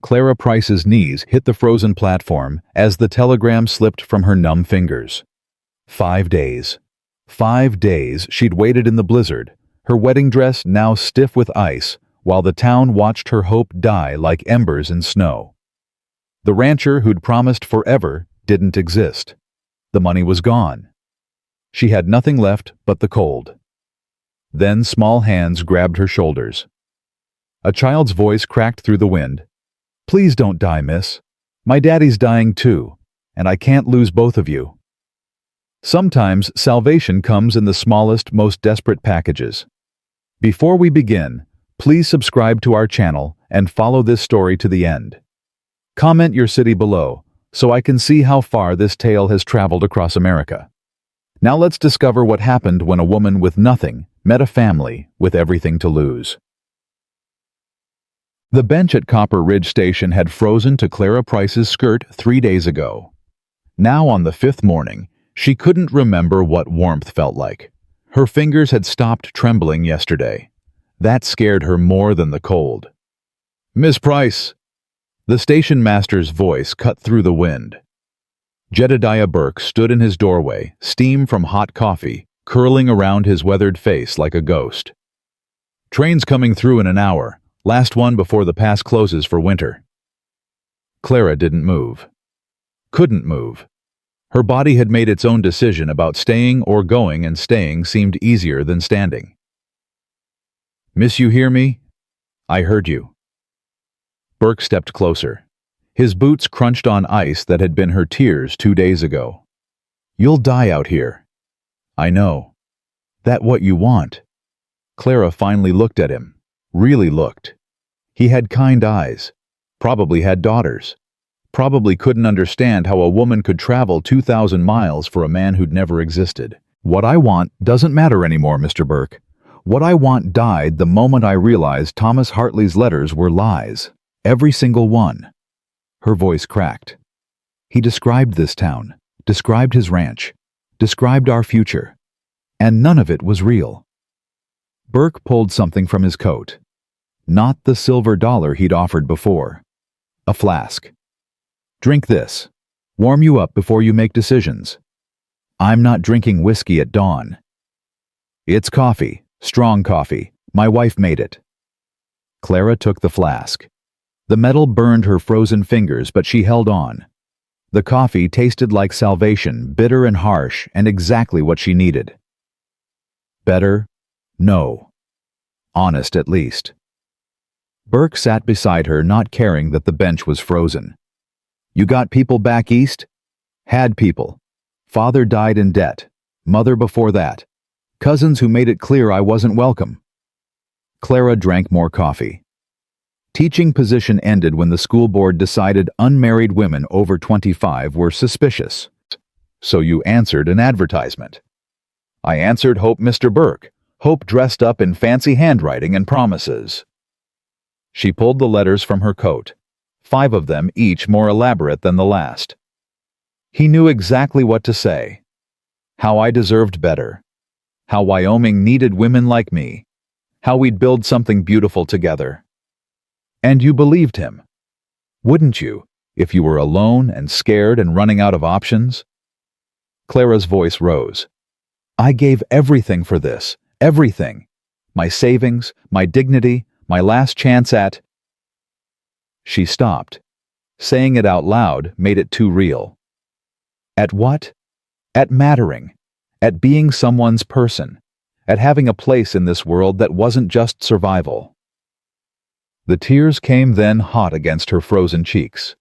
Clara Price's knees hit the frozen platform as the telegram slipped from her numb fingers. 5 days. 5 days she'd waited in the blizzard, her wedding dress now stiff with ice, while the town watched her hope die like embers in snow. The rancher who'd promised forever didn't exist. The money was gone. She had nothing left but the cold. Then small hands grabbed her shoulders. A child's voice cracked through the wind. "Please don't die, miss. My daddy's dying too, and I can't lose both of you." Sometimes salvation comes in the smallest, most desperate packages. Before we begin, please subscribe to our channel and follow this story to the end. Comment your city below so I can see how far this tale has traveled across America. Now let's discover what happened when a woman with nothing met a family with everything to lose. The bench at Copper Ridge Station had frozen to Clara Price's skirt 3 days ago. Now on the 5th morning, she couldn't remember what warmth felt like. Her fingers had stopped trembling yesterday. That scared her more than the cold. "Miss Price!" The station master's voice cut through the wind. Jedediah Burke stood in his doorway, steam from hot coffee curling around his weathered face like a ghost. "Train's coming through in an hour. Last one before the pass closes for winter." Clara didn't move. Couldn't move. Her body had made its own decision about staying or going, and staying seemed easier than standing. "Miss, you hear me?" "I heard you." Burke stepped closer. His boots crunched on ice that had been her tears 2 days ago. "You'll die out here." "I know. That what you want?" Clara finally looked at him. Really looked. He had kind eyes. Probably had daughters. Probably couldn't understand how a woman could travel 2,000 miles for a man who'd never existed. "What I want doesn't matter anymore, Mr. Burke. What I want died the moment I realized Thomas Hartley's letters were lies. Every single one." Her voice cracked. "He described this town, described his ranch, described our future, and none of it was real." Burke pulled something from his coat. Not the silver dollar he'd offered before. A flask. "Drink this. Warm you up before you make decisions. I'm not drinking whiskey at dawn. It's coffee, strong coffee. My wife made it." Clara took the flask. The metal burned her frozen fingers, but she held on. The coffee tasted like salvation, bitter and harsh, and exactly what she needed. Better? No. Honest, at least. Burke sat beside her, not caring that the bench was frozen. "You got people back east?" "Had people. Father died in debt. Mother before that. Cousins who made it clear I wasn't welcome." Clara drank more coffee. Teaching position ended when the school board decided unmarried women over 25 were suspicious. "So you answered an advertisement." "I answered Hope, Mr. Burke. Hope dressed up in fancy handwriting and promises." She pulled the letters from her coat, 5 of them each more elaborate than the last. He knew exactly what to say. How I deserved better. How Wyoming needed women like me. How we'd build something beautiful together. And you believed him. Wouldn't you, if you were alone and scared and running out of options? Clara's voice rose. "I gave everything for this. Everything. My savings, my dignity, my last chance at—" She stopped. Saying it out loud made it too real. At what? At mattering. At being someone's person. At having a place in this world that wasn't just survival. The tears came then hot against her frozen cheeks.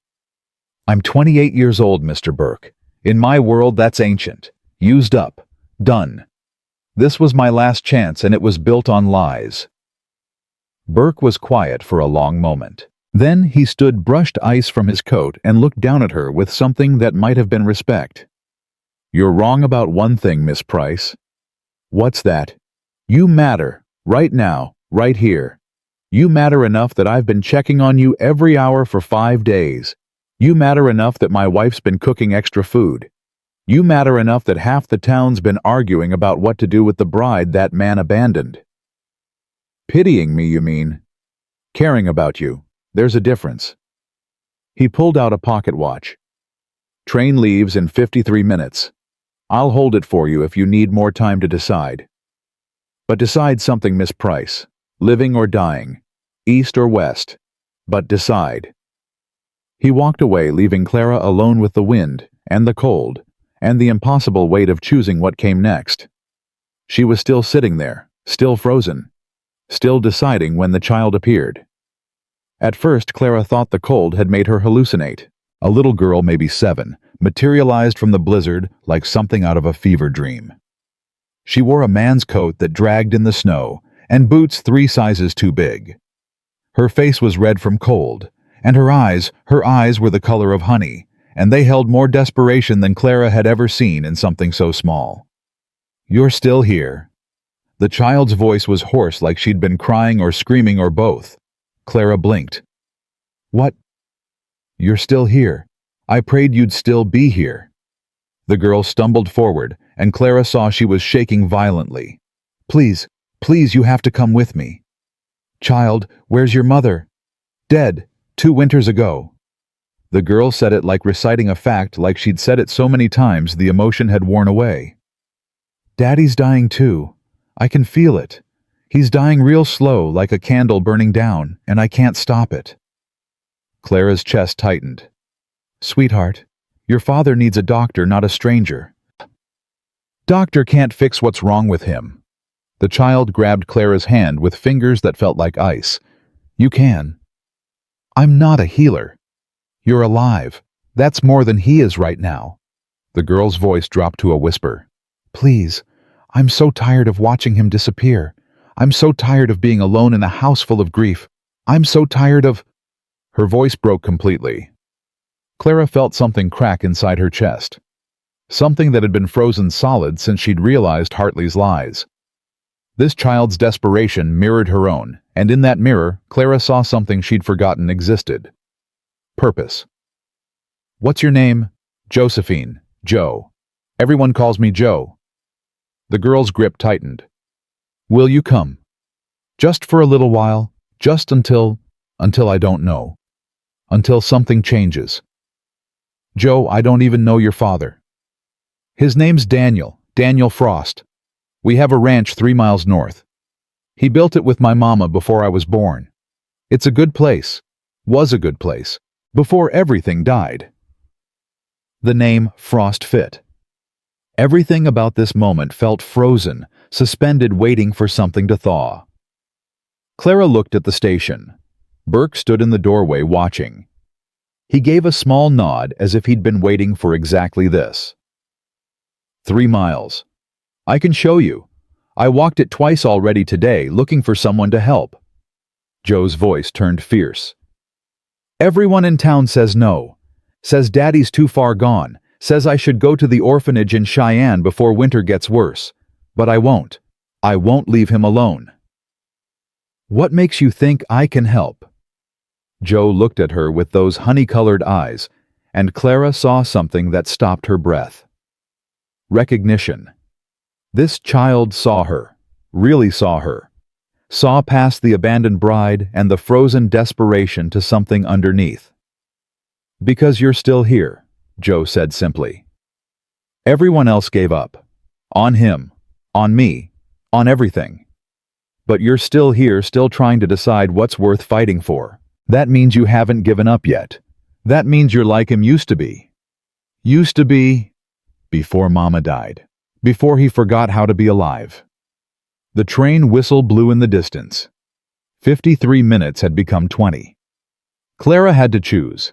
"I'm 28 years old, Mr. Burke. In my world, that's ancient. Used up. Done. This was my last chance, and it was built on lies." Burke was quiet for a long moment. Then he stood, brushed ice from his coat, and looked down at her with something that might have been respect. "You're wrong about one thing, Miss Price." "What's that?" "You matter. Right now. Right here. You matter enough that I've been checking on you every hour for 5 days. You matter enough that my wife's been cooking extra food. You matter enough that half the town's been arguing about what to do with the bride that man abandoned." "Pitying me, you mean?" "Caring about you. There's a difference." He pulled out a pocket watch. Train leaves in 53 minutes. I'll hold it for you if you need more time to decide. But decide something, Miss Price. Living or dying. East or west. But decide. He walked away, leaving Clara alone with the wind, and the cold, and the impossible weight of choosing what came next. She was still sitting there, still frozen, still deciding when the child appeared. At first, Clara thought the cold had made her hallucinate. A little girl, maybe 7, materialized from the blizzard like something out of a fever dream. She wore a man's coat that dragged in the snow, and boots 3 sizes too big. Her face was red from cold, and her eyes were the color of honey, and they held more desperation than Clara had ever seen in something so small. "You're still here." The child's voice was hoarse, like she'd been crying or screaming or both. Clara blinked. "What?" "You're still here. I prayed you'd still be here." The girl stumbled forward, and Clara saw she was shaking violently. "Please, please, you have to come with me." "Child, where's your mother?" "Dead, 2 winters ago." The girl said it like reciting a fact, like she'd said it so many times the emotion had worn away. "Daddy's dying too. I can feel it. He's dying real slow, like a candle burning down, and I can't stop it." Clara's chest tightened. "Sweetheart, your father needs a doctor, not a stranger." "Doctor can't fix what's wrong with him." The child grabbed Clara's hand with fingers that felt like ice. "You can." "I'm not a healer." "You're alive. That's more than he is right now." The girl's voice dropped to a whisper. "Please, I'm so tired of watching him disappear. I'm so tired of being alone in a house full of grief. I'm so tired of—" Her voice broke completely. Clara felt something crack inside her chest. Something that had been frozen solid since she'd realized Hartley's lies. This child's desperation mirrored her own, and in that mirror, Clara saw something she'd forgotten existed. Purpose. "What's your name?" "Josephine. Joe. Everyone calls me Joe." The girl's grip tightened. "Will you come? Just for a little while, just until I don't know. Until something changes." "Joe, I don't even know your father." "His name's Daniel Frost. We have a ranch 3 miles north. He built it with my mama before I was born. It's a good place. Was a good place. Before everything died." The name Frost fit. Everything about this moment felt frozen, suspended, waiting for something to thaw. Clara looked at the station. Burke stood in the doorway watching. He gave a small nod as if he'd been waiting for exactly this. 3 miles. I can show you. I walked it twice already today, looking for someone to help." Joe's voice turned fierce. "Everyone in town says no. Says Daddy's too far gone. Says I should go to the orphanage in Cheyenne before winter gets worse. But I won't. I won't leave him alone." "What makes you think I can help?" Joe looked at her with those honey-colored eyes, and Clara saw something that stopped her breath. Recognition. This child saw her, really saw her, saw past the abandoned bride and the frozen desperation to something underneath. "Because you're still here," Joe said simply. "Everyone else gave up. On him, on me, on everything. But you're still here, still trying to decide what's worth fighting for. That means you haven't given up yet. That means you're like him used to be. Used to be before Mama died. Before he forgot how to be alive." The train whistle blew in the distance. 53 minutes had become 20. Clara had to choose.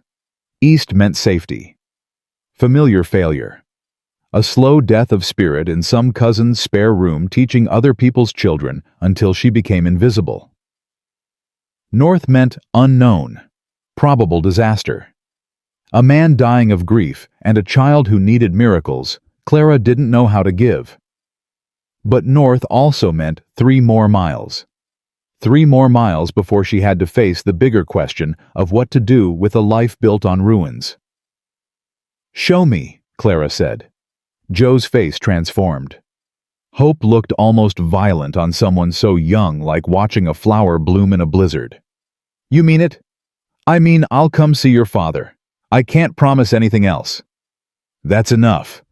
East meant safety. Familiar failure. A slow death of spirit in some cousin's spare room teaching other people's children until she became invisible. North meant unknown. Probable disaster. A man dying of grief and a child who needed miracles Clara didn't know how to give. But north also meant 3 more miles. 3 more miles before she had to face the bigger question of what to do with a life built on ruins. "Show me," Clara said. Joe's face transformed. Hope looked almost violent on someone so young, like watching a flower bloom in a blizzard. "You mean it? I mean, I'll come see your father. I can't promise anything else. That's enough.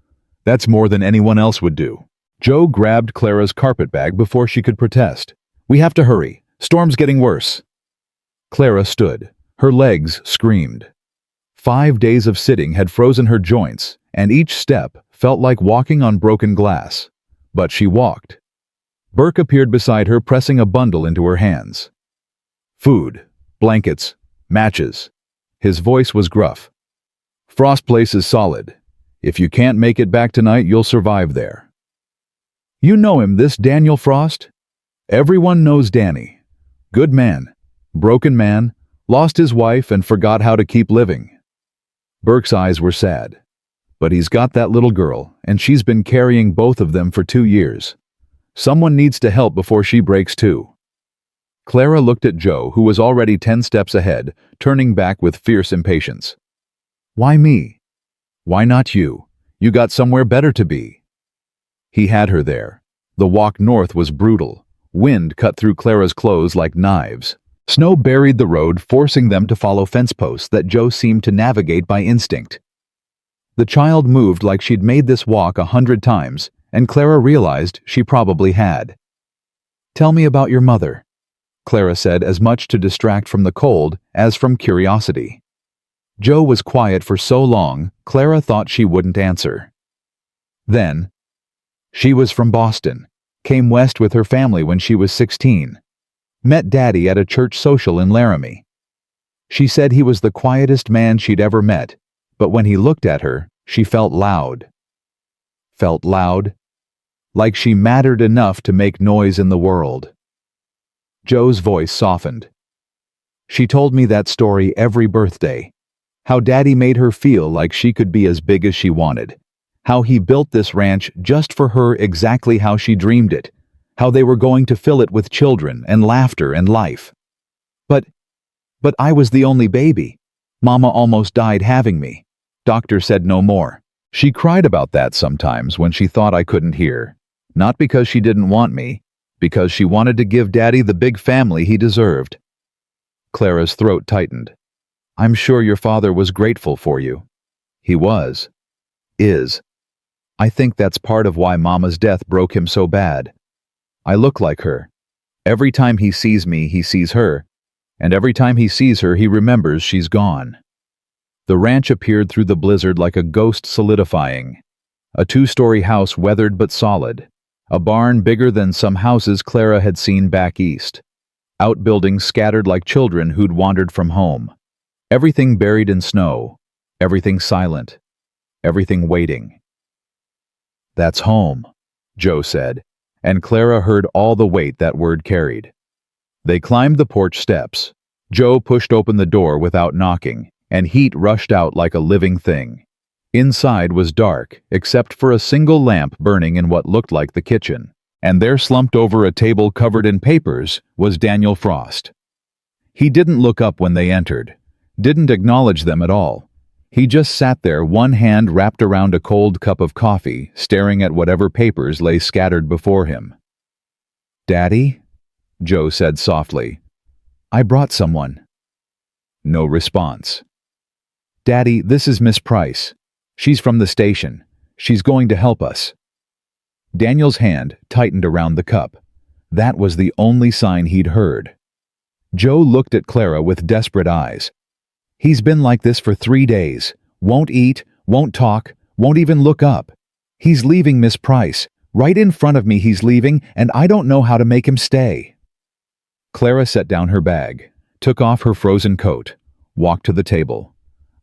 That's more than anyone else would do. Joe grabbed Clara's carpetbag before she could protest. We have to hurry. Storm's getting worse. Clara stood. Her legs screamed. 5 days of sitting had frozen her joints, and each step felt like walking on broken glass. But she walked. Burke appeared beside her, pressing a bundle into her hands. Food, blankets, matches. His voice was gruff. Frost Place is solid. If you can't make it back tonight, you'll survive there. You know him, this Daniel Frost? Everyone knows Danny. Good man, broken man, lost his wife and forgot how to keep living. Burke's eyes were sad. But he's got that little girl, and she's been carrying both of them for 2 years. Someone needs to help before she breaks too. Clara looked at Joe, who was already 10 steps ahead, turning back with fierce impatience. Why me? Why not you? You got somewhere better to be. He had her there. The walk north was brutal. Wind cut through Clara's clothes like knives. Snow buried the road, forcing them to follow fence posts that Joe seemed to navigate by instinct. The child moved like she'd made this walk 100 times, and Clara realized she probably had. Tell me about your mother, Clara said, as much to distract from the cold as from curiosity. Joe was quiet for so long, Clara thought she wouldn't answer. Then, she was from Boston, came west with her family when she was 16. Met Daddy at a church social in Laramie. She said he was the quietest man she'd ever met, but when he looked at her, she felt loud. Felt loud? Like she mattered enough to make noise in the world. Joe's voice softened. She told me that story every birthday. How Daddy made her feel like she could be as big as she wanted. How he built this ranch just for her exactly how she dreamed it. How they were going to fill it with children and laughter and life. But I was the only baby. Mama almost died having me. Doctor said no more. She cried about that sometimes when she thought I couldn't hear. Not because she didn't want me, because she wanted to give Daddy the big family he deserved. Clara's throat tightened. I'm sure your father was grateful for you. He was. Is. I think that's part of why Mama's death broke him so bad. I look like her. Every time he sees me, he sees her, and every time he sees her, he remembers she's gone. The ranch appeared through the blizzard like a ghost solidifying. A 2-story house weathered but solid. A barn bigger than some houses Clara had seen back east. Outbuildings scattered like children who'd wandered from home. Everything buried in snow. Everything silent. Everything waiting. That's home, Joe said, and Clara heard all the weight that word carried. They climbed the porch steps. Joe pushed open the door without knocking, and heat rushed out like a living thing. Inside was dark, except for a single lamp burning in what looked like the kitchen, and there, slumped over a table covered in papers, was Daniel Frost. He didn't look up when they entered, didn't acknowledge them at all. He just sat there, one hand wrapped around a cold cup of coffee, staring at whatever papers lay scattered before him. Daddy? Joe said softly. I brought someone. No response. Daddy, this is Miss Price. She's from the station. She's going to help us. Daniel's hand tightened around the cup. That was the only sign he'd heard. Joe looked at Clara with desperate eyes. He's been like this for 3 days. Won't eat, won't talk, won't even look up. He's leaving, Miss Price. Right in front of me he's leaving, and I don't know how to make him stay. Clara set down her bag, took off her frozen coat, walked to the table.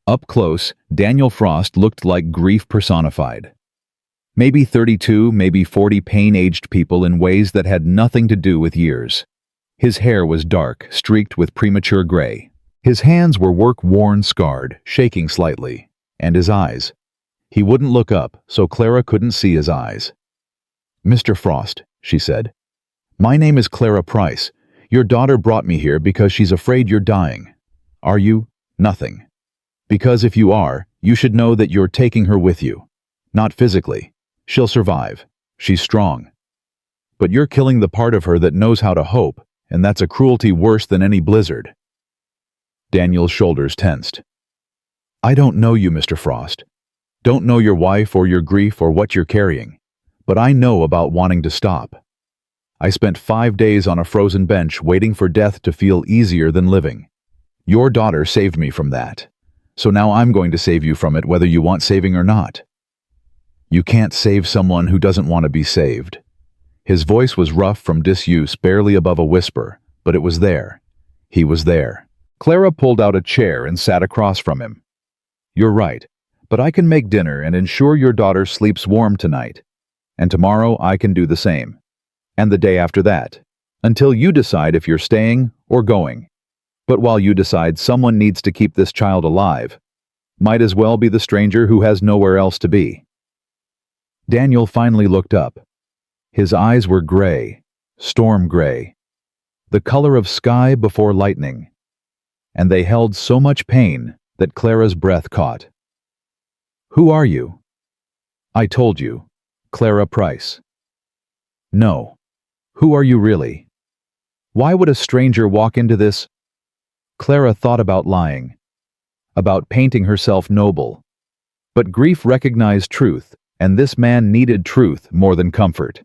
Up close, Daniel Frost looked like grief personified. Maybe 32, maybe 40 pain-aged people in ways that had nothing to do with years. His hair was dark, streaked with premature gray. His hands were work-worn, scarred, shaking slightly. And his eyes. He wouldn't look up, so Clara couldn't see his eyes. Mr. Frost, she said. My name is Clara Price. Your daughter brought me here because she's afraid you're dying. Are you? Nothing. Because if you are, you should know that you're taking her with you. Not physically. She'll survive. She's strong. But you're killing the part of her that knows how to hope, and that's a cruelty worse than any blizzard. Daniel's shoulders tensed. I don't know you, Mr. Frost. Don't know your wife or your grief or what you're carrying. But I know about wanting to stop. I spent 5 days on a frozen bench waiting for death to feel easier than living. Your daughter saved me from that. So now I'm going to save you from it whether you want saving or not. You can't save someone who doesn't want to be saved. His voice was rough from disuse, barely above a whisper, but it was there. He was there. Clara pulled out a chair and sat across from him. You're right, but I can make dinner and ensure your daughter sleeps warm tonight. And tomorrow I can do the same. And the day after that, until you decide if you're staying or going. But while you decide someone needs to keep this child alive, might as well be the stranger who has nowhere else to be. Daniel finally looked up. His eyes were gray, storm gray, the color of sky before lightning, and they held so much pain that Clara's breath caught. Who are you? I told you, Clara Price. No. Who are you really? Why would a stranger walk into this? Clara thought about lying, about painting herself noble. But grief recognized truth, and this man needed truth more than comfort.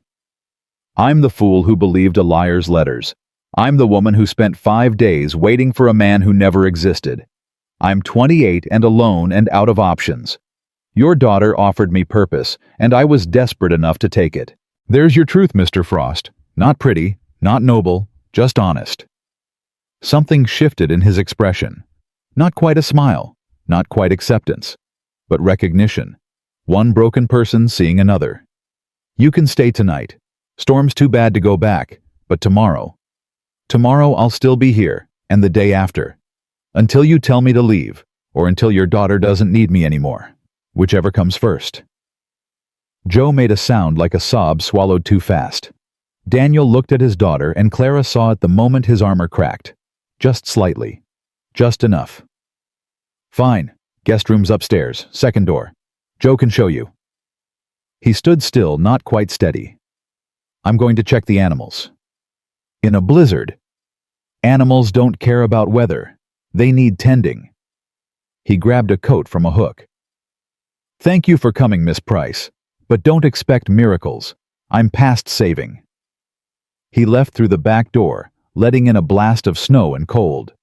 I'm the fool who believed a liar's letters. I'm the woman who spent 5 days waiting for a man who never existed. I'm 28 and alone and out of options. Your daughter offered me purpose, and I was desperate enough to take it. There's your truth, Mr. Frost. Not pretty, not noble, just honest. Something shifted in his expression. Not quite a smile, not quite acceptance, but recognition. One broken person seeing another. You can stay tonight. Storm's too bad to go back, but tomorrow. Tomorrow I'll still be here, and the day after. Until you tell me to leave, or until your daughter doesn't need me anymore. Whichever comes first. Joe made a sound like a sob swallowed too fast. Daniel looked at his daughter, and Clara saw it the moment his armor cracked. Just slightly. Just enough. Fine. Guest room's upstairs, second door. Joe can show you. He stood still, not quite steady. I'm going to check the animals. In a blizzard. Animals don't care about weather. They need tending. He grabbed a coat from a hook. Thank you for coming, Miss Price, but don't expect miracles. I'm past saving. He left through the back door, letting in a blast of snow and cold.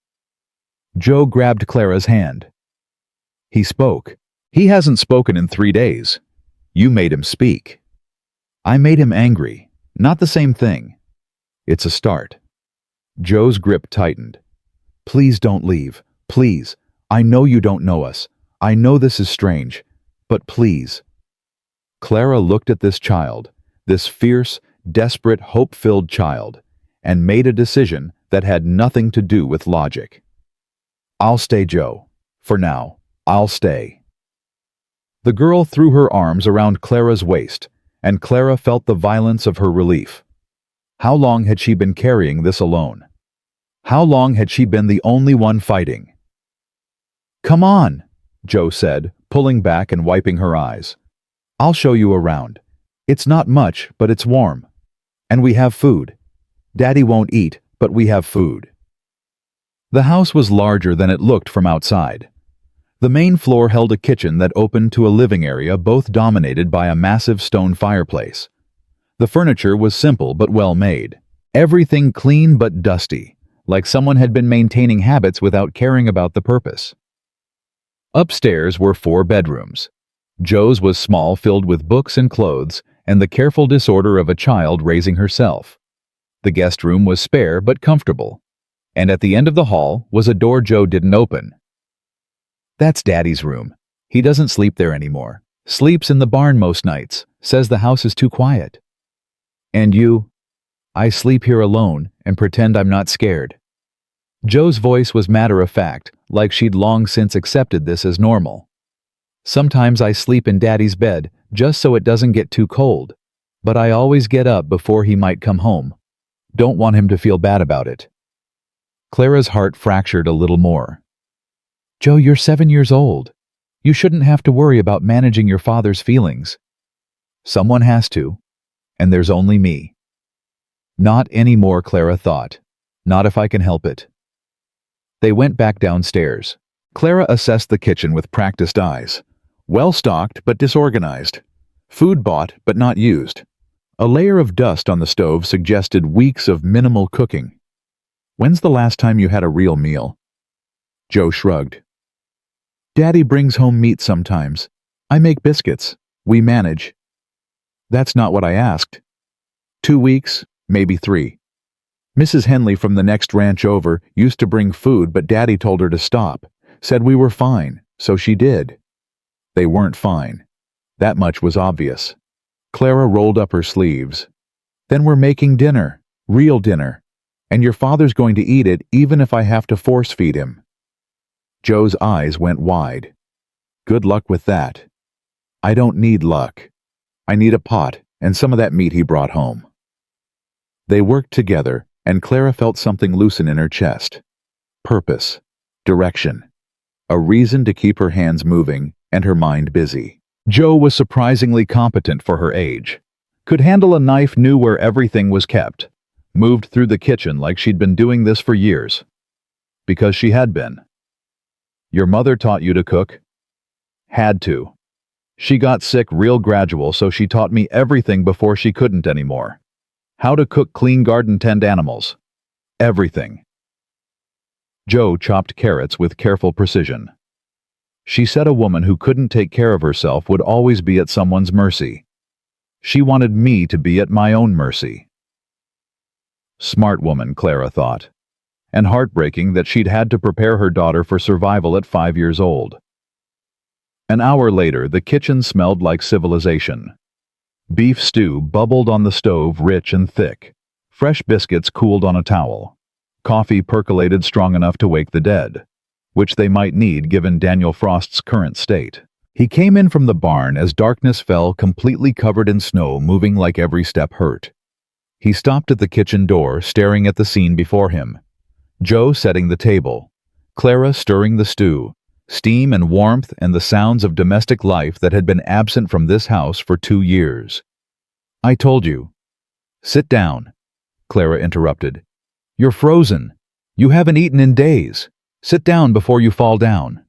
Joe grabbed Clara's hand. He spoke. He hasn't spoken in 3 days. You made him speak. I made him angry. Not the same thing. It's a start. Joe's grip tightened. Please don't leave. Please. I know you don't know us. I know this is strange. But please. Clara looked at this child, this fierce, desperate, hope-filled child, and made a decision that had nothing to do with logic. I'll stay, Joe. For now, I'll stay. The girl threw her arms around Clara's waist, and Clara felt the violence of her relief. How long had she been carrying this alone? How long had she been the only one fighting? Come on, Joe said, pulling back and wiping her eyes. I'll show you around. It's not much, but it's warm. And we have food. Daddy won't eat, but we have food. The house was larger than it looked from outside. The main floor held a kitchen that opened to a living area, both dominated by a massive stone fireplace. The furniture was simple but well made. Everything clean but dusty, like someone had been maintaining habits without caring about the purpose. Upstairs were 4 bedrooms. Joe's was small, filled with books and clothes, and the careful disorder of a child raising herself. The guest room was spare but comfortable, and at the end of the hall was a door Joe didn't open. That's Daddy's room. He doesn't sleep there anymore. Sleeps in the barn most nights. Says the house is too quiet. And you? I sleep here alone and pretend I'm not scared. Joe's voice was matter-of-fact, like she'd long since accepted this as normal. Sometimes I sleep in Daddy's bed just so it doesn't get too cold, but I always get up before he might come home. Don't want him to feel bad about it. Clara's heart fractured a little more. Joe, you're 7 years old. You shouldn't have to worry about managing your father's feelings. Someone has to, and there's only me. Not anymore, Clara thought. Not if I can help it. They went back downstairs. Clara assessed the kitchen with practiced eyes. Well-stocked but disorganized. Food bought but not used. A layer of dust on the stove suggested weeks of minimal cooking. "When's the last time you had a real meal?" Joe shrugged. "Daddy brings home meat sometimes. I make biscuits. We manage." "That's not what I asked." 2 weeks, maybe 3. Mrs. Henley from the next ranch over used to bring food, but Daddy told her to stop. Said we were fine, so she did. They weren't fine. That much was obvious. Clara rolled up her sleeves. "Then we're making dinner, real dinner, and your father's going to eat it even if I have to force feed him." Joe's eyes went wide. "Good luck with that." "I don't need luck. I need a pot and some of that meat he brought home." They worked together, and Clara felt something loosen in her chest. Purpose, direction, a reason to keep her hands moving and her mind busy. Joe was surprisingly competent for her age. Could handle a knife, knew where everything was kept. Moved through the kitchen like she'd been doing this for years. Because she had been. "Your mother taught you to cook?" "Had to. She got sick real gradual, so she taught me everything before she couldn't anymore. How to cook clean garden-tend animals. Everything." Joe chopped carrots with careful precision. She said a woman who couldn't take care of herself would always be at someone's mercy. She wanted me to be at my own mercy. Smart woman, Clara thought. And heartbreaking that she'd had to prepare her daughter for survival at 5 years old. An hour later, the kitchen smelled like civilization. Beef stew bubbled on the stove, rich and thick. Fresh biscuits cooled on a towel. Coffee percolated strong enough to wake the dead, which they might need given Daniel Frost's current state. He came in from the barn as darkness fell, completely covered in snow, moving like every step hurt. He stopped at the kitchen door, staring at the scene before him. Joe setting the table. Clara stirring the stew. Steam and warmth and the sounds of domestic life that had been absent from this house for 2 years. "I told you." "Sit down," Clara interrupted. "You're frozen. You haven't eaten in days. Sit down before you fall down."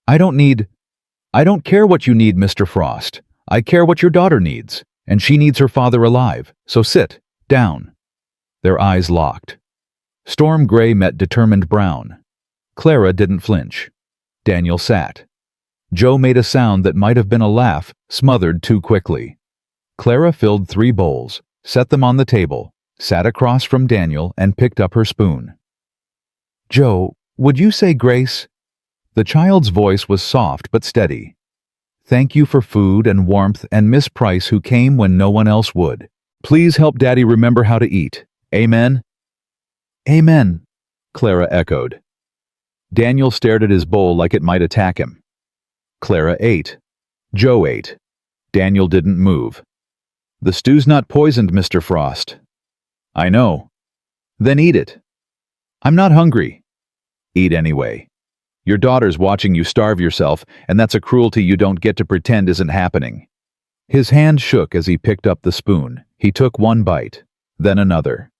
I don't care what you need, Mr. Frost. I care what your daughter needs, and she needs her father alive, so sit down." Their eyes locked. Storm gray met determined brown. Clara didn't flinch. Daniel sat. Joe made a sound that might have been a laugh, smothered too quickly. Clara filled 3 bowls, set them on the table, sat across from Daniel, and picked up her spoon. "Joe, would you say grace?" The child's voice was soft but steady. "Thank you for food and warmth and Miss Price who came when no one else would. Please help Daddy remember how to eat. Amen?" "Amen," Clara echoed. Daniel stared at his bowl like it might attack him. Clara ate. Joe ate. Daniel didn't move. "The stew's not poisoned, Mr. Frost." "I know." "Then eat it." "I'm not hungry." "Eat anyway. Your daughter's watching you starve yourself, and that's a cruelty you don't get to pretend isn't happening." His hand shook as he picked up the spoon. He took 1 bite, then another.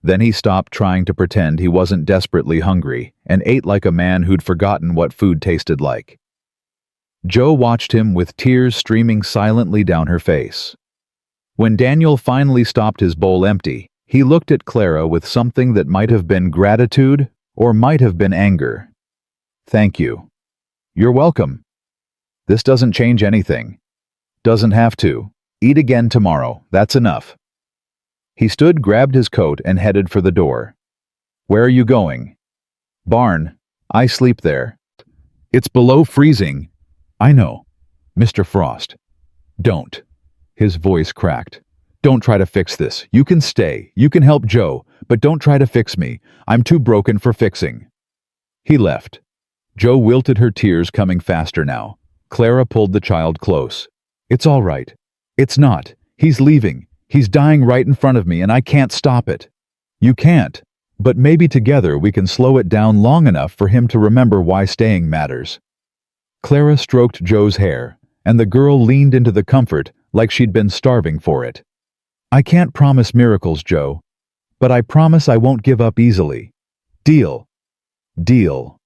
Then he stopped trying to pretend he wasn't desperately hungry and ate like a man who'd forgotten what food tasted like. Joe watched him with tears streaming silently down her face. When Daniel finally stopped his bowl empty, he looked at Clara with something that might have been gratitude or might have been anger. "Thank you." "You're welcome. This doesn't change anything." "Doesn't have to. Eat again tomorrow. That's enough." He stood, grabbed his coat, and headed for the door. "Where are you going?" "Barn. I sleep there." "It's below freezing." "I know. Mr. Frost." "Don't." His voice cracked. "Don't try to fix this. You can stay. You can help Joe, but don't try to fix me. I'm too broken for fixing." He left. Joe wilted, her tears coming faster now. Clara pulled the child close. "It's all right." "It's not. He's leaving. He's dying right in front of me, and I can't stop it." "You can't. But maybe together we can slow it down long enough for him to remember why staying matters." Clara stroked Joe's hair, and the girl leaned into the comfort like she'd been starving for it. "I can't promise miracles, Joe, but I promise I won't give up easily. Deal?" Deal.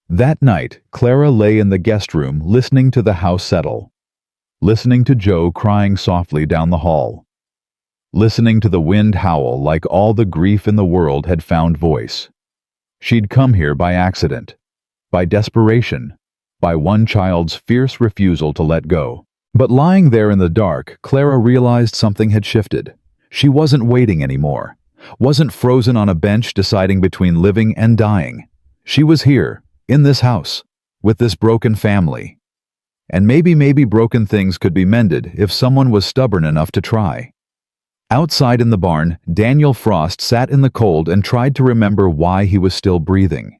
That night, Clara lay in the guest room listening to the house settle, listening to Joe crying softly down the hall, listening to the wind howl like all the grief in the world had found voice. She'd come here by accident, by desperation, by one child's fierce refusal to let go. But lying there in the dark, Clara realized something had shifted. She wasn't waiting anymore, wasn't frozen on a bench deciding between living and dying. She was here, in this house, with this broken family. And maybe broken things could be mended if someone was stubborn enough to try. Outside in the barn, Daniel Frost sat in the cold and tried to remember why he was still breathing.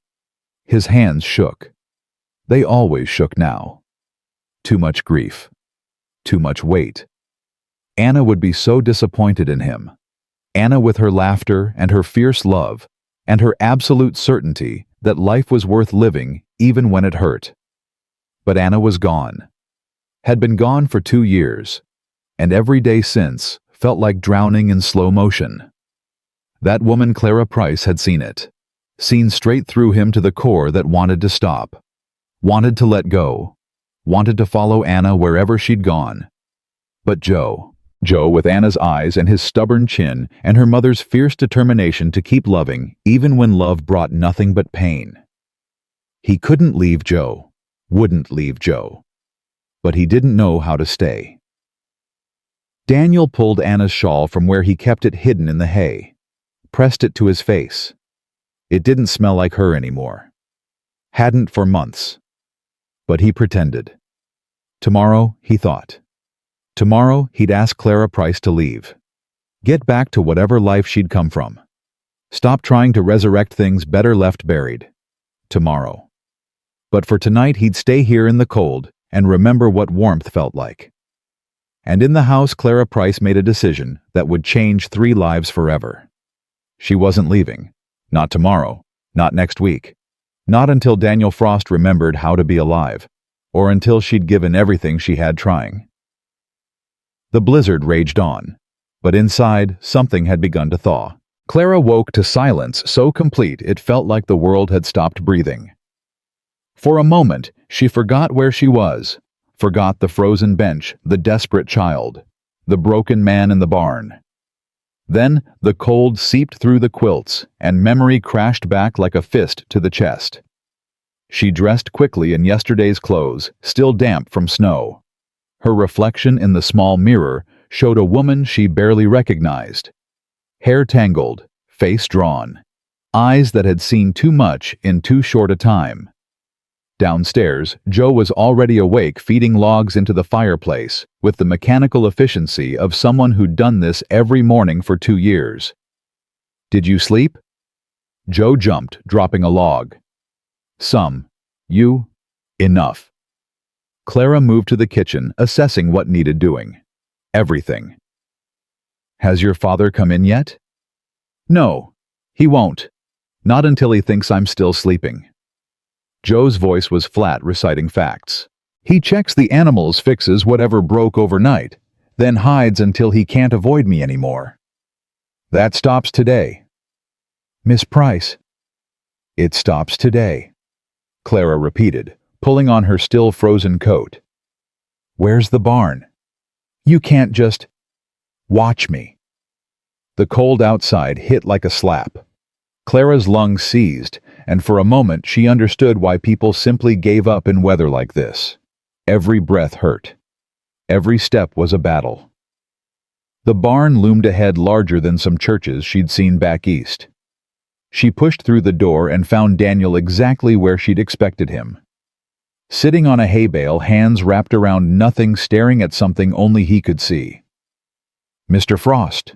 His hands shook. They always shook now. Too much grief. Too much weight. Anna would be so disappointed in him. Anna with her laughter and her fierce love, and her absolute certainty that life was worth living even when it hurt. But Anna was gone. Had been gone for 2 years, and every day since felt like drowning in slow motion. That woman Clara Price had seen it, seen straight through him to the core that wanted to stop, wanted to let go, wanted to follow Anna wherever she'd gone. But Joe with Anna's eyes and his stubborn chin and her mother's fierce determination to keep loving even when love brought nothing but pain. He couldn't leave Joe, wouldn't leave Joe, but he didn't know how to stay. Daniel pulled Anna's shawl from where he kept it hidden in the hay, pressed it to his face. It didn't smell like her anymore. Hadn't for months. But he pretended. Tomorrow, he thought. Tomorrow, he'd ask Clara Price to leave. Get back to whatever life she'd come from. Stop trying to resurrect things better left buried. Tomorrow. But for tonight, he'd stay here in the cold and remember what warmth felt like. And in the house, Clara Price made a decision that would change 3 lives forever. She wasn't leaving. Not tomorrow. Not next week. Not until Daniel Frost remembered how to be alive, or until she'd given everything she had trying. The blizzard raged on, but inside, something had begun to thaw. Clara woke to silence so complete it felt like the world had stopped breathing. For a moment, she forgot where she was, forgot the frozen bench, the desperate child, the broken man in the barn. Then the cold seeped through the quilts, and memory crashed back like a fist to the chest. She dressed quickly in yesterday's clothes, still damp from snow. Her reflection in the small mirror showed a woman she barely recognized. Hair tangled, face drawn, eyes that had seen too much in too short a time. Downstairs, Joe was already awake feeding logs into the fireplace with the mechanical efficiency of someone who'd done this every morning for 2 years. "Did you sleep?" Joe jumped, dropping a log. "Some. You? Enough." Clara moved to the kitchen, assessing what needed doing. Everything. "Has your father come in yet?" "No. He won't. Not until he thinks I'm still sleeping." Joe's voice was flat, reciting facts. "He checks the animals, fixes whatever broke overnight, then hides until he can't avoid me anymore. That stops today." "Miss Price." "It stops today," Clara repeated, pulling on her still frozen coat. "Where's the barn? You can't just watch me." The cold outside hit like a slap. Clara's lungs seized, and for a moment she understood why people simply gave up in weather like this. Every breath hurt. Every step was a battle. The barn loomed ahead larger than some churches she'd seen back east. She pushed through the door and found Daniel exactly where she'd expected him. Sitting on a hay bale, hands wrapped around nothing, staring at something only he could see. "Mr. Frost."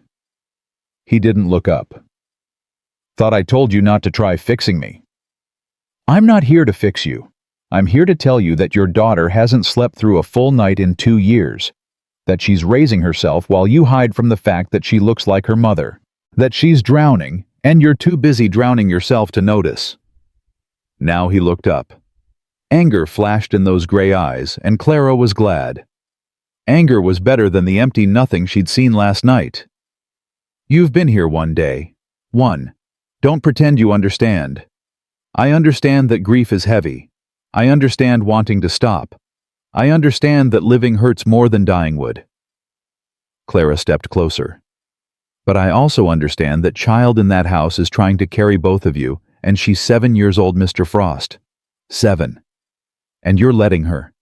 He didn't look up. "Thought I told you not to try fixing me." "I'm not here to fix you. I'm here to tell you that your daughter hasn't slept through a full night in 2 years, that she's raising herself while you hide from the fact that she looks like her mother, that she's drowning, and you're too busy drowning yourself to notice." Now he looked up. Anger flashed in those gray eyes, and Clara was glad. Anger was better than the empty nothing she'd seen last night. "You've been here one day. One. Don't pretend you understand. I understand that grief is heavy. I understand wanting to stop. I understand that living hurts more than dying would." Clara stepped closer. "But I also understand that child in that house is trying to carry both of you, and she's 7 years old, Mr. Frost. 7. And you're letting her."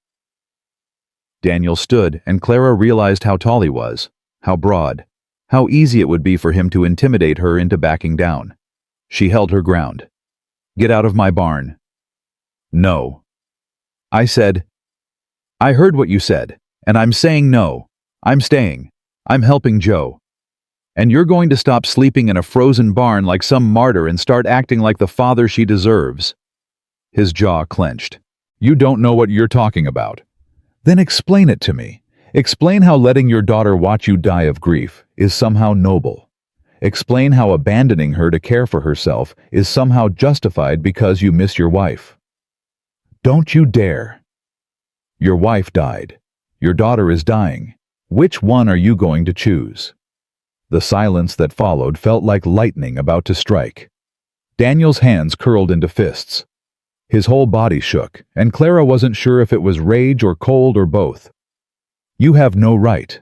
Daniel stood, and Clara realized how tall he was, how broad, how easy it would be for him to intimidate her into backing down. She held her ground. "Get out of my barn." "No." "I said, I heard what you said, and I'm saying no. I'm staying. I'm helping Joe. And you're going to stop sleeping in a frozen barn like some martyr and start acting like the father she deserves." His jaw clenched. "You don't know what you're talking about." "Then explain it to me. Explain how letting your daughter watch you die of grief is somehow noble. Explain how abandoning her to care for herself is somehow justified because you miss your wife." "Don't you dare." "Your wife died. Your daughter is dying. Which one are you going to choose?" The silence that followed felt like lightning about to strike. Daniel's hands curled into fists. His whole body shook, and Clara wasn't sure if it was rage or cold or both. "You have no right."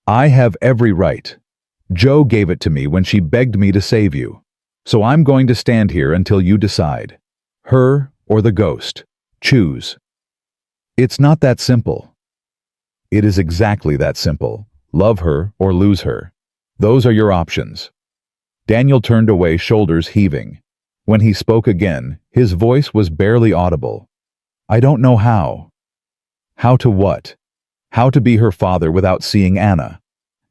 "I have every right. Joe gave it to me when she begged me to save you. So I'm going to stand here until you decide. Her or the ghost. Choose." "It's not that simple." "It is exactly that simple. Love her or lose her. Those are your options." Daniel turned away, shoulders heaving. When he spoke again, his voice was barely audible. "I don't know how." "How to what?" "How to be her father without seeing Anna.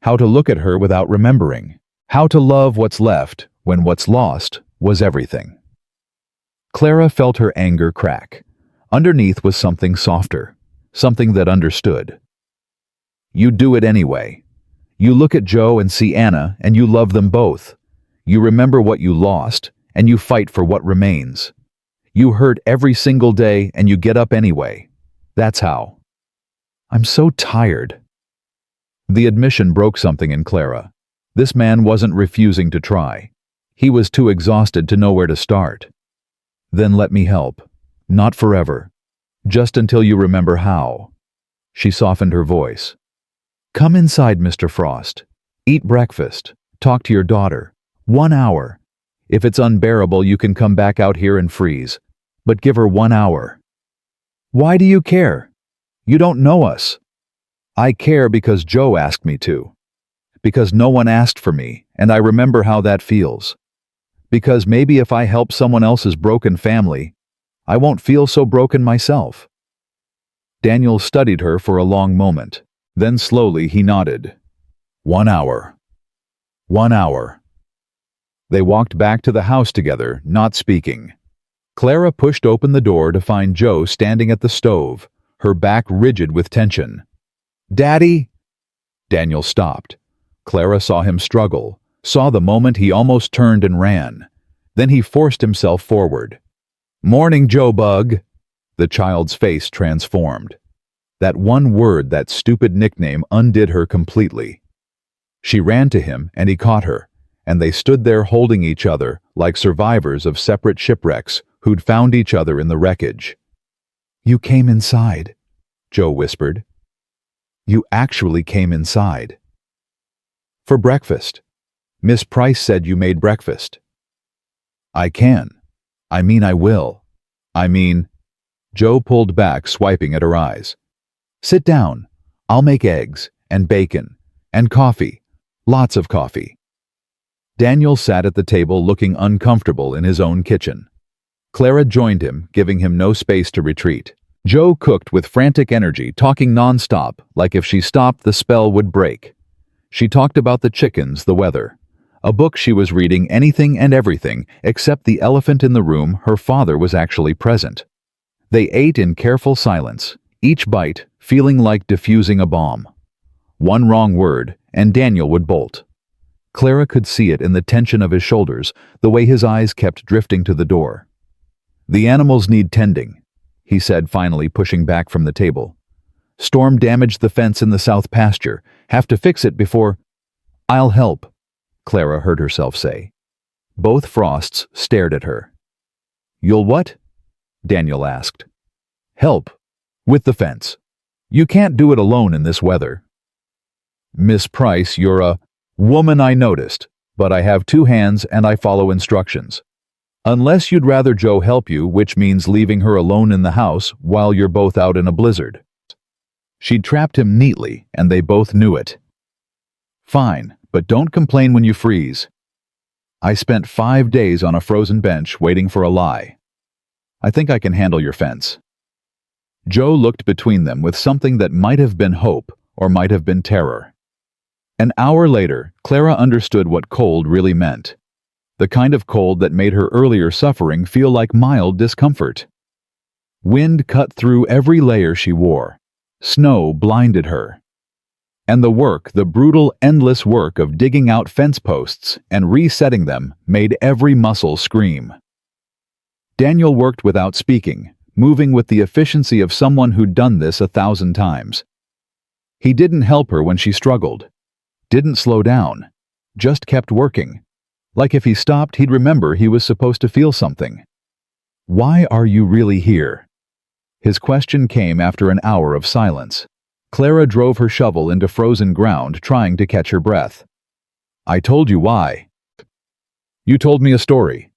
How to look at her without remembering. How to love what's left when what's lost was everything." Clara felt her anger crack. Underneath was something softer, something that understood. "You do it anyway. You look at Joe and see Anna, and you love them both. You remember what you lost, and you fight for what remains. You hurt every single day, and you get up anyway. That's how." "I'm so tired." The admission broke something in Clara. This man wasn't refusing to try. He was too exhausted to know where to start. "Then let me help. Not forever. Just until you remember how." She softened her voice. "Come inside, Mr. Frost. Eat breakfast. Talk to your daughter. 1 hour. If it's unbearable, you can come back out here and freeze. But give her 1 hour." "Why do you care? You don't know us." "I care because Joe asked me to. Because no one asked for me, and I remember how that feels. Because maybe if I help someone else's broken family, I won't feel so broken myself." Daniel studied her for a long moment. Then slowly he nodded. 1 hour. 1 hour. They walked back to the house together, not speaking. Clara pushed open the door to find Joe standing at the stove, her back rigid with tension. "Daddy!" Daniel stopped. Clara saw him struggle, saw the moment he almost turned and ran. Then he forced himself forward. "Morning, Joe Bug." The child's face transformed. That one word, that stupid nickname, undid her completely. She ran to him, and he caught her, and they stood there holding each other like survivors of separate shipwrecks who'd found each other in the wreckage. "You came inside," Joe whispered. "You actually came inside." "For breakfast. Miss Price said you made breakfast." "I can. I mean I will. I mean—" Joe pulled back, swiping at her eyes. "Sit down. I'll make eggs, and bacon, and coffee. Lots of coffee." Daniel sat at the table looking uncomfortable in his own kitchen. Clara joined him, giving him no space to retreat. Joe cooked with frantic energy, talking nonstop, like if she stopped the spell would break. She talked about the chickens, the weather, a book she was reading, anything and everything except the elephant in the room. Her father was actually present. They ate in careful silence, each bite feeling like diffusing a bomb. One wrong word, and Daniel would bolt. Clara could see it in the tension of his shoulders, the way his eyes kept drifting to the door. "The animals need tending," he said, finally pushing back from the table. "Storm damaged the fence in the south pasture. Have to fix it before—" "I'll help," Clara heard herself say. Both Frosts stared at her. You'll what? Daniel asked. Help. With the fence. You can't do it alone in this weather. Miss Price, you're a woman, I noticed, but I have 2 hands and I follow instructions. Unless you'd rather Joe help you, which means leaving her alone in the house while you're both out in a blizzard. She'd trapped him neatly, and they both knew it. Fine, but don't complain when you freeze. I spent 5 days on a frozen bench waiting for a lie. I think I can handle your fence. Joe looked between them with something that might have been hope or might have been terror. An hour later, Clara understood what cold really meant. The kind of cold that made her earlier suffering feel like mild discomfort. Wind cut through every layer she wore. Snow blinded her. And the brutal, endless work of digging out fence posts and resetting them made every muscle scream. Daniel worked without speaking, moving with the efficiency of someone who'd done this 1,000 times. He didn't help her when she struggled. Didn't slow down. Just kept working. Like if he stopped, he'd remember he was supposed to feel something. Why are you really here? His question came after an hour of silence. Clara drove her shovel into frozen ground, trying to catch her breath. I told you why. You told me a story.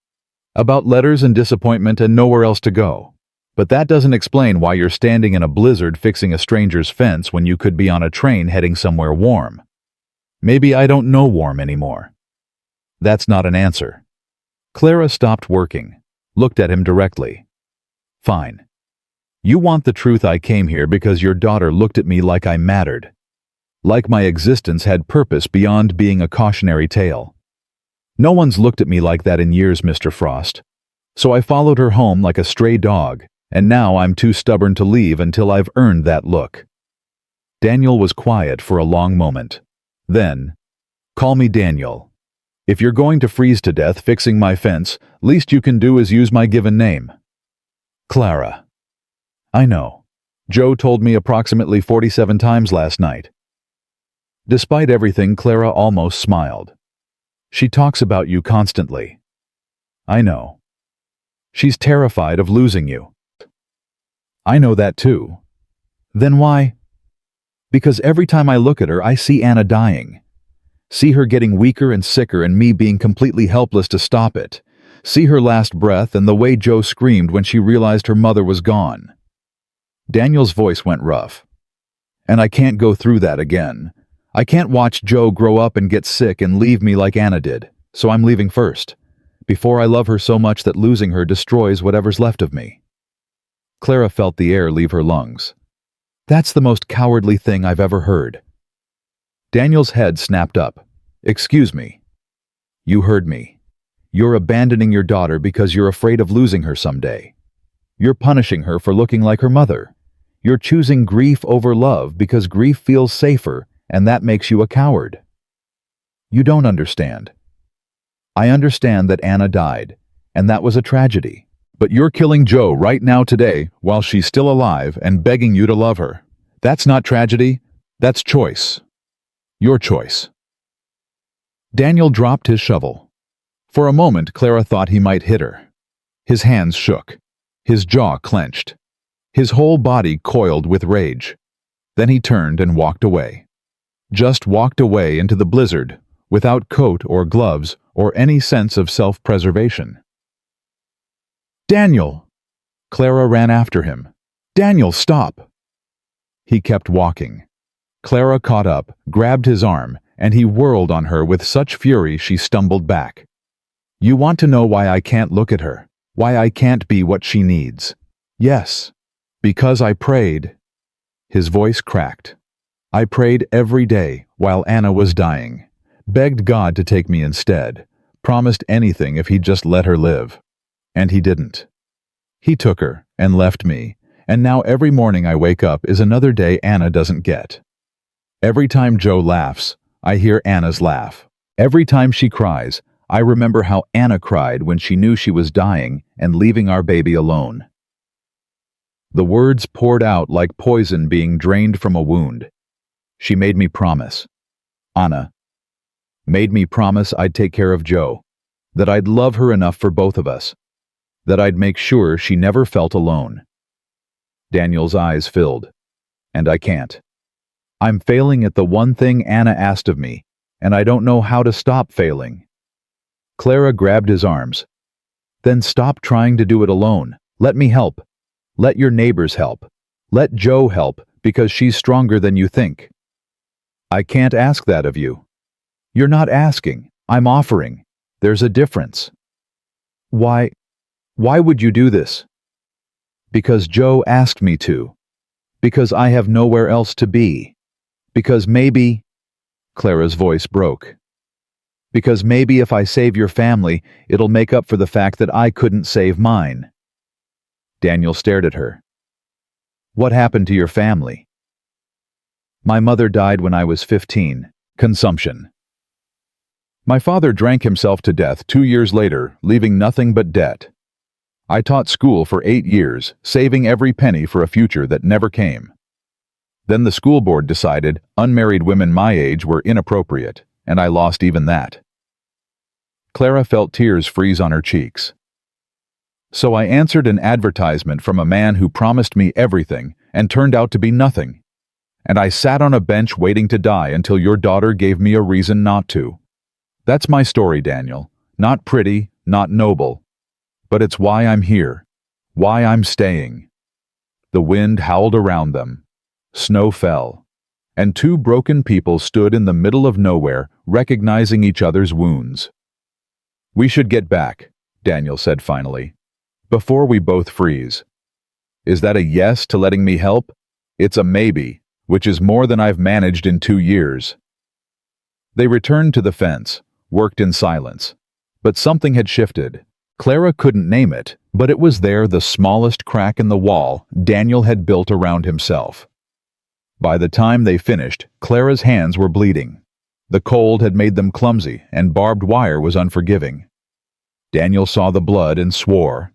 About letters and disappointment and nowhere else to go. But that doesn't explain why you're standing in a blizzard fixing a stranger's fence when you could be on a train heading somewhere warm. Maybe I don't know warm anymore. That's not an answer. Clara stopped working, looked at him directly. Fine. You want the truth. I came here because your daughter looked at me like I mattered. Like my existence had purpose beyond being a cautionary tale. No one's looked at me like that in years, Mr. Frost. So I followed her home like a stray dog, and now I'm too stubborn to leave until I've earned that look. Daniel was quiet for a long moment. Then, call me Daniel. If you're going to freeze to death fixing my fence, least you can do is use my given name. Clara. I know. Joe told me approximately 47 times last night. Despite everything, Clara almost smiled. She talks about you constantly. I know. She's terrified of losing you. I know that too. Then why? Because every time I look at her, I see Anna dying. See her getting weaker and sicker and me being completely helpless to stop it. See her last breath and the way Joe screamed when she realized her mother was gone. Daniel's voice went rough. And I can't go through that again. I can't watch Joe grow up and get sick and leave me like Anna did, so I'm leaving first, before I love her so much that losing her destroys whatever's left of me. Clara felt the air leave her lungs. That's the most cowardly thing I've ever heard. Daniel's head snapped up. Excuse me. You heard me. You're abandoning your daughter because you're afraid of losing her someday. You're punishing her for looking like her mother. You're choosing grief over love because grief feels safer, and that makes you a coward. You don't understand. I understand that Anna died, and that was a tragedy. But you're killing Joe right now today while she's still alive and begging you to love her. That's not tragedy. That's choice. Your choice. Daniel dropped his shovel. For a moment, Clara thought he might hit her. His hands shook. His jaw clenched. His whole body coiled with rage. Then he turned and walked away. Just walked away into the blizzard, without coat or gloves or any sense of self-preservation. Daniel! Clara ran after him. Daniel, stop! He kept walking. Clara caught up, grabbed his arm, and he whirled on her with such fury she stumbled back. You want to know why I can't look at her? Why I can't be what she needs? Yes, because I prayed. His voice cracked. I prayed every day while Anna was dying. Begged God to take me instead. Promised anything if he'd just let her live. And he didn't. He took her and left me, and now every morning I wake up is another day Anna doesn't get. Every time Joe laughs, I hear Anna's laugh. Every time she cries, I remember how Anna cried when she knew she was dying and leaving our baby alone. The words poured out like poison being drained from a wound. She made me promise. Anna made me promise I'd take care of Joe, that I'd love her enough for both of us. that I'd make sure she never felt alone. Daniel's eyes filled. And I can't. I'm failing at the one thing Anna asked of me, and I don't know how to stop failing. Clara grabbed his arms. Then stop trying to do it alone. Let me help. Let your neighbors help. Let Jo help, because she's stronger than you think. I can't ask that of you. You're not asking. I'm offering. There's a difference. Why would you do this? Because Jo asked me to. Because I have nowhere else to be. Because maybe... Clara's voice broke. Because maybe if I save your family, it'll make up for the fact that I couldn't save mine. Daniel stared at her. What happened to your family? My mother died when I was 15. Consumption. My father drank himself to death 2 years later, leaving nothing but debt. I taught school for 8 years, saving every penny for a future that never came. Then the school board decided unmarried women my age were inappropriate, and I lost even that. Clara felt tears freeze on her cheeks. So I answered an advertisement from a man who promised me everything and turned out to be nothing. And I sat on a bench waiting to die until your daughter gave me a reason not to. That's my story, Daniel. Not pretty, not noble. But it's why I'm here. Why I'm staying. The wind howled around them. Snow fell. And 2 broken people stood in the middle of nowhere, recognizing each other's wounds. We should get back, Daniel said finally, before we both freeze. Is that a yes to letting me help? It's a maybe, which is more than I've managed in 2 years. They returned to the fence, worked in silence. But something had shifted. Clara couldn't name it, but it was there, the smallest crack in the wall Daniel had built around himself. By the time they finished, Clara's hands were bleeding. The cold had made them clumsy, and barbed wire was unforgiving. Daniel saw the blood and swore.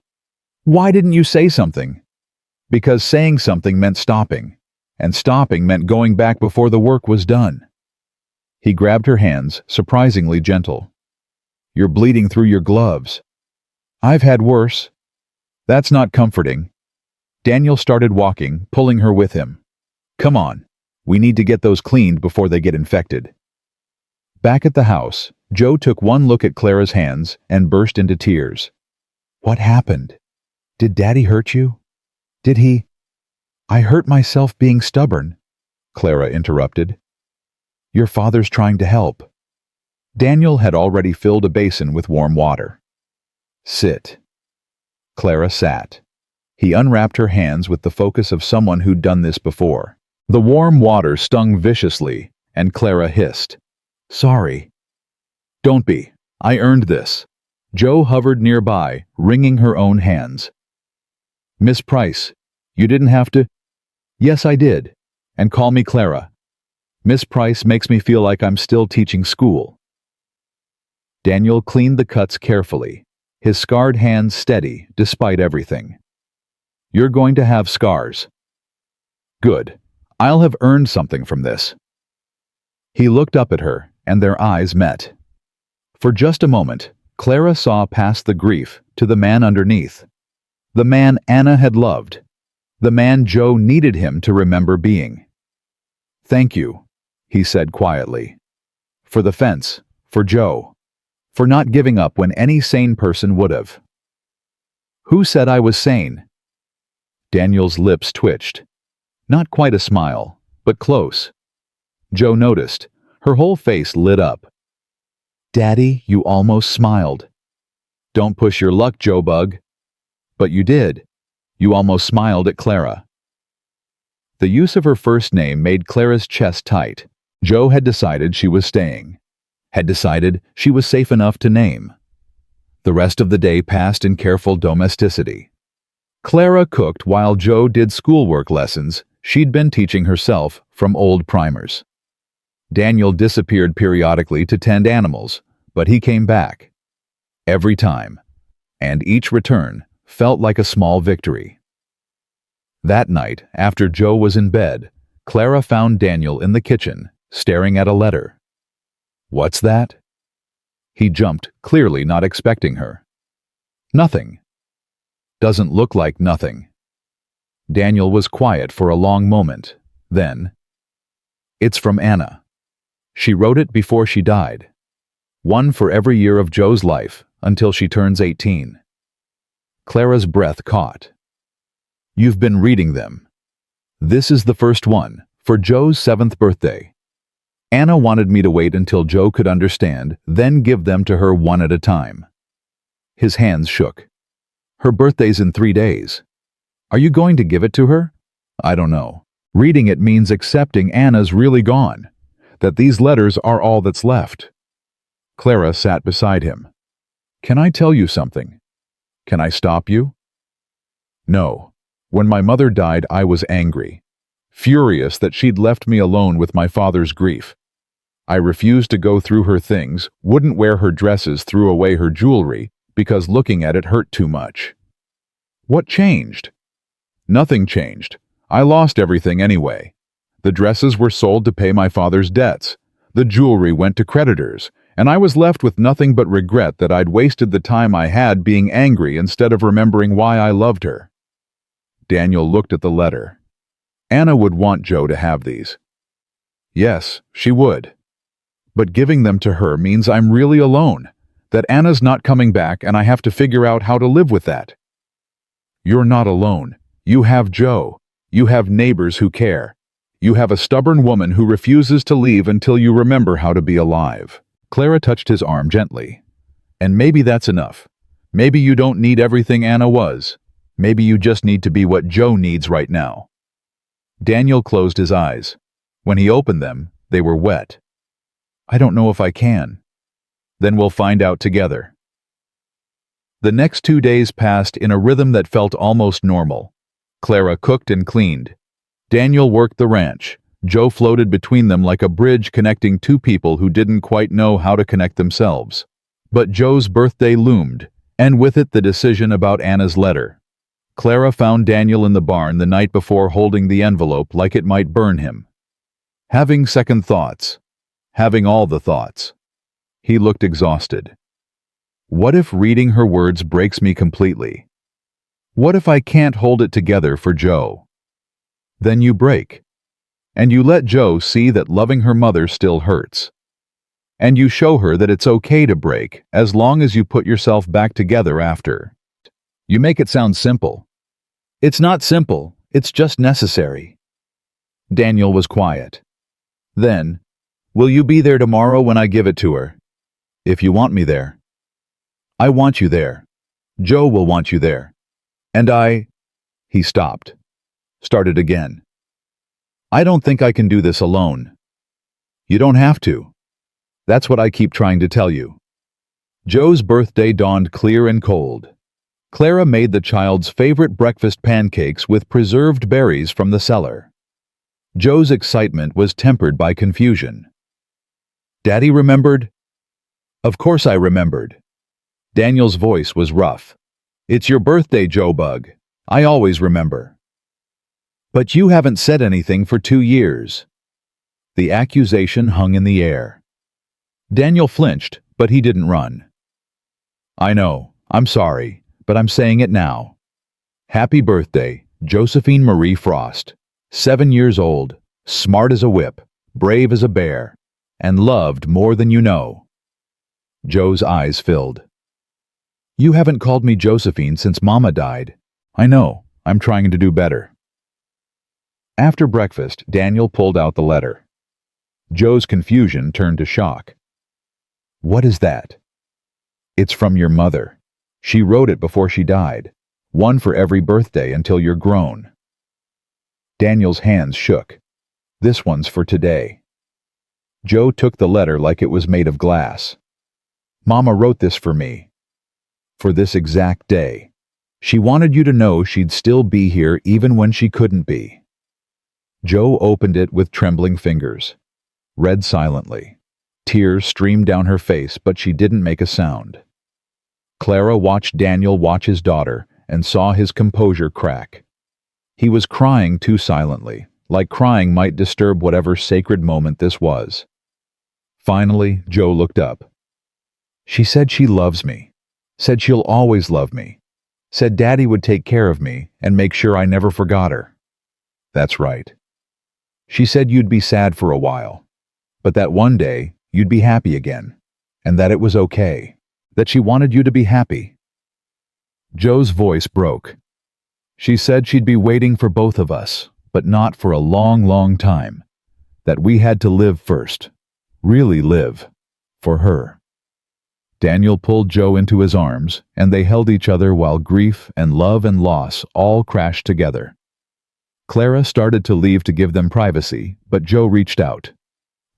Why didn't you say something? Because saying something meant stopping, and stopping meant going back before the work was done. He grabbed her hands, surprisingly gentle. You're bleeding through your gloves. I've had worse. That's not comforting. Daniel started walking, pulling her with him. Come on, we need to get those cleaned before they get infected. Back at the house, Jo took one look at Clara's hands and burst into tears. What happened? Did Daddy hurt you? Did he? I hurt myself being stubborn, Clara interrupted. Your father's trying to help. Daniel had already filled a basin with warm water. Sit. Clara sat. He unwrapped her hands with the focus of someone who'd done this before. The warm water stung viciously, and Clara hissed. Sorry. Don't be. I earned this. Jo hovered nearby, wringing her own hands. Miss Price, you didn't have to. Yes, I did. And call me Clara. Miss Price makes me feel like I'm still teaching school. Daniel cleaned the cuts carefully, his scarred hands steady despite everything. You're going to have scars. Good. I'll have earned something from this. He looked up at her, and their eyes met. For just a moment, Clara saw past the grief to the man underneath. The man Anna had loved. The man Jo needed him to remember being. Thank you, he said quietly. For the fence, for Jo. For not giving up when any sane person would have. Who said I was sane? Daniel's lips twitched. Not quite a smile, but close. Jo noticed. Her whole face lit up. Daddy, you almost smiled. Don't push your luck, Joe Bug. But you did. You almost smiled at Clara. The use of her first name made Clara's chest tight. Jo had decided she was staying. Had decided she was safe enough to name. The rest of the day passed in careful domesticity. Clara cooked while Jo did schoolwork lessons she'd been teaching herself from old primers. Daniel disappeared periodically to tend animals, but he came back. Every time. And each return felt like a small victory. That night, after Jo was in bed, Clara found Daniel in the kitchen, staring at a letter. What's that? He jumped, clearly not expecting her. Nothing. Doesn't look like nothing. Daniel was quiet for a long moment. Then, "It's from Anna. She wrote it before she died. One for every year of Joe's life, until she turns 18. Clara's breath caught. "You've been reading them. This is the first one, for Joe's 7th birthday. Anna wanted me to wait until Joe could understand, then give them to her one at a time." His hands shook. "Her birthday's in 3 days. Are you going to give it to her?" "I don't know. Reading it means accepting Anna's really gone, that these letters are all that's left." Clara sat beside him. "Can I tell you something? Can I stop you?" "No. When my mother died, I was angry, furious that she'd left me alone with my father's grief. I refused to go through her things, wouldn't wear her dresses, threw away her jewelry, because looking at it hurt too much." "What changed?" "Nothing changed. I lost everything anyway. The dresses were sold to pay my father's debts. The jewelry went to creditors, and I was left with nothing but regret that I'd wasted the time I had being angry instead of remembering why I loved her." Daniel looked at the letter. "Anna would want Joe to have these." "Yes, she would. But giving them to her means I'm really alone, that Anna's not coming back and I have to figure out how to live with that." "You're not alone. You have Joe. You have neighbors who care. You have a stubborn woman who refuses to leave until you remember how to be alive." Clara touched his arm gently. "And maybe that's enough. Maybe you don't need everything Anna was. Maybe you just need to be what Joe needs right now." Daniel closed his eyes. When he opened them, they were wet. "I don't know if I can." "Then we'll find out together." The next 2 days passed in a rhythm that felt almost normal. Clara cooked and cleaned. Daniel worked the ranch. Joe floated between them like a bridge connecting two people who didn't quite know how to connect themselves. But Joe's birthday loomed, and with it the decision about Anna's letter. Clara found Daniel in the barn the night before, holding the envelope like it might burn him. Having second thoughts. Having all the thoughts. He looked exhausted. What if reading her words breaks me completely? What if I can't hold it together for Joe? Then you break. And you let Joe see that loving her mother still hurts. And you show her that it's okay to break as long as you put yourself back together after. You make it sound simple. It's not simple, it's just necessary. Daniel was quiet. Then, will you be there tomorrow when I give it to her? If you want me there. I want you there. Joe will want you there. And He stopped. Started again. I don't think I can do this alone. You don't have to. That's what I keep trying to tell you. Joe's birthday dawned clear and cold. Clara made the child's favorite breakfast pancakes with preserved berries from the cellar. Joe's excitement was tempered by confusion. Daddy remembered? Of course I remembered. Daniel's voice was rough. It's your birthday, Joe Bug. I always remember. But you haven't said anything for 2 years. The accusation hung in the air. Daniel flinched, but he didn't run. I know, I'm sorry, but I'm saying it now. Happy birthday, Josephine Marie Frost. 7 years old, smart as a whip, brave as a bear, and loved more than you know. Joe's eyes filled. You haven't called me Josephine since Mama died. I know, I'm trying to do better. After breakfast, Daniel pulled out the letter. Joe's confusion turned to shock. What is that? It's from your mother. She wrote it before she died. One for every birthday until you're grown. Daniel's hands shook. This one's for today. Joe took the letter like it was made of glass. Mama wrote this for me. For this exact day. She wanted you to know she'd still be here even when she couldn't be. Joe opened it with trembling fingers. Read silently. Tears streamed down her face, but she didn't make a sound. Clara watched Daniel watch his daughter and saw his composure crack. He was crying too silently, like crying might disturb whatever sacred moment this was. Finally, Joe looked up. She said she loves me. Said she'll always love me. Said Daddy would take care of me and make sure I never forgot her. That's right. She said you'd be sad for a while, but that one day you'd be happy again, and that it was okay, that she wanted you to be happy. Joe's voice broke. She said she'd be waiting for both of us, but not for a long, long time, that we had to live first, really live, for her. Daniel pulled Joe into his arms, and they held each other while grief and love and loss all crashed together. Clara started to leave to give them privacy, but Joe reached out.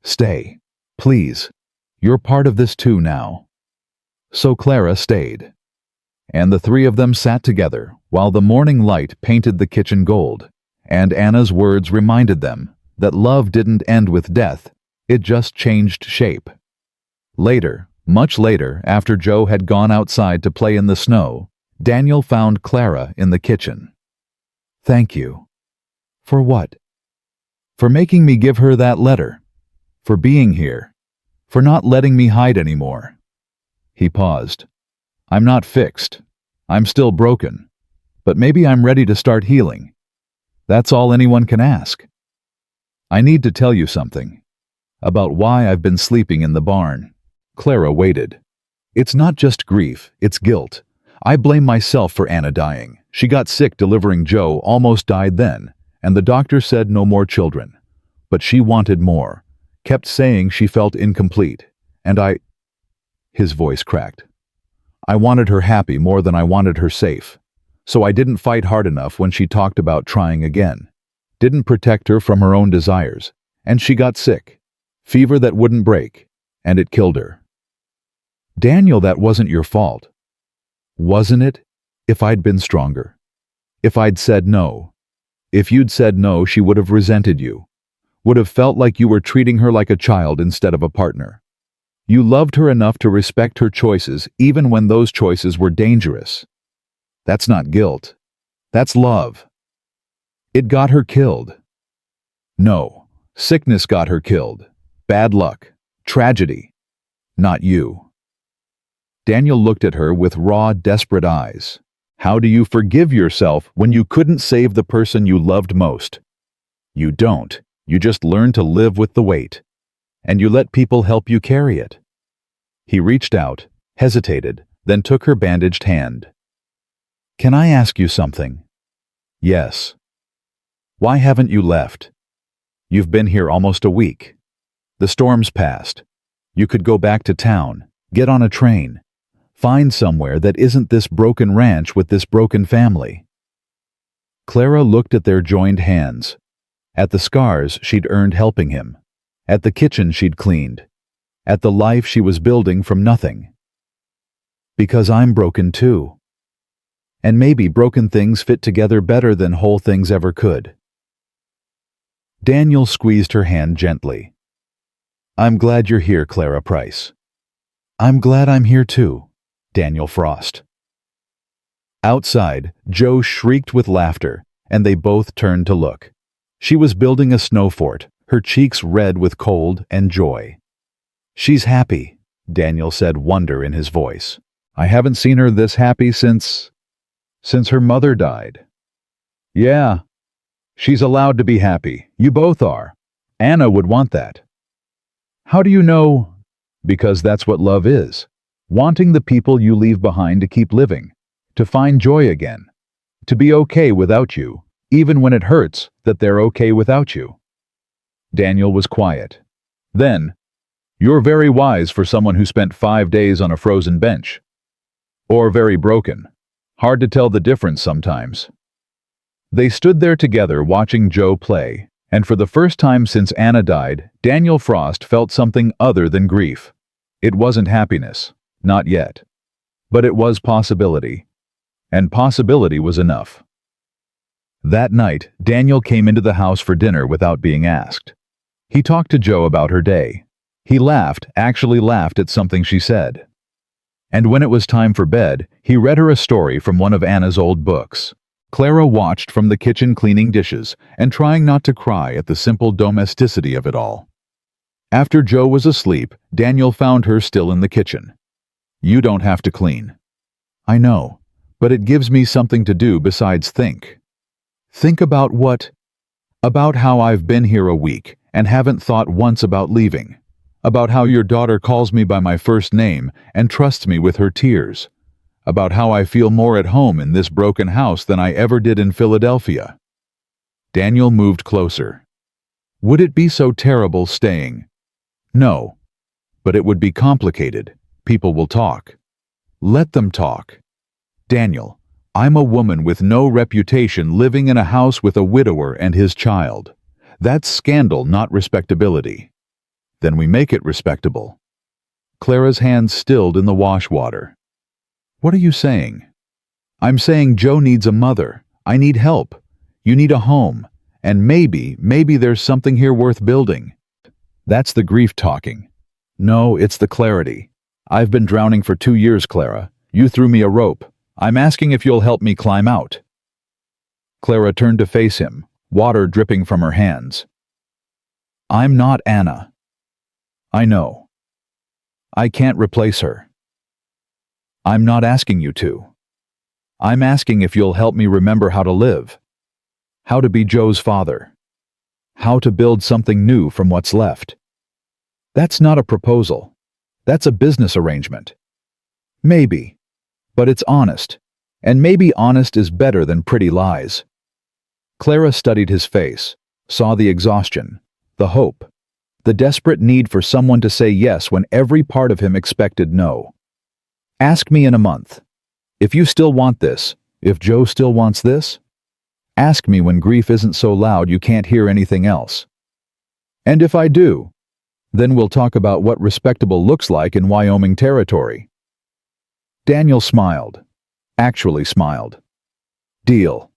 Stay, please. You're part of this too now. So Clara stayed. And the three of them sat together while the morning light painted the kitchen gold, and Anna's words reminded them that love didn't end with death, it just changed shape. Later, much later, after Joe had gone outside to play in the snow, Daniel found Clara in the kitchen. Thank you. For what? For making me give her that letter. For being here. For not letting me hide anymore. He paused. I'm not fixed. I'm still broken. But maybe I'm ready to start healing. That's all anyone can ask. I need to tell you something. About why I've been sleeping in the barn. Clara waited. It's not just grief, it's guilt. I blame myself for Anna dying. She got sick delivering Joe, almost died then, and the doctor said no more children. But she wanted more, kept saying she felt incomplete, and His voice cracked. I wanted her happy more than I wanted her safe. So I didn't fight hard enough when she talked about trying again. Didn't protect her from her own desires, and she got sick. Fever that wouldn't break, and it killed her. Daniel, that wasn't your fault. Wasn't it? If I'd been stronger. If I'd said no. If you'd said no, she would have resented you. Would have felt like you were treating her like a child instead of a partner. You loved her enough to respect her choices even when those choices were dangerous. That's not guilt. That's love. It got her killed. No, sickness got her killed. Bad luck. Tragedy. Not you. Daniel looked at her with raw, desperate eyes. How do you forgive yourself when you couldn't save the person you loved most? You don't. You just learn to live with the weight. And you let people help you carry it. He reached out, hesitated, then took her bandaged hand. Can I ask you something? Yes. Why haven't you left? You've been here almost a week. The storm's passed. You could go back to town, get on a train, find somewhere that isn't this broken ranch with this broken family. Clara looked at their joined hands, at the scars she'd earned helping him, at the kitchen she'd cleaned, at the life she was building from nothing. Because I'm broken too. And maybe broken things fit together better than whole things ever could. Daniel squeezed her hand gently. I'm glad you're here, Clara Price. I'm glad I'm here too, Daniel Frost. Outside, Joe shrieked with laughter, and they both turned to look. She was building a snow fort, her cheeks red with cold and joy. She's happy, Daniel said, wonder in his voice. I haven't seen her this happy since her mother died. Yeah, she's allowed to be happy. You both are. Anna would want that. How do you know? Because that's what love is. Wanting the people you leave behind to keep living, to find joy again, to be okay without you, even when it hurts that they're okay without you. Daniel was quiet. Then, you're very wise for someone who spent 5 days on a frozen bench. Or very broken. Hard to tell the difference sometimes. They stood there together watching Joe play, and for the first time since Anna died, Daniel Frost felt something other than grief. It wasn't happiness. Not yet. But it was possibility. And possibility was enough. That night, Daniel came into the house for dinner without being asked. He talked to Joe about her day. He laughed, actually laughed at something she said. And when it was time for bed, he read her a story from one of Anna's old books. Clara watched from the kitchen cleaning dishes and trying not to cry at the simple domesticity of it all. After Joe was asleep, Daniel found her still in the kitchen. You don't have to clean. I know, but it gives me something to do besides think. Think about what? About how I've been here a week and haven't thought once about leaving. About how your daughter calls me by my first name and trusts me with her tears. About how I feel more at home in this broken house than I ever did in Philadelphia. Daniel moved closer. Would it be so terrible staying? No. But it would be complicated. People will talk. Let them talk. Daniel, I'm a woman with no reputation living in a house with a widower and his child. That's scandal, not respectability. Then we make it respectable. Clara's hands stilled in the wash water. What are you saying? I'm saying Joe needs a mother. I need help. You need a home. And maybe there's something here worth building. That's the grief talking. No, it's the clarity. I've been drowning for 2 years, Clara. You threw me a rope. I'm asking if you'll help me climb out. Clara turned to face him, water dripping from her hands. I'm not Anna. I know. I can't replace her. I'm not asking you to. I'm asking if you'll help me remember how to live. How to be Joe's father. How to build something new from what's left. That's not a proposal. That's a business arrangement. Maybe. But it's honest. And maybe honest is better than pretty lies. Clara studied his face, saw the exhaustion, the hope, the desperate need for someone to say yes when every part of him expected no. Ask me in a month. If you still want this, if Joe still wants this, ask me when grief isn't so loud you can't hear anything else. And if I do, then we'll talk about what respectable looks like in Wyoming territory. Daniel smiled. Actually smiled. Deal.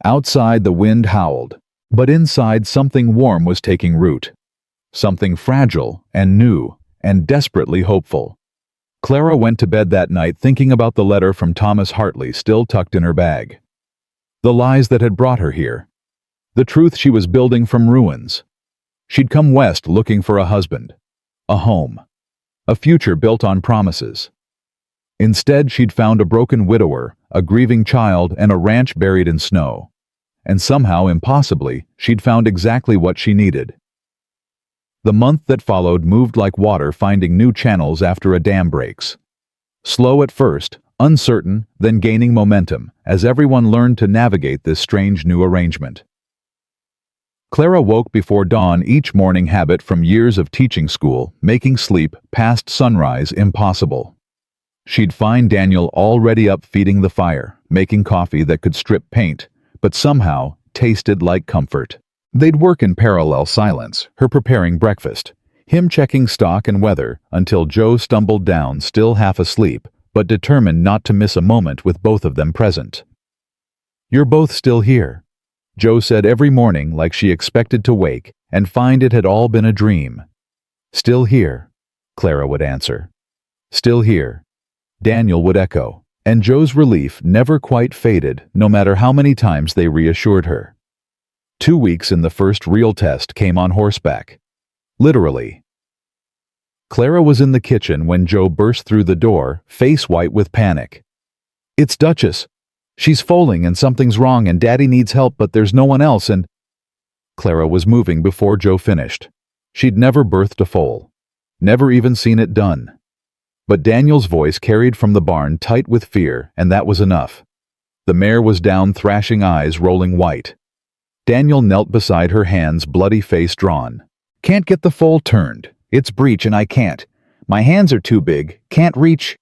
Outside the wind howled, but inside something warm was taking root. Something fragile and new and desperately hopeful. Clara went to bed that night thinking about the letter from Thomas Hartley still tucked in her bag. The lies that had brought her here. The truth she was building from ruins. She'd come west looking for a husband, a home, a future built on promises. Instead, she'd found a broken widower, a grieving child, and a ranch buried in snow. And somehow, impossibly, she'd found exactly what she needed. The month that followed moved like water finding new channels after a dam breaks. Slow at first, uncertain, then gaining momentum, as everyone learned to navigate this strange new arrangement. Clara woke before dawn, each morning habit from years of teaching school, making sleep past sunrise impossible. She'd find Daniel already up feeding the fire, making coffee that could strip paint, but somehow tasted like comfort. They'd work in parallel silence, her preparing breakfast, him checking stock and weather, until Joe stumbled down, still half asleep, but determined not to miss a moment with both of them present. You're both still here, Joe said every morning, like she expected to wake and find it had all been a dream. Still here, Clara would answer. Still here, Daniel would echo, and Joe's relief never quite faded, no matter how many times they reassured her. 2 weeks in the first real test came on horseback. Literally. Clara was in the kitchen when Joe burst through the door, face white with panic. It's Duchess. She's foaling and something's wrong and Daddy needs help, but there's no one else and... Clara was moving before Joe finished. She'd never birthed a foal. Never even seen it done. But Daniel's voice carried from the barn tight with fear, and that was enough. The mare was down, thrashing eyes rolling white. Daniel knelt beside her, hands bloody, face drawn. Can't get the foal turned. It's breech and I can't. My hands are too big. Can't reach.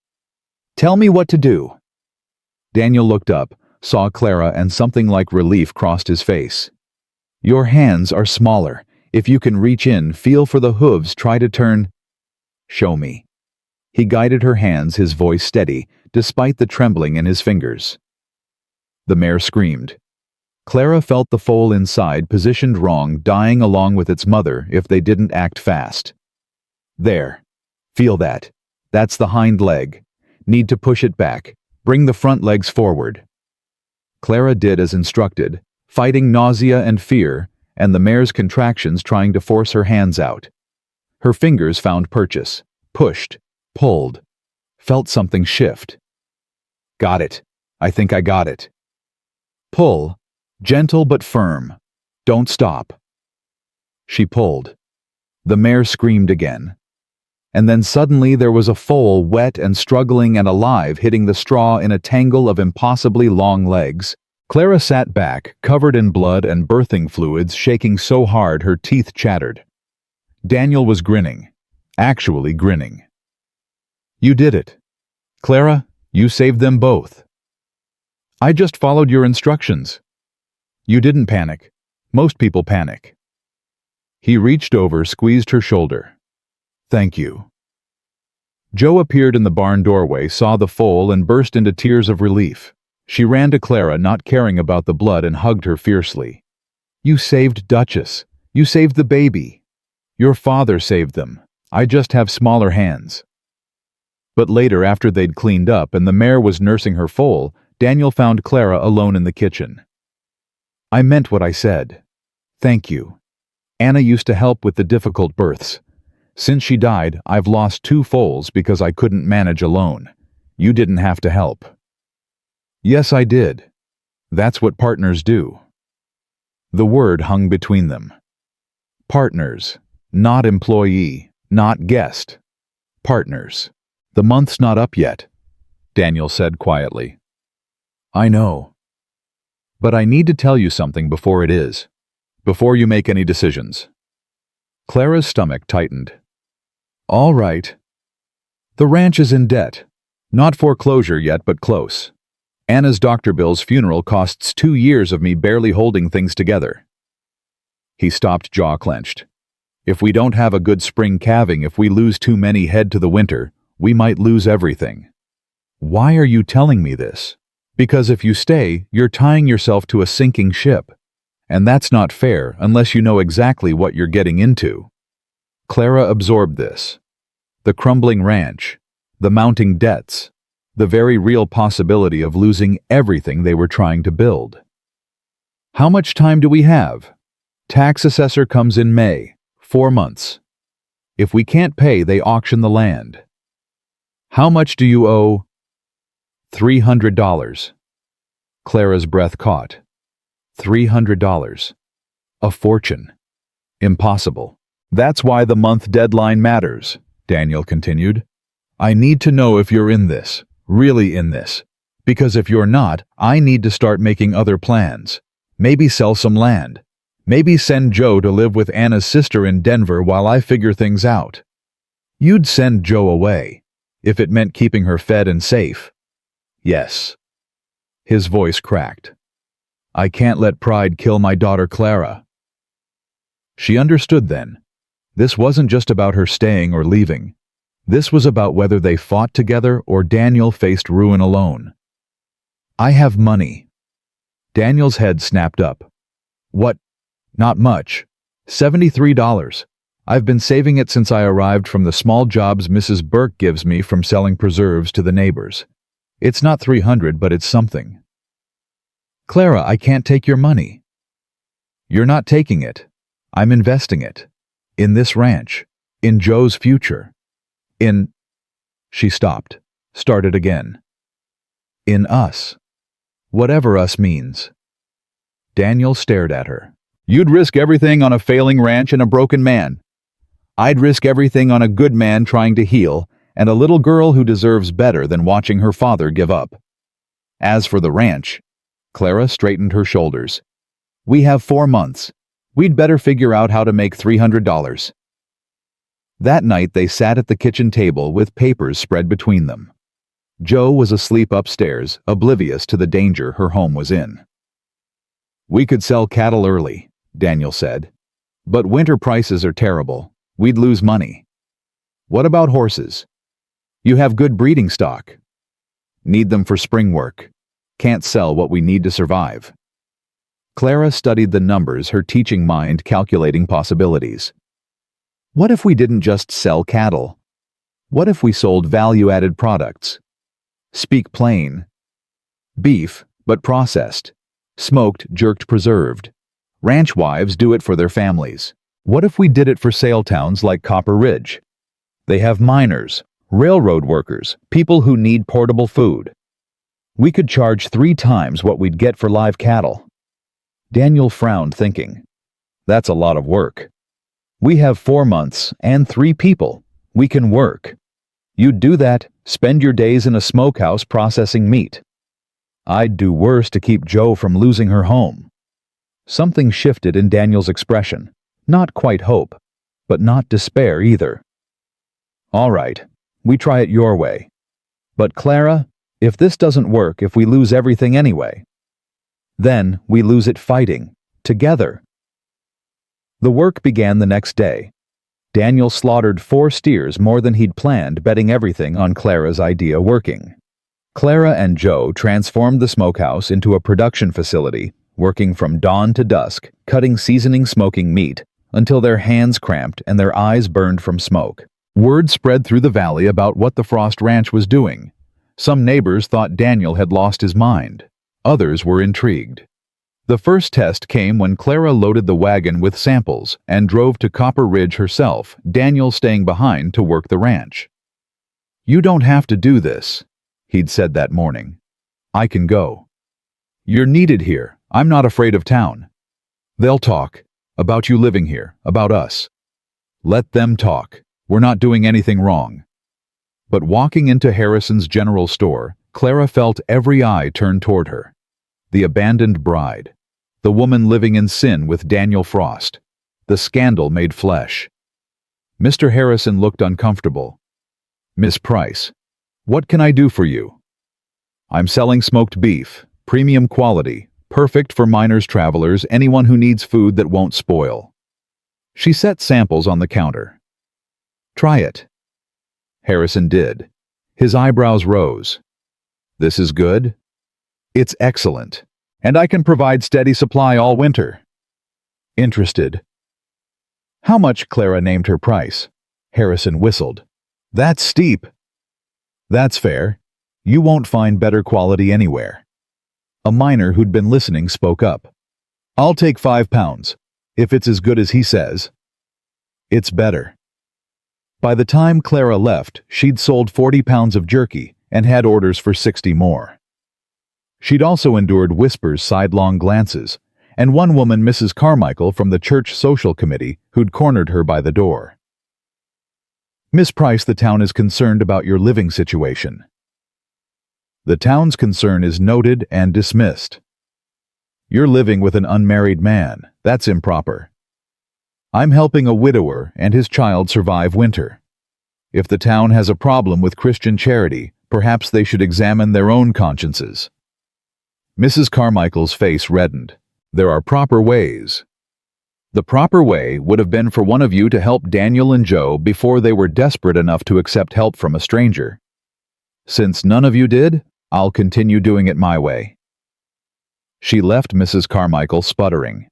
Tell me what to do. Daniel looked up, saw Clara, and something like relief crossed his face. Your hands are smaller. If you can reach in, feel for the hooves, try to turn. Show me. He guided her hands, his voice steady, despite the trembling in his fingers. The mare screamed. Clara felt the foal inside, positioned wrong, dying along with its mother if they didn't act fast. There. Feel that. That's the hind leg. Need to push it back. Bring the front legs forward. Clara did as instructed, fighting nausea and fear, and the mare's contractions trying to force her hands out. Her fingers found purchase, pushed, pulled, felt something shift. Got it. I think I got it. Pull. Gentle but firm. Don't stop. She pulled. The mare screamed again. And then suddenly there was a foal, wet and struggling and alive, hitting the straw in a tangle of impossibly long legs. Clara sat back, covered in blood and birthing fluids, shaking so hard her teeth chattered. Daniel was grinning. Actually grinning. You did it. Clara, you saved them both. I just followed your instructions. You didn't panic. Most people panic. He reached over, squeezed her shoulder. Thank you. Joe appeared in the barn doorway, saw the foal, and burst into tears of relief. She ran to Clara, not caring about the blood, and hugged her fiercely. You saved Duchess. You saved the baby. Your father saved them. I just have smaller hands. But later, after they'd cleaned up and the mare was nursing her foal, Daniel found Clara alone in the kitchen. I meant what I said. Thank you. Anna used to help with the difficult births. Since she died, I've lost 2 foals because I couldn't manage alone. You didn't have to help. Yes, I did. That's what partners do. The word hung between them. Partners, not employee, not guest. Partners. The month's not up yet, Daniel said quietly. I know. But I need to tell you something before it is. Before you make any decisions. Clara's stomach tightened. All right. The ranch is in debt. Not foreclosure yet, but close. Anna's Dr. Bill's funeral costs 2 years of me barely holding things together. He stopped, jaw clenched. If we don't have a good spring calving, if we lose too many head to the winter, we might lose everything. Why are you telling me this? Because if you stay, you're tying yourself to a sinking ship. And that's not fair unless you know exactly what you're getting into. Clara absorbed this. The crumbling ranch, the mounting debts, the very real possibility of losing everything they were trying to build. How much time do we have? Tax assessor comes in May, 4 months. If we can't pay, they auction the land. How much do you owe? $300. Clara's breath caught. $300. A fortune. Impossible. That's why the month deadline matters, Daniel continued. I need to know if you're in this, really in this. Because if you're not, I need to start making other plans. Maybe sell some land. Maybe send Joe to live with Anna's sister in Denver while I figure things out. You'd send Joe away, if it meant keeping her fed and safe. Yes. His voice cracked. I can't let pride kill my daughter Clara. She understood then. This wasn't just about her staying or leaving. This was about whether they fought together or Daniel faced ruin alone. I have money. Daniel's head snapped up. What? Not much. $73. I've been saving it since I arrived from the small jobs Mrs. Burke gives me from selling preserves to the neighbors. It's not 300, but it's something. Clara, I can't take your money. You're not taking it. I'm investing it. In this ranch. In Joe's future. In... She stopped. Started again. In us. Whatever us means. Daniel stared at her. You'd risk everything on a failing ranch and a broken man. I'd risk everything on a good man trying to heal, and a little girl who deserves better than watching her father give up. As for the ranch, Clara straightened her shoulders. We have 4 months. We'd better figure out how to make $300. That night they sat at the kitchen table with papers spread between them. Joe was asleep upstairs, oblivious to the danger her home was in. We could sell cattle early, Daniel said. But winter prices are terrible. We'd lose money. What about horses? You have good breeding stock. Need them for spring work. Can't sell what we need to survive. Clara studied the numbers, her teaching mind calculating possibilities. What if we didn't just sell cattle? What if we sold value-added products? Speak plain. Beef, but processed. Smoked, jerked, preserved. Ranch wives do it for their families. What if we did it for sale towns like Copper Ridge? They have miners, railroad workers, people who need portable food. We could charge 3 times what we'd get for live cattle. Daniel frowned, thinking, that's a lot of work. We have 4 months and 3 people. We can work. You'd do that, spend your days in a smokehouse processing meat. I'd do worse to keep Jo from losing her home. Something shifted in Daniel's expression. Not quite hope, but not despair either. All right, we try it your way. But Clara, if this doesn't work, if we lose everything anyway, then we lose it fighting, together. The work began the next day. Daniel slaughtered 4 steers, more than he'd planned, betting everything on Clara's idea working. Clara and Jo transformed the smokehouse into a production facility, working from dawn to dusk, cutting, seasoning, smoking meat, until their hands cramped and their eyes burned from smoke. Word spread through the valley about what the Frost Ranch was doing. Some neighbors thought Daniel had lost his mind. Others were intrigued. The first test came when Clara loaded the wagon with samples and drove to Copper Ridge herself, Daniel staying behind to work the ranch. You don't have to do this, he'd said that morning. I can go. You're needed here. I'm not afraid of town. They'll talk about you living here, about us. Let them talk. We're not doing anything wrong. But walking into Harrison's general store, Clara felt every eye turned toward her. The abandoned bride. The woman living in sin with Daniel Frost. The scandal made flesh. Mr. Harrison looked uncomfortable. Miss Price, what can I do for you? I'm selling smoked beef, premium quality, perfect for miners, travelers, anyone who needs food that won't spoil. She set samples on the counter. Try it. Harrison did. His eyebrows rose. This is good? It's excellent. And I can provide steady supply all winter. Interested. How much? Clara named her price. Harrison whistled. That's steep. That's fair. You won't find better quality anywhere. A miner who'd been listening spoke up. I'll take 5 pounds, if it's as good as he says. It's better. By the time Clara left, she'd sold 40 pounds of jerky and had orders for 60 more. She'd also endured whispers, sidelong glances, and one woman, Mrs. Carmichael from the church social committee, who'd cornered her by the door. Miss Price, the town is concerned about your living situation. The town's concern is noted and dismissed. You're living with an unmarried man. That's improper. I'm helping a widower and his child survive winter. If the town has a problem with Christian charity, perhaps they should examine their own consciences. Mrs. Carmichael's face reddened. There are proper ways. The proper way would have been for one of you to help Daniel and Jo before they were desperate enough to accept help from a stranger. Since none of you did, I'll continue doing it my way. She left Mrs. Carmichael sputtering.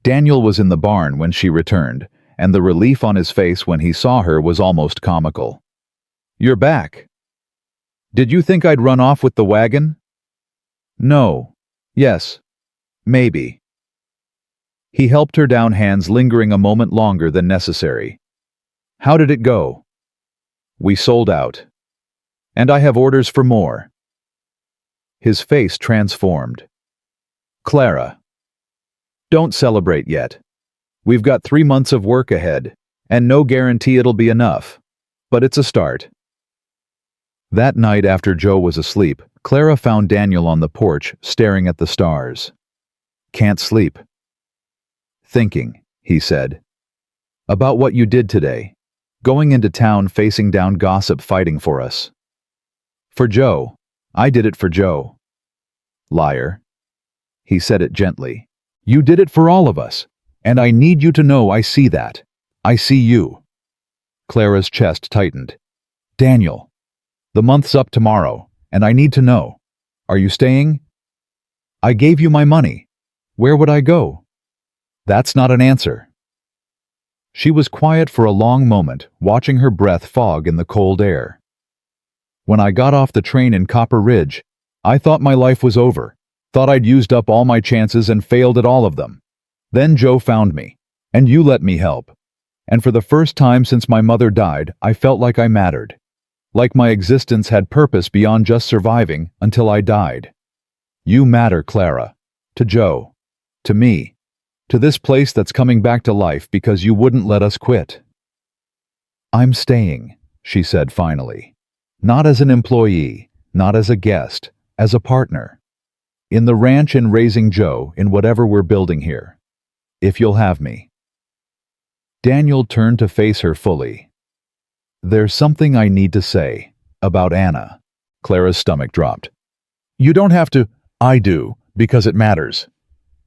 Daniel was in the barn when she returned, and the relief on his face when he saw her was almost comical. You're back. Did you think I'd run off with the wagon? No. Yes. Maybe. He helped her down, hands lingering a moment longer than necessary. How did it go? We sold out. And I have orders for more. His face transformed. Clara. Don't celebrate yet. We've got 3 months of work ahead, and no guarantee it'll be enough. But it's a start. That night after Jo was asleep, Clara found Daniel on the porch, staring at the stars. Can't sleep. Thinking, he said. About what you did today. Going into town, facing down gossip, fighting for us. For Jo. I did it for Jo. Liar. He said it gently. You did it for all of us. And I need you to know I see that. I see you. Clara's chest tightened. Daniel. The month's up tomorrow, and I need to know. Are you staying? I gave you my money. Where would I go? That's not an answer. She was quiet for a long moment, watching her breath fog in the cold air. When I got off the train in Copper Ridge, I thought my life was over, thought I'd used up all my chances and failed at all of them. Then Jo found me, and you let me help. And for the first time since my mother died, I felt like I mattered. Like my existence had purpose beyond just surviving until I died. You matter, Clara. To Joe. To me. To this place that's coming back to life because you wouldn't let us quit. I'm staying, she said finally. Not as an employee, not as a guest, as a partner. In the ranch and raising Joe in whatever we're building here. If you'll have me. Daniel turned to face her fully. There's something I need to say about Anna. Clara's stomach dropped. You don't have to. I do, because it matters.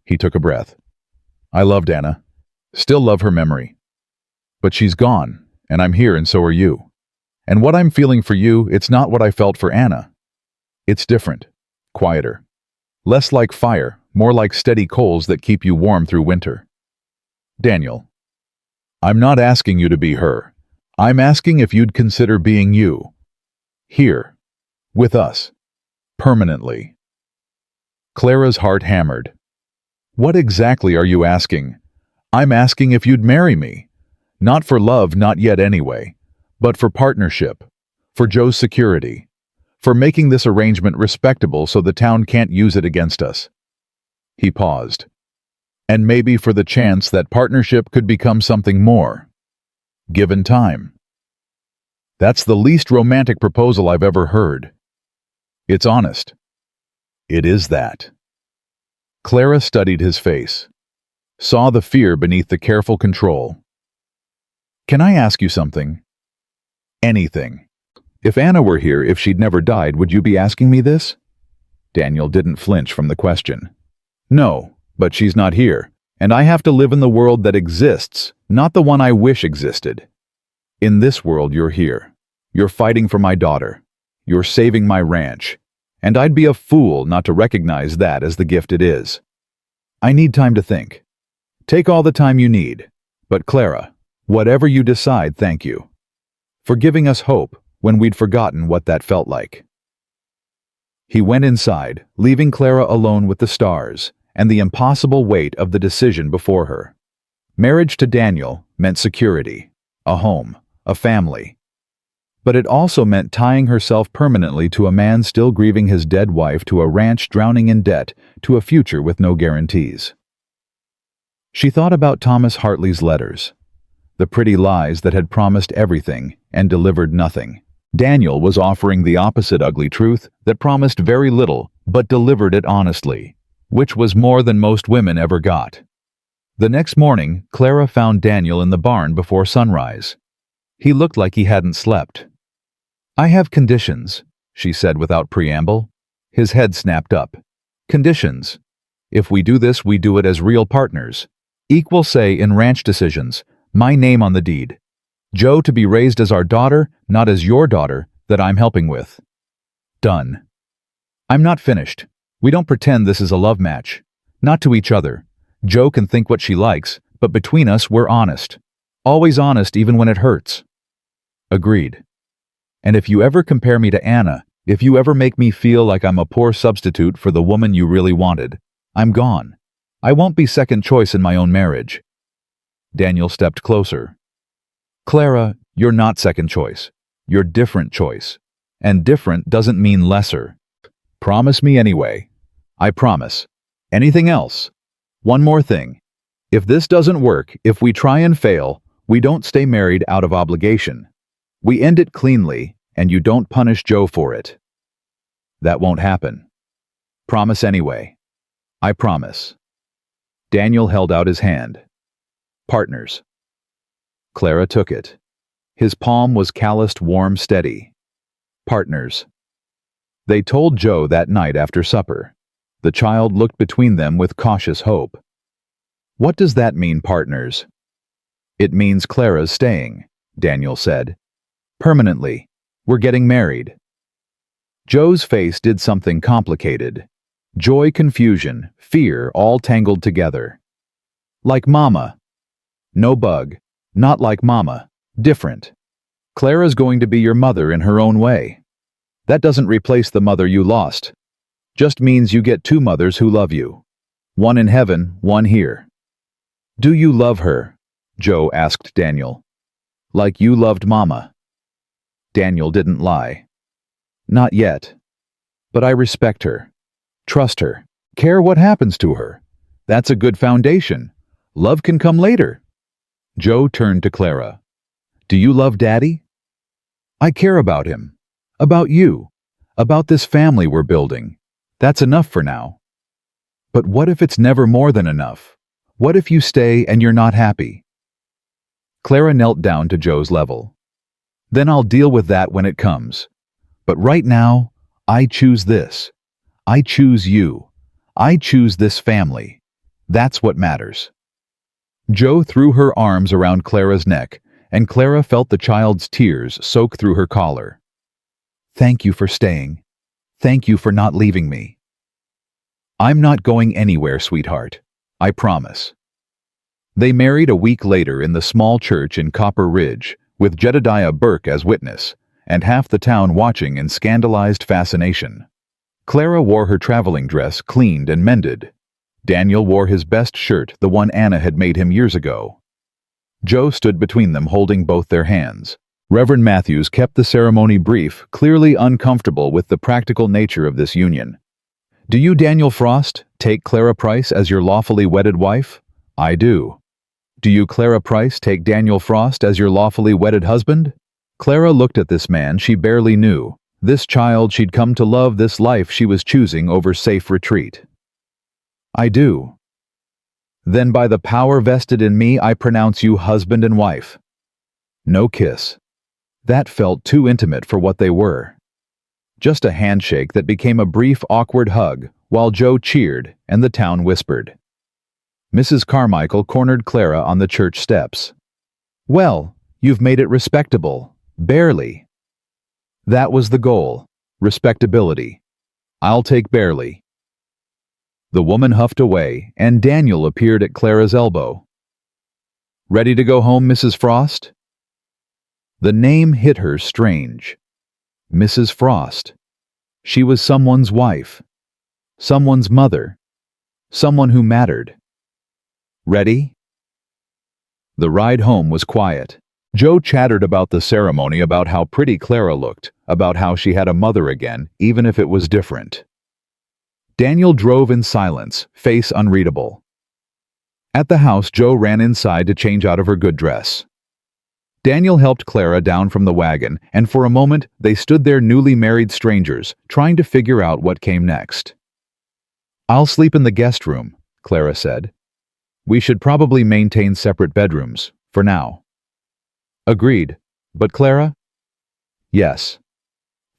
He took a breath. I loved Anna. Still love her memory. But she's gone, and I'm here and so are you. And what I'm feeling for you, it's not what I felt for Anna. It's different. Quieter. Less like fire, more like steady coals that keep you warm through winter. Daniel. I'm not asking you to be her. I'm asking if you'd consider being you. Here. With us. Permanently. Clara's heart hammered. What exactly are you asking? I'm asking if you'd marry me. Not for love, not yet anyway, but for partnership. For Joe's security. For making this arrangement respectable so the town can't use it against us. He paused. And maybe for the chance that partnership could become something more. Given time. That's the least romantic proposal I've ever heard. It's honest. It is that. Clara studied his face. Saw the fear beneath the careful control. Can I ask you something? Anything. If Anna were here, if she'd never died, would you be asking me this? Daniel didn't flinch from the question. No, but she's not here, and I have to live in the world that exists, not the one I wish existed. In this world you're here. You're fighting for my daughter. You're saving my ranch. And I'd be a fool not to recognize that as the gift it is. I need time to think. Take all the time you need. But Clara, whatever you decide, thank you. For giving us hope when we'd forgotten what that felt like. He went inside, leaving Clara alone with the stars and the impossible weight of the decision before her. Marriage to Daniel meant security, a home, a family. But it also meant tying herself permanently to a man still grieving his dead wife, to a ranch drowning in debt, to a future with no guarantees. She thought about Thomas Hartley's letters, the pretty lies that had promised everything and delivered nothing. Daniel was offering the opposite ugly truth that promised very little but delivered it honestly, which was more than most women ever got. The next morning, Clara found Daniel in the barn before sunrise. He looked like he hadn't slept. I have conditions, she said without preamble. His head snapped up. Conditions. If we do this, we do it as real partners. Equal say in ranch decisions. My name on the deed. Joe to be raised as our daughter, not as your daughter, that I'm helping with. Done. I'm not finished. We don't pretend this is a love match. Not to each other. Joe can think what she likes, but between us, we're honest. Always honest even when it hurts. Agreed. And if you ever compare me to Anna, if you ever make me feel like I'm a poor substitute for the woman you really wanted, I'm gone. I won't be second choice in my own marriage. Daniel stepped closer. Clara, you're not second choice. You're different choice. And different doesn't mean lesser. Promise me anyway. I promise. Anything else? One more thing. If this doesn't work, if we try and fail, we don't stay married out of obligation. We end it cleanly, and you don't punish Joe for it. That won't happen. Promise anyway. I promise. Daniel held out his hand. Partners. Clara took it. His palm was calloused, warm, steady. Partners. They told Joe that night after supper. The child looked between them with cautious hope. What does that mean, partners? It means Clara's staying, Daniel said. Permanently. We're getting married. Joe's face did something complicated. Joy, confusion, fear, all tangled together. Like Mama. No bug. Not like Mama. Different. Clara's going to be your mother in her own way. That doesn't replace the mother you lost. Just means you get two mothers who love you. One in heaven, one here. Do you love her? Joe asked Daniel. Like you loved Mama. Daniel didn't lie. Not yet. But I respect her, trust her, care what happens to her. That's a good foundation. Love can come later. Joe turned to Clara. Do you love Daddy? I care about him. About you. About this family we're building. That's enough for now. But what if it's never more than enough? What if you stay and you're not happy? Clara knelt down to Joe's level. Then I'll deal with that when it comes. But right now, I choose this. I choose you. I choose this family. That's what matters. Joe threw her arms around Clara's neck, and Clara felt the child's tears soak through her collar. Thank you for staying. Thank you for not leaving me. I'm not going anywhere, sweetheart. I promise. They married a week later in the small church in Copper Ridge, with Jedediah Burke as witness, and half the town watching in scandalized fascination. Clara wore her traveling dress cleaned and mended. Daniel wore his best shirt, the one Anna had made him years ago. Joe stood between them holding both their hands. Reverend Matthews kept the ceremony brief, clearly uncomfortable with the practical nature of this union. Do you, Daniel Frost, take Clara Price as your lawfully wedded wife? I do. Do you, Clara Price, take Daniel Frost as your lawfully wedded husband? Clara looked at this man she barely knew, this child she'd come to love, this life she was choosing over safe retreat. I do. Then by the power vested in me, I pronounce you husband and wife. No kiss. That felt too intimate for what they were. Just a handshake that became a brief, awkward hug, while Joe cheered and the town whispered. Mrs. Carmichael cornered Clara on the church steps. Well, you've made it respectable. Barely. That was the goal. Respectability. I'll take barely. The woman huffed away, and Daniel appeared at Clara's elbow. Ready to go home, Mrs. Frost? The name hit her strange. Mrs. Frost. She was someone's wife. Someone's mother. Someone who mattered. Ready? The ride home was quiet. Joe chattered about the ceremony, about how pretty Clara looked, about how she had a mother again, even if it was different. Daniel drove in silence, face unreadable. At the house, Joe ran inside to change out of her good dress. Daniel helped Clara down from the wagon, and for a moment they stood there, newly married strangers, trying to figure out what came next. I'll sleep in the guest room, Clara said. We should probably maintain separate bedrooms, for now. Agreed. But Clara? Yes.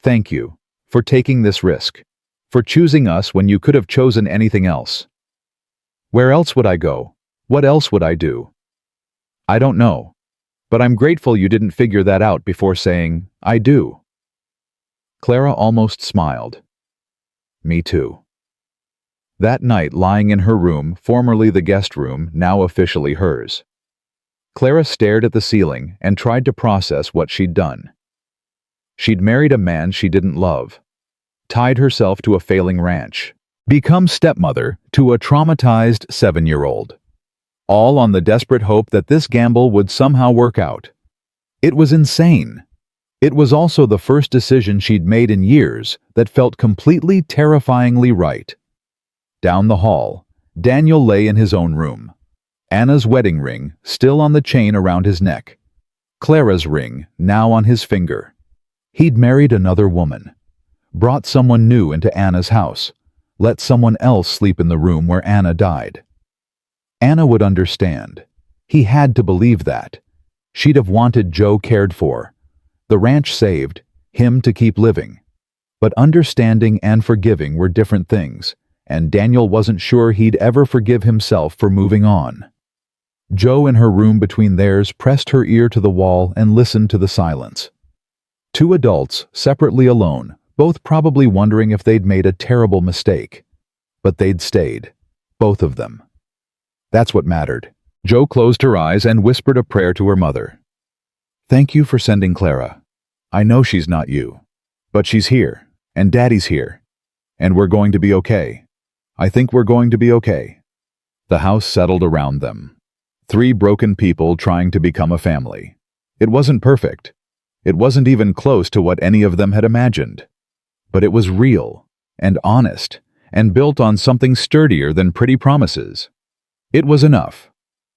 Thank you, for taking this risk, for choosing us when you could have chosen anything else. Where else would I go? What else would I do? I don't know. But I'm grateful you didn't figure that out before saying, I do. Clara almost smiled. Me too. That night, lying in her room, formerly the guest room, now officially hers, Clara stared at the ceiling and tried to process what she'd done. She'd married a man she didn't love, tied herself to a failing ranch, become stepmother to a traumatized 7-year-old. All on the desperate hope that this gamble would somehow work out. It was insane. It was also the first decision she'd made in years that felt completely terrifyingly right. Down the hall, Daniel lay in his own room. Anna's wedding ring still on the chain around his neck. Clara's ring now on his finger. He'd married another woman. Brought someone new into Anna's house. Let someone else sleep in the room where Anna died. Anna would understand. He had to believe that. She'd have wanted Joe cared for, the ranch saved, him to keep living. But understanding and forgiving were different things, and Daniel wasn't sure he'd ever forgive himself for moving on. Joe, in her room between theirs, pressed her ear to the wall and listened to the silence. Two adults, separately alone, both probably wondering if they'd made a terrible mistake. But they'd stayed, both of them. That's what mattered. Joe closed her eyes and whispered a prayer to her mother. Thank you for sending Clara. I know she's not you, but she's here, and Daddy's here, and we're going to be okay. I think we're going to be okay. The house settled around them. 3 broken people trying to become a family. It wasn't perfect, It wasn't even close to what any of them had imagined. But it was real, and honest, and built on something sturdier than pretty promises. It was enough.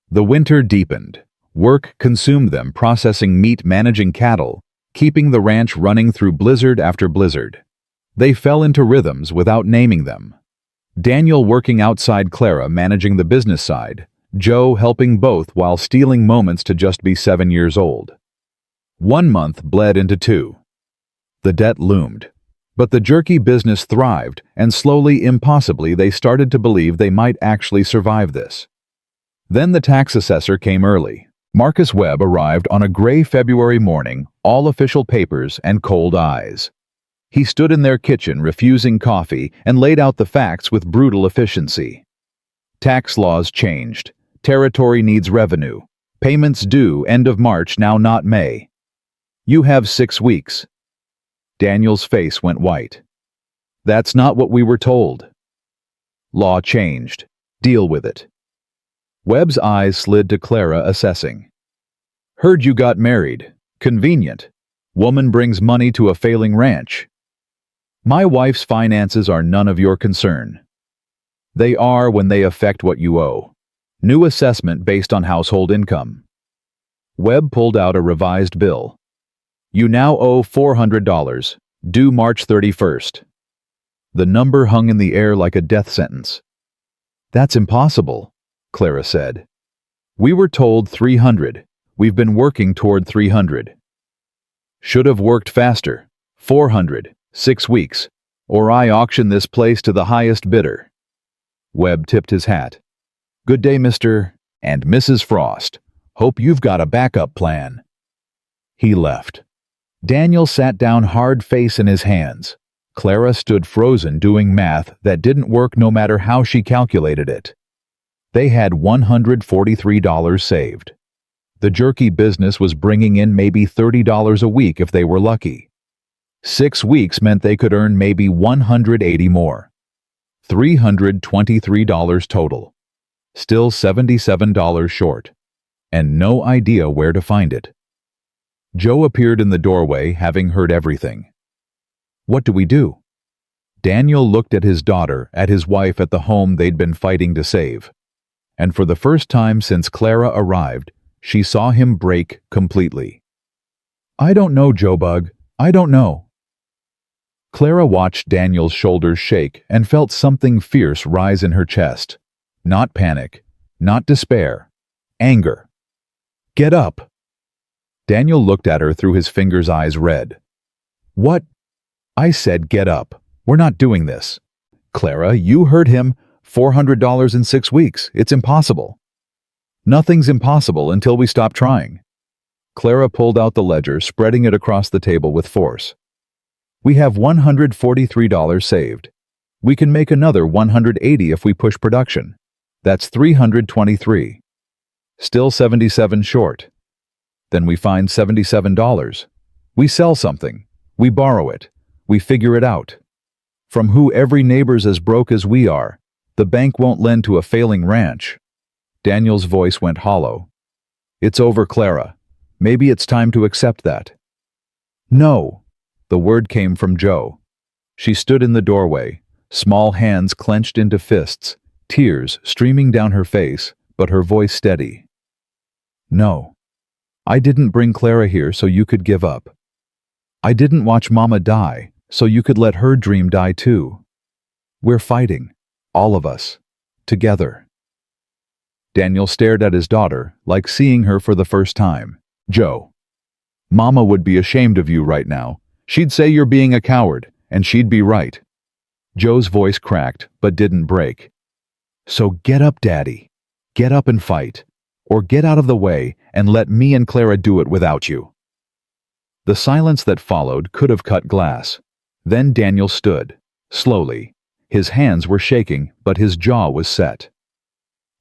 The winter deepened. Work consumed them, processing meat, managing cattle, keeping the ranch running through blizzard after blizzard. They fell into rhythms without naming them. Daniel working outside Clara, managing the business side, Joe helping both while stealing moments to just be 7 years old. 1 month bled into 2. The debt loomed. But the jerky business thrived, and slowly, impossibly, they started to believe they might actually survive this. Then the tax assessor came early. Marcus Webb arrived on a gray February morning, all official papers and cold eyes. He stood in their kitchen refusing coffee and laid out the facts with brutal efficiency. Tax laws changed. Territory needs revenue. Payments due end of March, now not May. You have 6 weeks. Daniel's face went white. That's not what we were told. Law changed. Deal with it. Webb's eyes slid to Clara, assessing. Heard you got married. Convenient. Woman brings money to a failing ranch. My wife's finances are none of your concern. They are when they affect what you owe. New assessment based on household income. Webb pulled out a revised bill. You now owe $400, due March 31st. The number hung in the air like a death sentence. That's impossible, Clara said. We were told 300. We've been working toward 300. Should have worked faster. 400, 6 weeks, or I auction this place to the highest bidder. Webb tipped his hat. Good day, Mr. and Mrs. Frost. Hope you've got a backup plan. He left. Daniel sat down, hard face in his hands. Clara stood frozen, doing math that didn't work no matter how she calculated it. They had $143 saved. The jerky business was bringing in maybe $30 a week if they were lucky. 6 weeks meant they could earn maybe $180 more. $323 total. Still $77 short. And no idea where to find it. Joe appeared in the doorway, having heard everything. What do we do? Daniel looked at his daughter, at his wife, at the home they'd been fighting to save. And for the first time since Clara arrived, she saw him break completely. I don't know, Joe Bug. I don't know. Clara watched Daniel's shoulders shake and felt something fierce rise in her chest. Not panic, not despair, anger. Get up. Daniel looked at her through his fingers, eyes red. What? I said get up. We're not doing this. Clara, you heard him. $400 in 6 weeks. It's impossible. Nothing's impossible until we stop trying. Clara pulled out the ledger, spreading it across the table with force. We have $143 saved. We can make another $180 if we push production. That's $323. Still $77 short. Then we find $77. We sell something. We borrow it. We figure it out. From who every neighbor's as broke as we are. The bank won't lend to a failing ranch. Daniel's voice went hollow. It's over, Clara. Maybe it's time to accept that. No. The word came from Joe. She stood in the doorway, small hands clenched into fists, tears streaming down her face, but her voice steady. No. I didn't bring Clara here so you could give up. I didn't watch Mama die so you could let her dream die too. We're fighting, all of us, together. Daniel stared at his daughter, like seeing her for the first time. Joe. Mama would be ashamed of you right now. She'd say you're being a coward, and she'd be right. Joe's voice cracked, but didn't break. So get up, Daddy. Get up and fight. Or get out of the way and let me and Clara do it without you. The silence that followed could have cut glass. Then Daniel stood, slowly. His hands were shaking, but his jaw was set.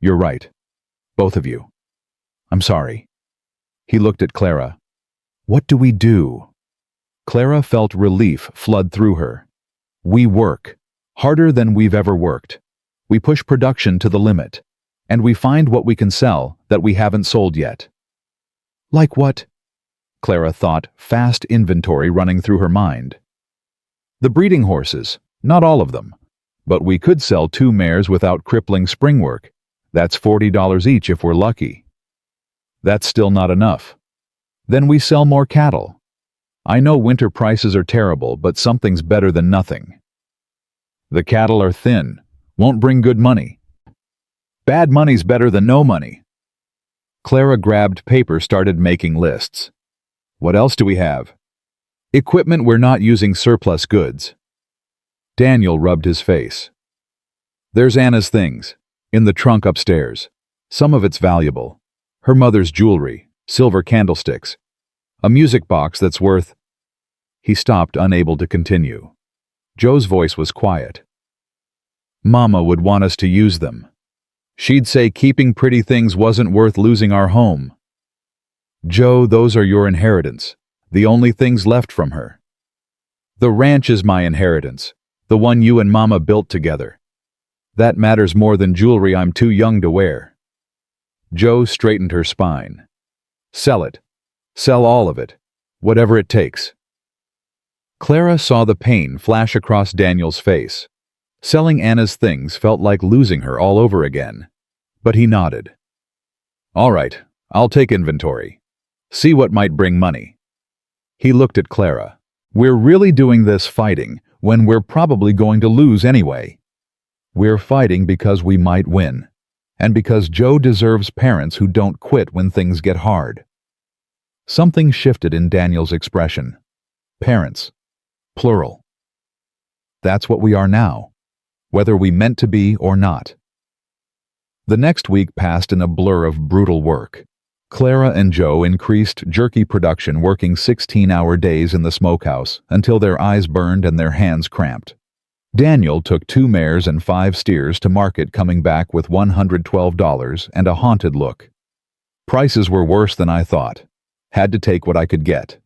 You're right. Both of you. I'm sorry. He looked at Clara. What do we do? Clara felt relief flood through her. We work. Harder than we've ever worked. We push production to the limit. And we find what we can sell that we haven't sold yet. Like what? Clara thought, fast inventory running through her mind. The breeding horses, not all of them. But we could sell 2 mares without crippling spring work. That's $40 each if we're lucky. That's still not enough. Then we sell more cattle. I know winter prices are terrible, but something's better than nothing. The cattle are thin, won't bring good money. Bad money's better than no money. Clara grabbed paper, started making lists. What else do we have? Equipment we're not using, surplus goods. Daniel rubbed his face. There's Anna's things, in the trunk upstairs. Some of it's valuable. Her mother's jewelry, silver candlesticks. A music box that's worth... He stopped, unable to continue. Joe's voice was quiet. Mama would want us to use them. She'd say keeping pretty things wasn't worth losing our home. Joe, those are your inheritance, the only things left from her. The ranch is my inheritance, the one you and Mama built together. That matters more than jewelry I'm too young to wear. Joe straightened her spine. Sell it. Sell all of it. Whatever it takes. Clara saw the pain flash across Daniel's face. Selling Anna's things felt like losing her all over again. But he nodded. All right, I'll take inventory. See what might bring money. He looked at Clara. We're really doing this fighting when we're probably going to lose anyway. We're fighting because we might win, and because Joe deserves parents who don't quit when things get hard. Something shifted in Daniel's expression. Parents. Plural. That's what we are now, whether we meant to be or not. The next week passed in a blur of brutal work. Clara and Joe increased jerky production, working 16-hour days in the smokehouse until their eyes burned and their hands cramped. Daniel took 2 mares and 5 steers to market, coming back with $112 and a haunted look. Prices were worse than I thought. Had to take what I could get.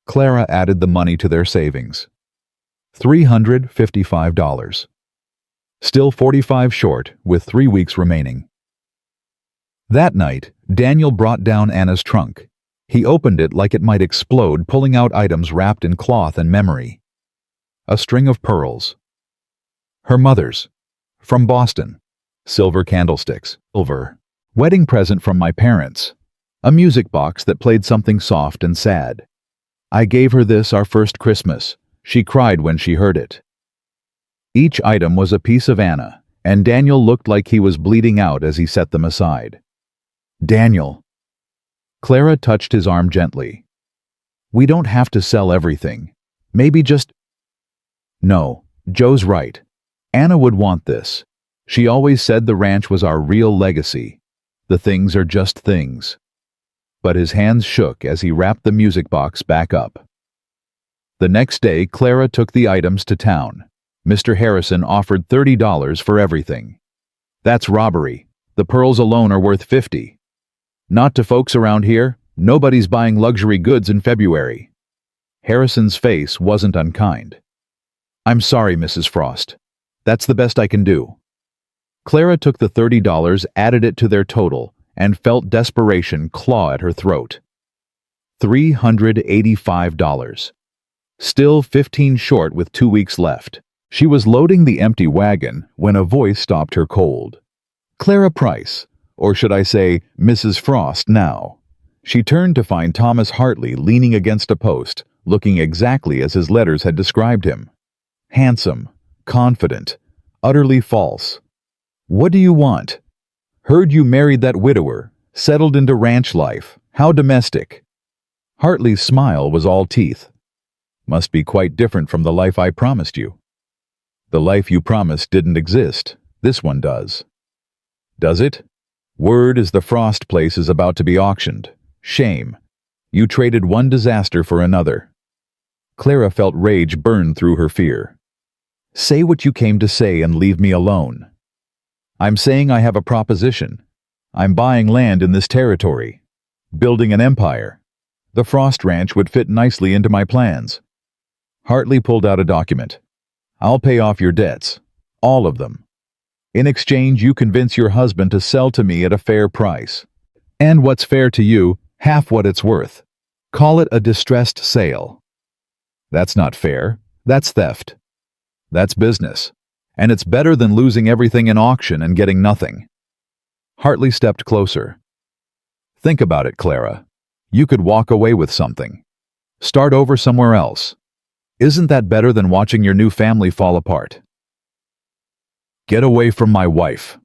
Clara added the money to their savings. $355. Still 45 short, with 3 weeks remaining. That night, Daniel brought down Anna's trunk. He opened it like it might explode, pulling out items wrapped in cloth and memory. A string of pearls. Her mother's. From Boston. Silver candlesticks. Silver. Wedding present from my parents. A music box that played something soft and sad. I gave her this our first Christmas. She cried when she heard it. Each item was a piece of Anna, and Daniel looked like he was bleeding out as he set them aside. Daniel. Clara touched his arm gently. We don't have to sell everything. Maybe just... No, Joe's right. Anna would want this. She always said the ranch was our real legacy. The things are just things. But his hands shook as he wrapped the music box back up. The next day, Clara took the items to town. Mr. Harrison offered $30 for everything. That's robbery. The pearls alone are worth $50. Not to folks around here, nobody's buying luxury goods in February. Harrison's face wasn't unkind. I'm sorry, Mrs. Frost. That's the best I can do. Clara took the $30, added it to their total, and felt desperation claw at her throat. $385. Still 15 short with 2 weeks left. She was loading the empty wagon when a voice stopped her cold. Clara Price, or should I say, Mrs. Frost now. She turned to find Thomas Hartley leaning against a post, looking exactly as his letters had described him. Handsome, confident, utterly false. What do you want? Heard you married that widower, settled into ranch life. How domestic. Hartley's smile was all teeth. Must be quite different from the life I promised you. The life you promised didn't exist. This one does. Does it? Word is the Frost place is about to be auctioned. Shame. You traded one disaster for another. Clara felt rage burn through her fear. Say what you came to say and leave me alone. I'm saying I have a proposition. I'm buying land in this territory. Building an empire. The Frost Ranch would fit nicely into my plans. Hartley pulled out a document. I'll pay off your debts. All of them. In exchange, you convince your husband to sell to me at a fair price. And what's fair to you, half what it's worth. Call it a distressed sale. That's not fair. That's theft. That's business. And it's better than losing everything in auction and getting nothing. Hartley stepped closer. Think about it, Clara. You could walk away with something. Start over somewhere else. Isn't that better than watching your new family fall apart? Get away from my wife.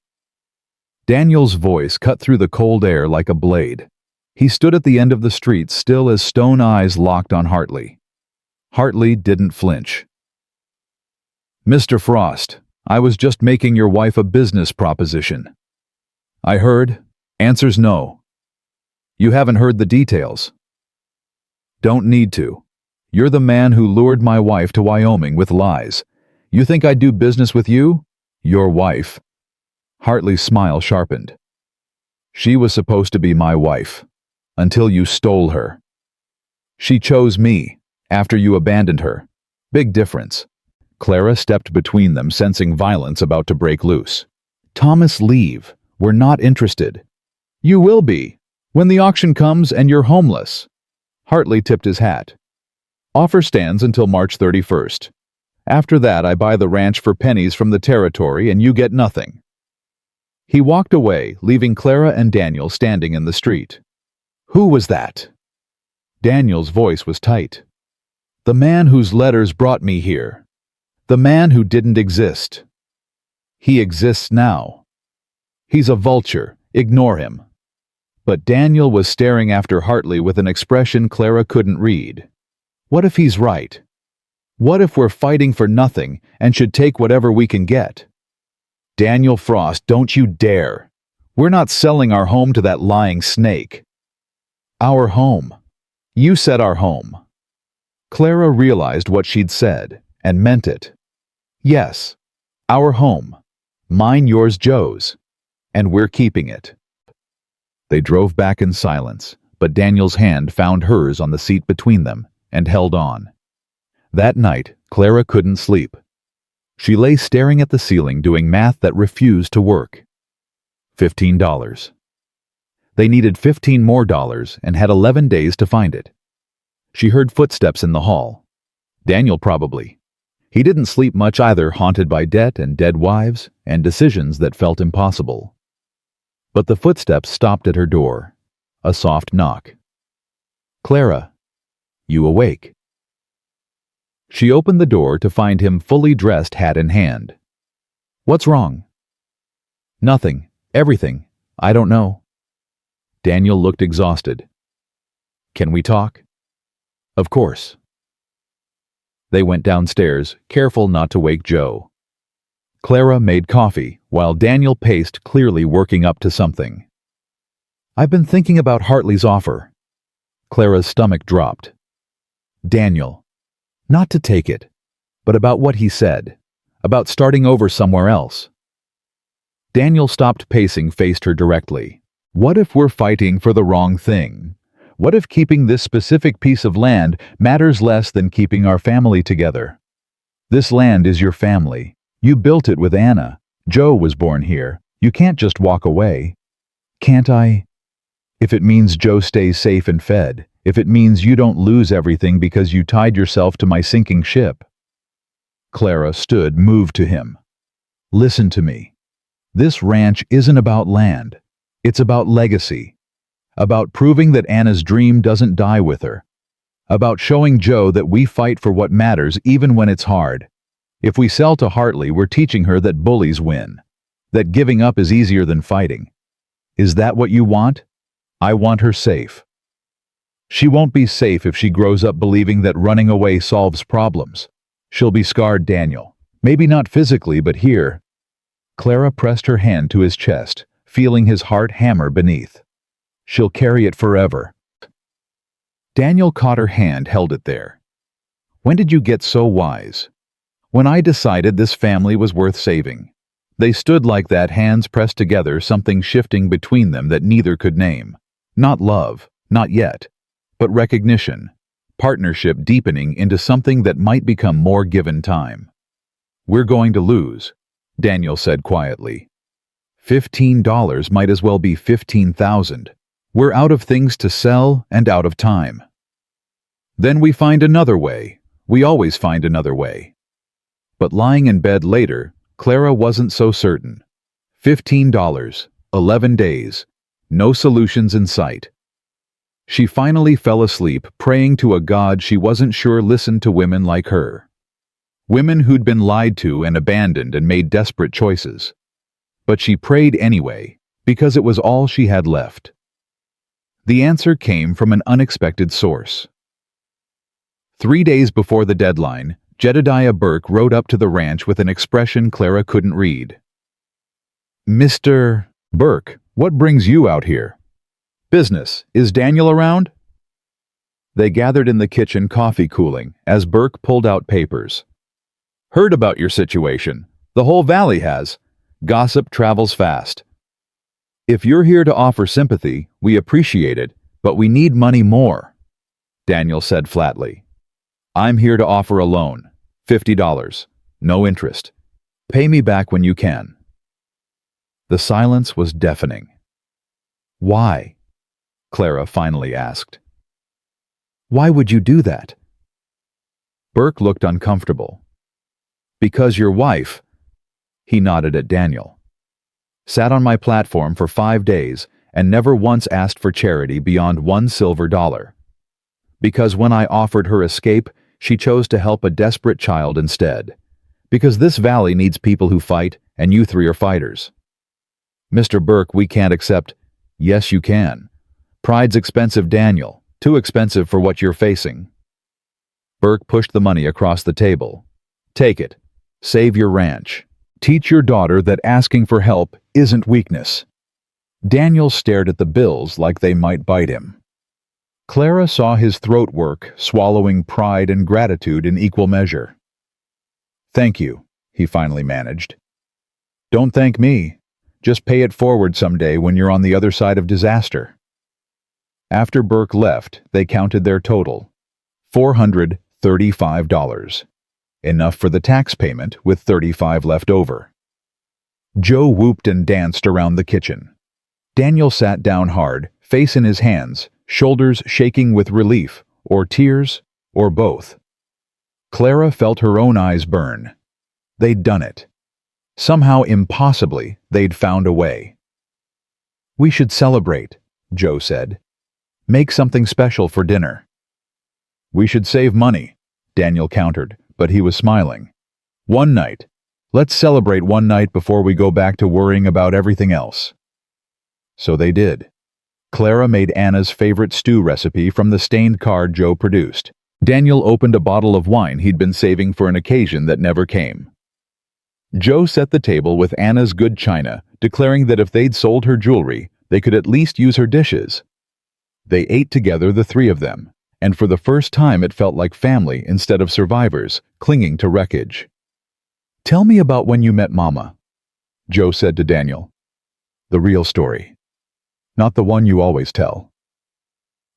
Daniel's voice cut through the cold air like a blade. He stood at the end of the street, still as stone eyes locked on Hartley. Hartley didn't flinch. Mr. Frost, I was just making your wife a business proposition. I heard. Answer's no. You haven't heard the details. Don't need to. You're the man who lured my wife to Wyoming with lies. You think I'd do business with you? Your wife. Hartley's smile sharpened. She was supposed to be my wife, until you stole her. She chose me, after you abandoned her. Big difference. Clara stepped between them, sensing violence about to break loose. Thomas, leave. We're not interested. You will be, when the auction comes and you're homeless. Hartley tipped his hat. Offer stands until March 31st. After that, I buy the ranch for pennies from the territory and you get nothing. He walked away, leaving Clara and Daniel standing in the street. Who was that? Daniel's voice was tight. The man whose letters brought me here. The man who didn't exist. He exists now. He's a vulture. Ignore him. But Daniel was staring after Hartley with an expression Clara couldn't read. What if he's right? What if we're fighting for nothing and should take whatever we can get? Daniel Frost, don't you dare. We're not selling our home to that lying snake. Our home. You said our home. Clara realized what she'd said and meant it. Yes, our home. Mine, yours, Joe's. And we're keeping it. They drove back in silence, but Daniel's hand found hers on the seat between them and held on. That night, Clara couldn't sleep. She lay staring at the ceiling, doing math that refused to work. $15. They needed $15 more and had 11 days to find it. She heard footsteps in the hall. Daniel probably. He didn't sleep much either, haunted by debt and dead wives and decisions that felt impossible. But the footsteps stopped at her door. A soft knock. Clara, you awake? She opened the door to find him fully dressed, hat in hand. What's wrong? Nothing. Everything. I don't know. Daniel looked exhausted. Can we talk? Of course. They went downstairs, careful not to wake Joe. Clara made coffee, while Daniel paced, clearly working up to something. I've been thinking about Hartley's offer. Clara's stomach dropped. Daniel. Not to take it, but about what he said, about starting over somewhere else. Daniel stopped pacing, faced her directly. What if we're fighting for the wrong thing? What if keeping this specific piece of land matters less than keeping our family together? This land is your family. You built it with Anna. Joe was born here. You can't just walk away. Can't I? If it means Joe stays safe and fed, if it means you don't lose everything because you tied yourself to my sinking ship. Clara stood, moved to him. Listen to me. This ranch isn't about land. It's about legacy. About proving that Anna's dream doesn't die with her. About showing Joe that we fight for what matters even when it's hard. If we sell to Hartley, we're teaching her that bullies win. That giving up is easier than fighting. Is that what you want? I want her safe. She won't be safe if she grows up believing that running away solves problems. She'll be scarred, Daniel. Maybe not physically, but here. Clara pressed her hand to his chest, feeling his heart hammer beneath. She'll carry it forever. Daniel caught her hand, held it there. When did you get so wise? When I decided this family was worth saving. They stood like that, hands pressed together, something shifting between them that neither could name. Not love, not yet. But recognition, partnership deepening into something that might become more given time. We're going to lose, Daniel said quietly. $15 might as well be 15,000. We're out of things to sell and out of time. Then we find another way. We always find another way. But lying in bed later, Clara wasn't so certain. $15, 11 days, no solutions in sight. She finally fell asleep praying to a God she wasn't sure listened to women like her. Women who'd been lied to and abandoned and made desperate choices. But she prayed anyway, because it was all she had left. The answer came from an unexpected source. 3 days before the deadline, Jedediah Burke rode up to the ranch with an expression Clara couldn't read. "Mr. Burke, what brings you out here?" "Business. Is Daniel around?" They gathered in the kitchen, coffee cooling, as Burke pulled out papers. "Heard about your situation. The whole valley has. Gossip travels fast. If you're here to offer sympathy, we appreciate it, but we need money more," Daniel said flatly. "I'm here to offer a loan. $50. No interest. Pay me back when you can." The silence was deafening. "Why?" Clara finally asked. "Why would you do that?" Burke looked uncomfortable. "Because your wife," he nodded at Daniel, "sat on my platform for 5 days and never once asked for charity beyond $1 silver. Because when I offered her escape, she chose to help a desperate child instead. Because this valley needs people who fight, and you three are fighters. Mr. Burke, we can't accept—" "Yes, you can. Pride's expensive, Daniel. Too expensive for what you're facing." Burke pushed the money across the table. "Take it. Save your ranch. Teach your daughter that asking for help isn't weakness." Daniel stared at the bills like they might bite him. Clara saw his throat work, swallowing pride and gratitude in equal measure. "Thank you," he finally managed. "Don't thank me. Just pay it forward someday when you're on the other side of disaster." After Burke left, they counted their total. $435. Enough for the tax payment, with $35 left over. Joe whooped and danced around the kitchen. Daniel sat down hard, face in his hands, shoulders shaking with relief, or tears, or both. Clara felt her own eyes burn. They'd done it. Somehow, impossibly, they'd found a way. "We should celebrate," Joe said. "Make something special for dinner." "We should save money," Daniel countered, but he was smiling. "One night. Let's celebrate one night before we go back to worrying about everything else." So they did. Clara made Anna's favorite stew recipe from the stained card Joe produced. Daniel opened a bottle of wine he'd been saving for an occasion that never came. Joe set the table with Anna's good china, declaring that if they'd sold her jewelry, they could at least use her dishes. They ate together, the three of them, and for the first time it felt like family instead of survivors, clinging to wreckage. "Tell me about when you met Mama," Joe said to Daniel. "The real story. Not the one you always tell."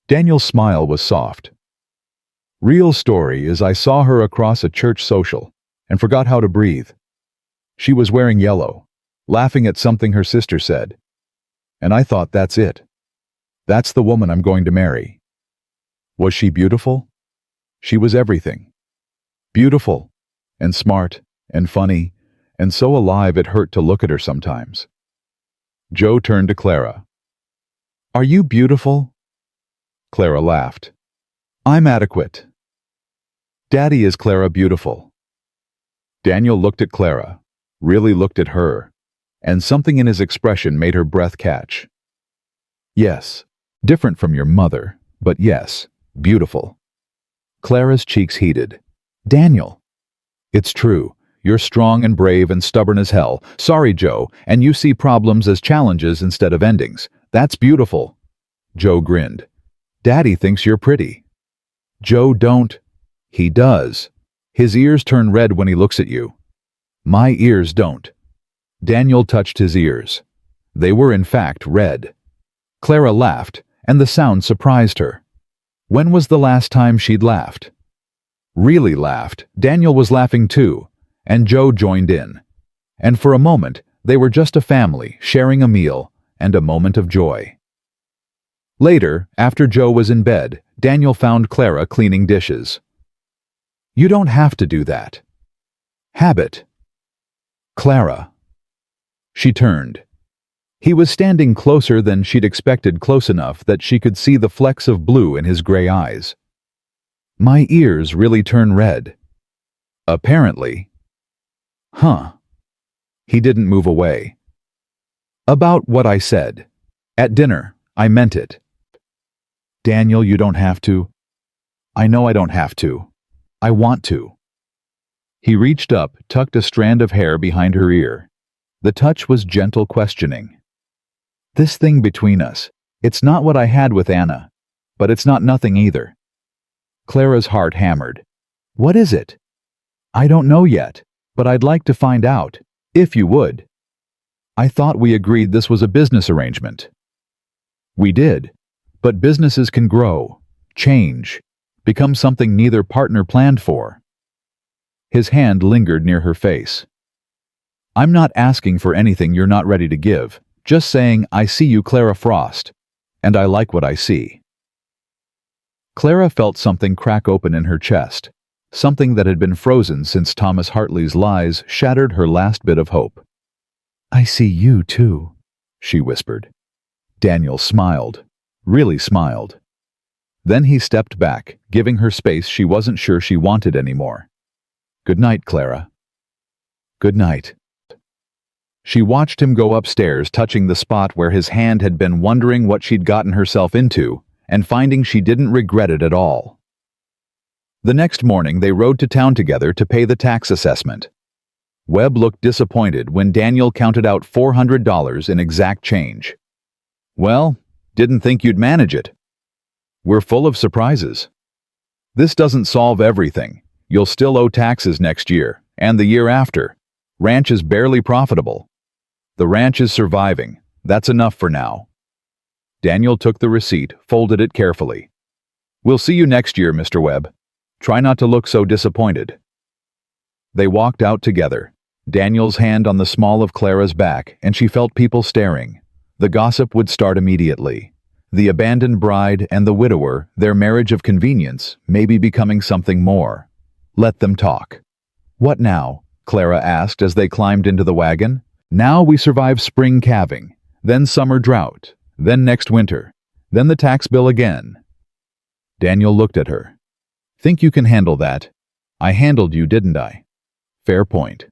Daniel's smile was soft. "Real story is I saw her across a church social and forgot how to breathe. She was wearing yellow, laughing at something her sister said. And I thought, that's it. That's the woman I'm going to marry." Was she beautiful? She was everything. Beautiful, and smart, and funny, and so alive it hurt to look at her sometimes. Joe turned to Clara. "Are you beautiful?" Clara laughed. "I'm adequate." "Daddy, is Clara beautiful?" Daniel looked at Clara, really looked at her, and something in his expression made her breath catch. "Yes, different from your mother, but yes, beautiful." Clara's cheeks heated. "Daniel." "It's true. You're strong and brave and stubborn as hell. Sorry, Joe, and you see problems as challenges instead of endings. That's beautiful." Joe grinned. "Daddy thinks you're pretty." "Joe, don't." "He does. His ears turn red when he looks at you." "My ears don't." Daniel touched his ears. They were in fact red. Clara laughed, and the sound surprised her. When was the last time she'd laughed? Really laughed. Daniel was laughing too, and Joe joined in. And for a moment, they were just a family, sharing a meal and a moment of joy. Later, after Joe was in bed, Daniel found Clara cleaning dishes. "You don't have to do that." "Habit." "Clara." She turned. He was standing closer than she'd expected, close enough that she could see the flecks of blue in his gray eyes. "My ears really turn red." "Apparently." "Huh." He didn't move away. "About what I said. At dinner, I meant it." "Daniel, you don't have to." "I know I don't have to. I want to." He reached up, tucked a strand of hair behind her ear. The touch was gentle, questioning. "This thing between us, it's not what I had with Anna, but it's not nothing either." Clara's heart hammered. "What is it?" "I don't know yet, but I'd like to find out, if you would." "I thought we agreed this was a business arrangement." "We did, but businesses can grow, change, become something neither partner planned for." His hand lingered near her face. "I'm not asking for anything you're not ready to give, just saying I see you, Clara Frost, and I like what I see." Clara felt something crack open in her chest, something that had been frozen since Thomas Hartley's lies shattered her last bit of hope. "I see you, too," she whispered. Daniel smiled, really smiled. Then he stepped back, giving her space she wasn't sure she wanted anymore. "Good night, Clara." "Good night." She watched him go upstairs, touching the spot where his hand had been, wondering what she'd gotten herself into, and finding she didn't regret it at all. The next morning they rode to town together to pay the tax assessment. Webb looked disappointed when Daniel counted out $400 in exact change. "Well, didn't think you'd manage it." "We're full of surprises." "This doesn't solve everything. You'll still owe taxes next year, and the year after. Ranch is barely profitable." "The ranch is surviving. That's enough for now." Daniel took the receipt, folded it carefully. "We'll see you next year, Mr. Webb. Try not to look so disappointed." They walked out together, Daniel's hand on the small of Clara's back, and she felt people staring. The gossip would start immediately. The abandoned bride and the widower, their marriage of convenience, maybe becoming something more. Let them talk. "What now?" Clara asked as they climbed into the wagon. "Now we survive spring calving, then summer drought, then next winter, then the tax bill again." Daniel looked at her. "Think you can handle that? I handled you, didn't I?" "Fair point."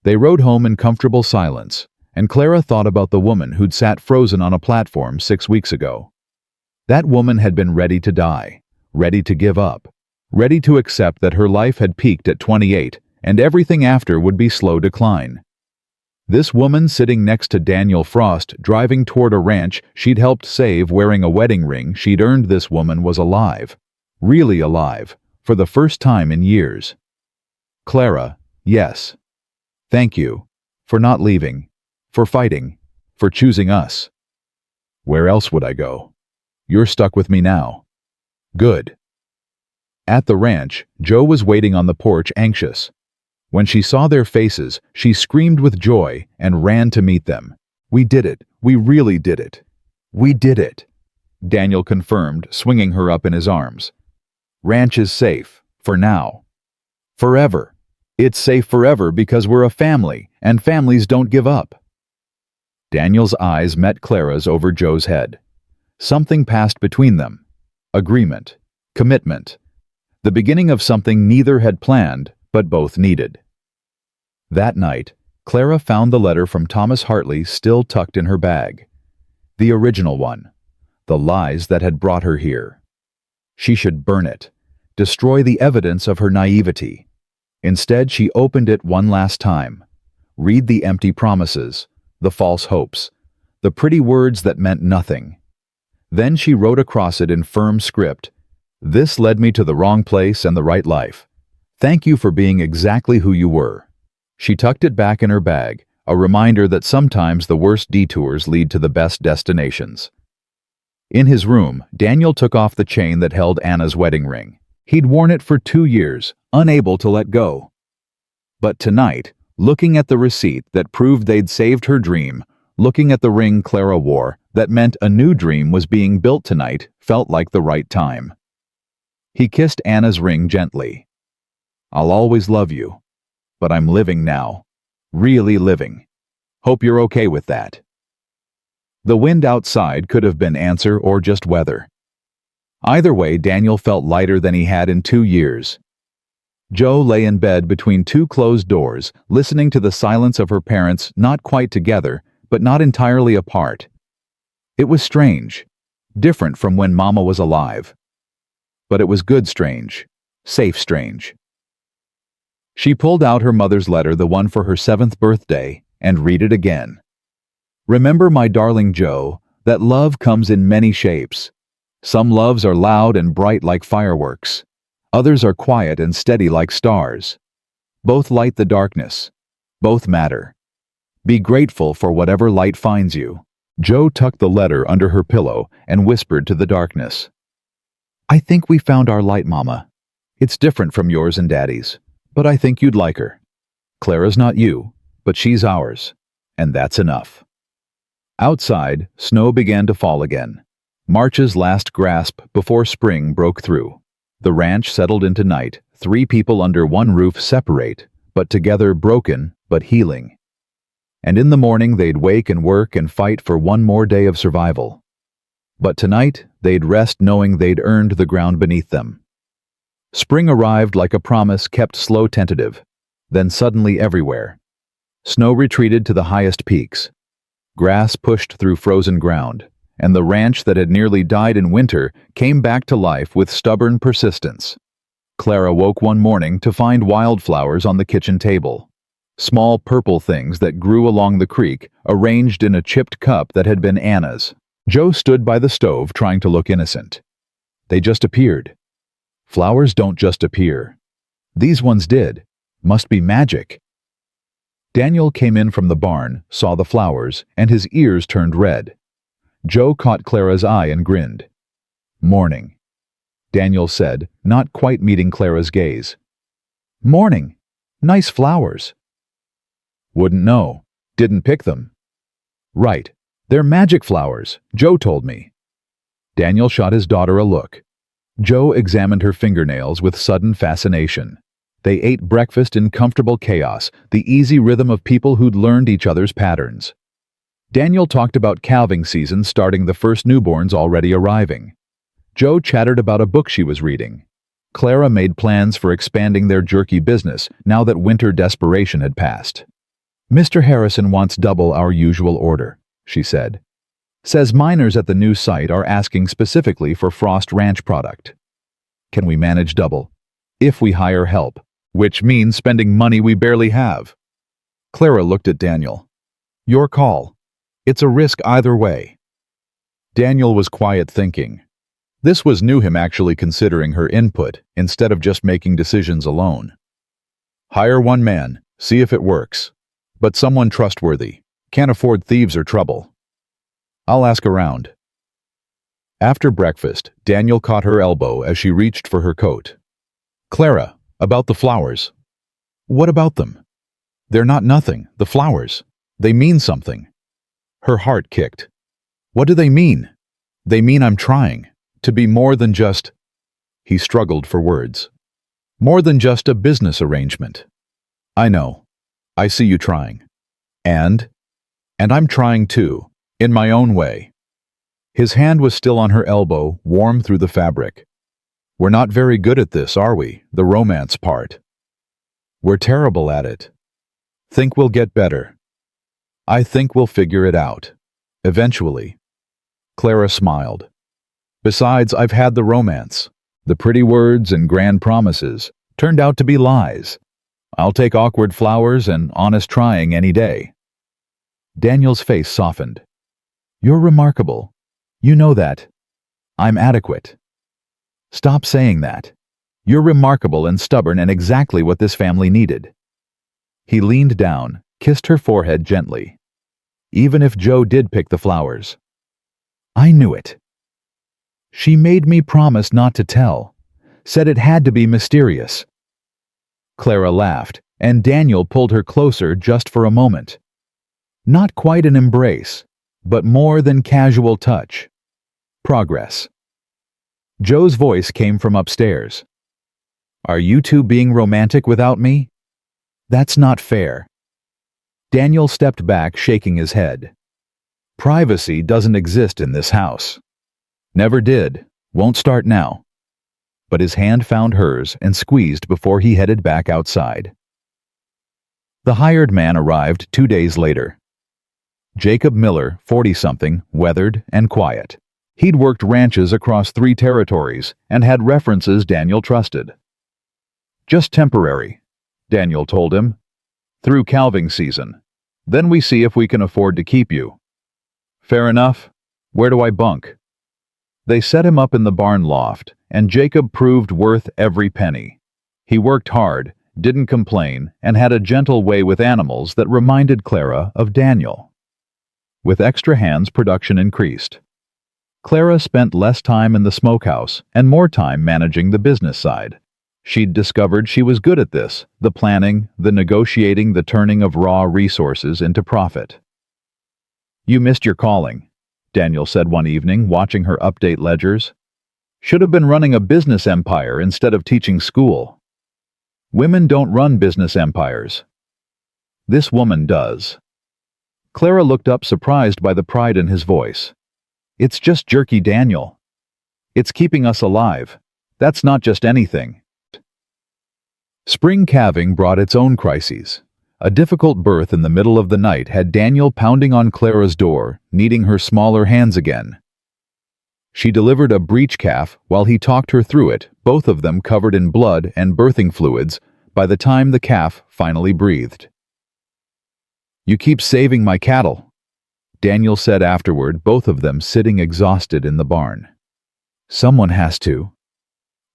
They rode home in comfortable silence, and Clara thought about the woman who'd sat frozen on a platform 6 weeks ago. That woman had been ready to die, ready to give up, ready to accept that her life had peaked at 28 and everything after would be slow decline. This woman sitting next to Daniel Frost, driving toward a ranch she'd helped save, wearing a wedding ring she'd earned, this woman was alive. Really alive, for the first time in years. "Clara, yes. Thank you. For not leaving. For fighting. For choosing us." "Where else would I go? You're stuck with me now." "Good." At the ranch, Joe was waiting on the porch, anxious. When she saw their faces, she screamed with joy and ran to meet them. "We did it. We really did it. We did it," Daniel confirmed, swinging her up in his arms. "Ranch is safe. For now. Forever. It's safe forever because we're a family, and families don't give up." Daniel's eyes met Clara's over Joe's head. Something passed between them. Agreement. Commitment. The beginning of something neither had planned, but both needed. That night, Clara found the letter from Thomas Hartley still tucked in her bag. The original one. The lies that had brought her here. She should burn it. Destroy the evidence of her naivety. Instead, she opened it one last time. Read the empty promises, the false hopes, the pretty words that meant nothing. Then she wrote across it in firm script, "This led me to the wrong place and the right life. Thank you for being exactly who you were." She tucked it back in her bag, a reminder that sometimes the worst detours lead to the best destinations. In his room, Daniel took off the chain that held Anna's wedding ring. He'd worn it for 2 years, unable to let go. But tonight, looking at the receipt that proved they'd saved her dream, Looking at the ring Clara wore, that meant a new dream was being built tonight, felt like the right time. He kissed Anna's ring gently. "I'll always love you. But I'm living now. Really living. Hope you're okay with that." The wind outside could have been answer or just weather. Either way, Daniel felt lighter than he had in 2 years. Jo lay in bed between two closed doors, listening to the silence of her parents, not quite together, but not entirely apart. It was strange, different from when Mama was alive. But it was good strange, safe strange. She pulled out her mother's letter, the one for her 7th birthday, and read it again. "Remember, my darling Jo, that love comes in many shapes. Some loves are loud and bright like fireworks. Others are quiet and steady like stars. Both light the darkness. Both matter. Be grateful for whatever light finds you." Jo tucked the letter under her pillow and whispered to the darkness. "I think we found our light, Mama. It's different from yours and Daddy's, but I think you'd like her. Clara's not you, but she's ours, and that's enough." Outside, snow began to fall again. March's last grasp before spring broke through. The ranch settled into night, 3 people under one roof, separate, but together, broken, but healing. And in the morning they'd wake and work and fight for one more day of survival. But tonight they'd rest knowing they'd earned the ground beneath them. Spring arrived like a promise kept slow, tentative, then suddenly everywhere. Snow retreated to the highest peaks. Grass pushed through frozen ground, and the ranch that had nearly died in winter came back to life with stubborn persistence. Clara woke one morning to find wildflowers on the kitchen table. Small purple things that grew along the creek, arranged in a chipped cup that had been Anna's. Jo stood by the stove trying to look innocent. They just appeared. Flowers don't just appear. These ones did. Must be magic. Daniel came in from the barn, saw the flowers, and his ears turned red. Jo caught Clara's eye and grinned. "Morning," Daniel said, not quite meeting Clara's gaze. "Morning. Nice flowers." "Wouldn't know. Didn't pick them." "Right. They're magic flowers, Jo told me." Daniel shot his daughter a look. Jo examined her fingernails with sudden fascination. They ate breakfast in comfortable chaos, the easy rhythm of people who'd learned each other's patterns. Daniel talked about calving season starting, the first newborns already arriving. Jo chattered about a book she was reading. Clara made plans for expanding their jerky business now that winter desperation had passed. "Mr. Harrison wants double our usual order," she said. "Says miners at the new site are asking specifically for Frost Ranch product. Can we manage double? If we hire help, which means spending money we barely have." Clara looked at Daniel. "Your call. It's a risk either way." Daniel was quiet, thinking. This was new, him actually considering her input instead of just making decisions alone. "Hire one man, see if it works. But someone trustworthy. Can't afford thieves or trouble. I'll ask around." After breakfast, Daniel caught her elbow as she reached for her coat. "Clara, about the flowers." "What about them?" "They're not nothing, the flowers. They mean something." Her heart kicked. "What do they mean?" "They mean I'm trying. To be more than just—" He struggled for words. "More than just a business arrangement." "I know. I see you trying. And I'm trying too, in my own way." His hand was still on her elbow, warm through the fabric. "We're not very good at this, are we? The romance part." "We're terrible at it. Think we'll get better." "I think we'll figure it out. Eventually." Clara smiled. "Besides, I've had the romance. The pretty words and grand promises turned out to be lies. I'll take awkward flowers and honest trying any day." Daniel's face softened. "You're remarkable. You know that. I'm adequate." "Stop saying that. You're remarkable and stubborn and exactly what this family needed." He leaned down, kissed her forehead gently. "Even if Jo did pick the flowers." "I knew it. She made me promise not to tell. Said it had to be mysterious." Clara laughed, and Daniel pulled her closer just for a moment. Not quite an embrace, but more than casual touch. Progress. Joe's voice came from upstairs. Are you two being romantic without me? That's not fair. Daniel stepped back, shaking his head. Privacy doesn't exist in this house. Never did, won't start now. But his hand found hers and squeezed before he headed back outside. The hired man arrived 2 days later. Jacob Miller, 40-something, weathered and quiet. He'd worked ranches across 3 territories and had references Daniel trusted. Just temporary, Daniel told him. Through calving season. Then we see if we can afford to keep you. Fair enough. Where do I bunk? They set him up in the barn loft, and Jacob proved worth every penny. He worked hard, didn't complain, and had a gentle way with animals that reminded Clara of Daniel. With extra hands, production increased. Clara spent less time in the smokehouse and more time managing the business side. She'd discovered she was good at this, the planning, the negotiating, the turning of raw resources into profit. You missed your calling, Daniel said one evening, watching her update ledgers. Should have been running a business empire instead of teaching school. Women don't run business empires. This woman does. Clara looked up, surprised by the pride in his voice. It's just jerky, Daniel. It's keeping us alive. That's not just anything. Spring calving brought its own crises. A difficult birth in the middle of the night had Daniel pounding on Clara's door, needing her smaller hands again. She delivered a breech calf while he talked her through it, both of them covered in blood and birthing fluids, by the time the calf finally breathed. You keep saving my cattle, Daniel said afterward, both of them sitting exhausted in the barn. Someone has to.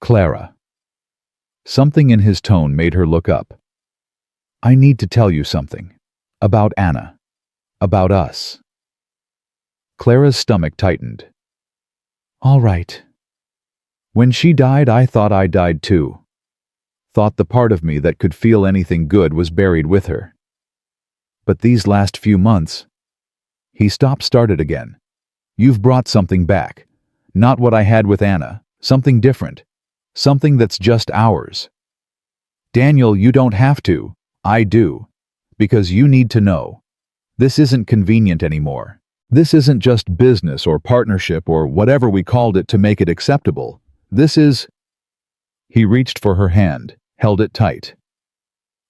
Clara. Something in his tone made her look up. I need to tell you something. About Anna. About us. Clara's stomach tightened. All right. When she died, I thought I died too. Thought the part of me that could feel anything good was buried with her. But these last few months... He started again. You've brought something back. Not what I had with Anna. Something different. Something that's just ours. Daniel, you don't have to. I do. Because you need to know. This isn't convenient anymore. This isn't just business or partnership or whatever we called it to make it acceptable. This is... He reached for her hand, held it tight.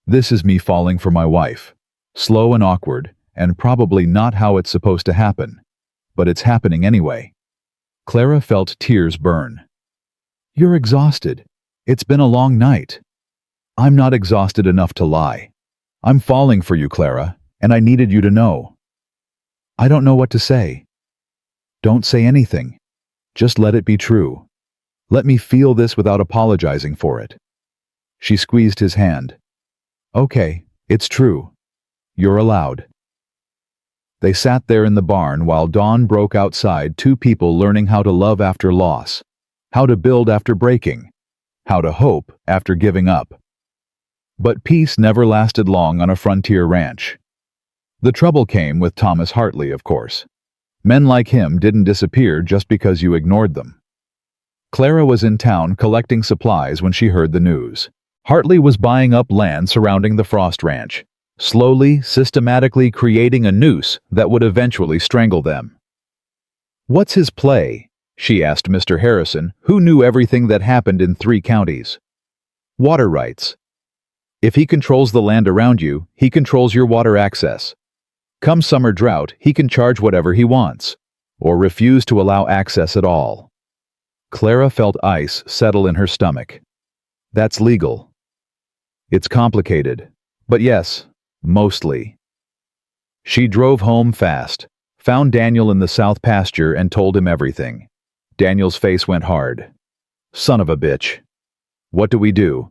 This is me falling for my wife. Slow and awkward, and probably not how it's supposed to happen. But it's happening anyway. Clara felt tears burn. You're exhausted. It's been a long night. I'm not exhausted enough to lie. I'm falling for you, Clara, and I needed you to know. I don't know what to say. Don't say anything. Just let it be true. Let me feel this without apologizing for it. She squeezed his hand. Okay, it's true. You're allowed. They sat there in the barn while dawn broke outside, 2 people learning how to love after loss, how to build after breaking, how to hope after giving up. But peace never lasted long on a frontier ranch. The trouble came with Thomas Hartley, of course. Men like him didn't disappear just because you ignored them. Clara was in town collecting supplies when she heard the news. Hartley was buying up land surrounding the Frost Ranch, slowly, systematically creating a noose that would eventually strangle them. What's his play? She asked Mr. Harrison, who knew everything that happened in 3 counties. Water rights. If he controls the land around you, he controls your water access. Come summer drought, he can charge whatever he wants, or refuse to allow access at all. Clara felt ice settle in her stomach. That's legal. It's complicated, but yes, mostly. She drove home fast, found Daniel in the south pasture and told him everything. Daniel's face went hard. Son of a bitch. What do?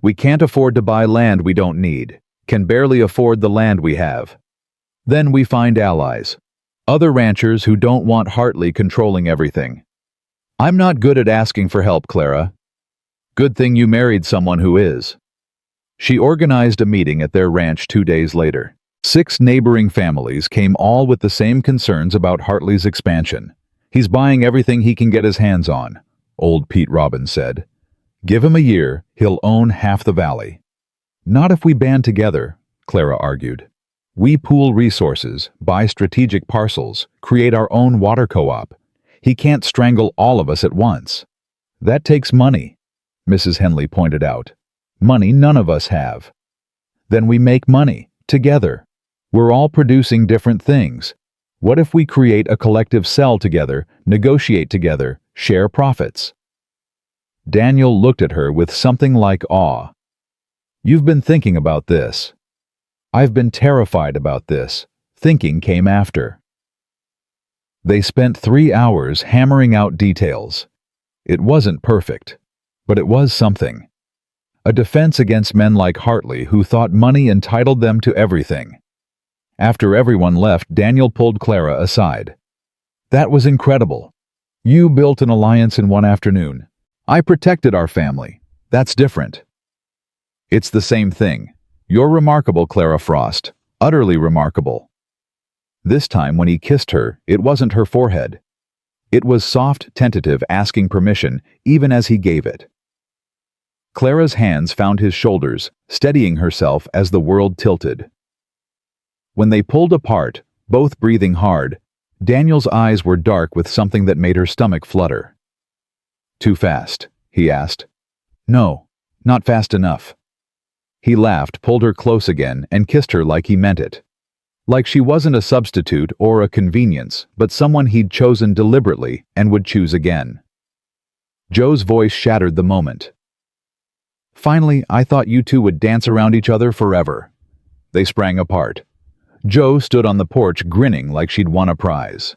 We can't afford to buy land we don't need, can barely afford the land we have. Then we find allies, other ranchers who don't want Hartley controlling everything. I'm not good at asking for help, Clara. Good thing you married someone who is. She organized a meeting at their ranch 2 days later. 6 neighboring families came, all with the same concerns about Hartley's expansion. "He's buying everything he can get his hands on," old Pete Robbins said. "Give him a year, he'll own half the valley." "Not if we band together," Clara argued. "We pool resources, buy strategic parcels, create our own water co-op. He can't strangle all of us at once." "That takes money," Mrs. Henley pointed out. "Money none of us have." "Then we make money, together. We're all producing different things. What if we create a collective sell together, negotiate together, share profits?" Daniel looked at her with something like awe. "You've been thinking about this." "I've been terrified about this." Thinking came after. They spent 3 hours hammering out details. It wasn't perfect, but it was something. A defense against men like Hartley who thought money entitled them to everything. After everyone left, Daniel pulled Clara aside. "That was incredible. You built an alliance in one afternoon. I protected our family. That's different." "It's the same thing. You're remarkable, Clara Frost. Utterly remarkable." This time when he kissed her, it wasn't her forehead. It was soft, tentative, asking permission, even as he gave it. Clara's hands found his shoulders, steadying herself as the world tilted. When they pulled apart, both breathing hard, Daniel's eyes were dark with something that made her stomach flutter. "Too fast?" he asked. "No, not fast enough." He laughed, pulled her close again, and kissed her like he meant it. Like she wasn't a substitute or a convenience, but someone he'd chosen deliberately and would choose again. Joe's voice shattered the moment. "Finally, I thought you two would dance around each other forever." They sprang apart. Joe stood on the porch grinning like she'd won a prize.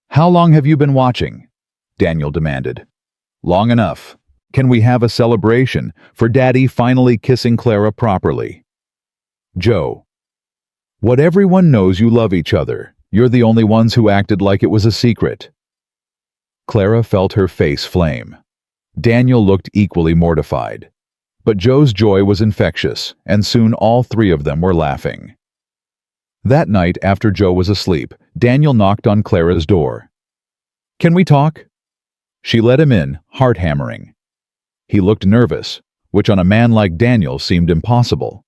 "How long have you been watching?" Daniel demanded. "Long enough. Can we have a celebration for Daddy finally kissing Clara properly?" Joe. "What everyone knows, you love each other. You're the only ones who acted like it was a secret." Clara felt her face flame. Daniel looked equally mortified. But Joe's joy was infectious, and soon all 3 of them were laughing. That night, after Joe was asleep, Daniel knocked on Clara's door. "Can we talk?" She let him in, heart-hammering. He looked nervous, which on a man like Daniel seemed impossible.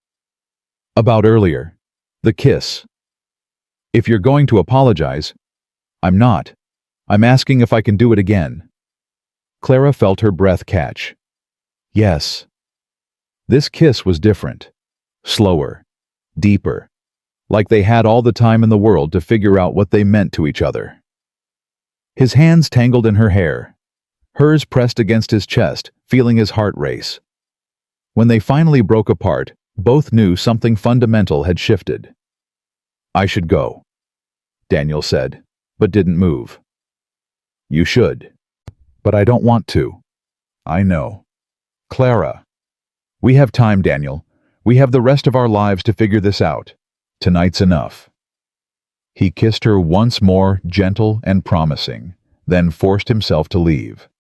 "About earlier. The kiss." "If you're going to apologize—" "I'm not. I'm asking if I can do it again." Clara felt her breath catch. "Yes." This kiss was different. Slower. Deeper. Like they had all the time in the world to figure out what they meant to each other. His hands tangled in her hair. Hers pressed against his chest, feeling his heart race. When they finally broke apart, both knew something fundamental had shifted. "I should go," Daniel said, but didn't move. "You should. But I don't want to." "I know." "Clara." "We have time, Daniel. We have the rest of our lives to figure this out. Tonight's enough." He kissed her once more, gentle and promising, then forced himself to leave.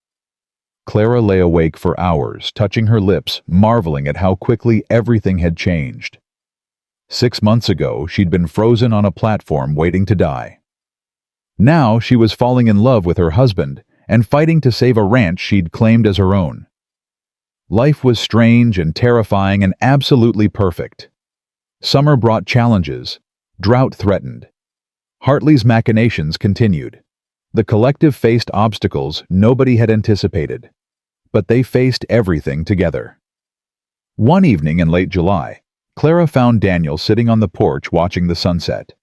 Clara lay awake for hours, touching her lips, marveling at how quickly everything had changed. 6 months ago, she'd been frozen on a platform waiting to die. Now she was falling in love with her husband and fighting to save a ranch she'd claimed as her own. Life was strange and terrifying and absolutely perfect. Summer brought challenges. Drought threatened. Hartley's machinations continued. The collective faced obstacles nobody had anticipated. But they faced everything together. One evening in late July, Clara found Daniel sitting on the porch watching the sunset.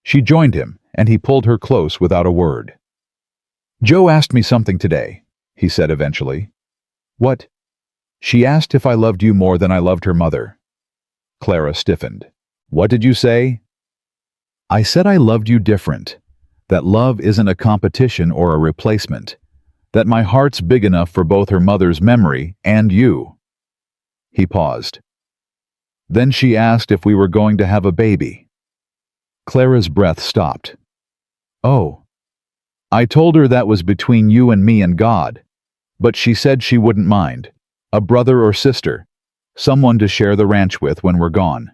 She joined him, and he pulled her close without a word. "Joe asked me something today," he said eventually. "What?" "She asked if I loved you more than I loved her mother." Clara stiffened. "What did you say?" "I said I loved you different. That love isn't a competition or a replacement. That my heart's big enough for both her mother's memory and you." He paused. "Then she asked if we were going to have a baby." Clara's breath stopped. "Oh." "I told her that was between you and me and God. But she said she wouldn't mind. A brother or sister. Someone to share the ranch with when we're gone."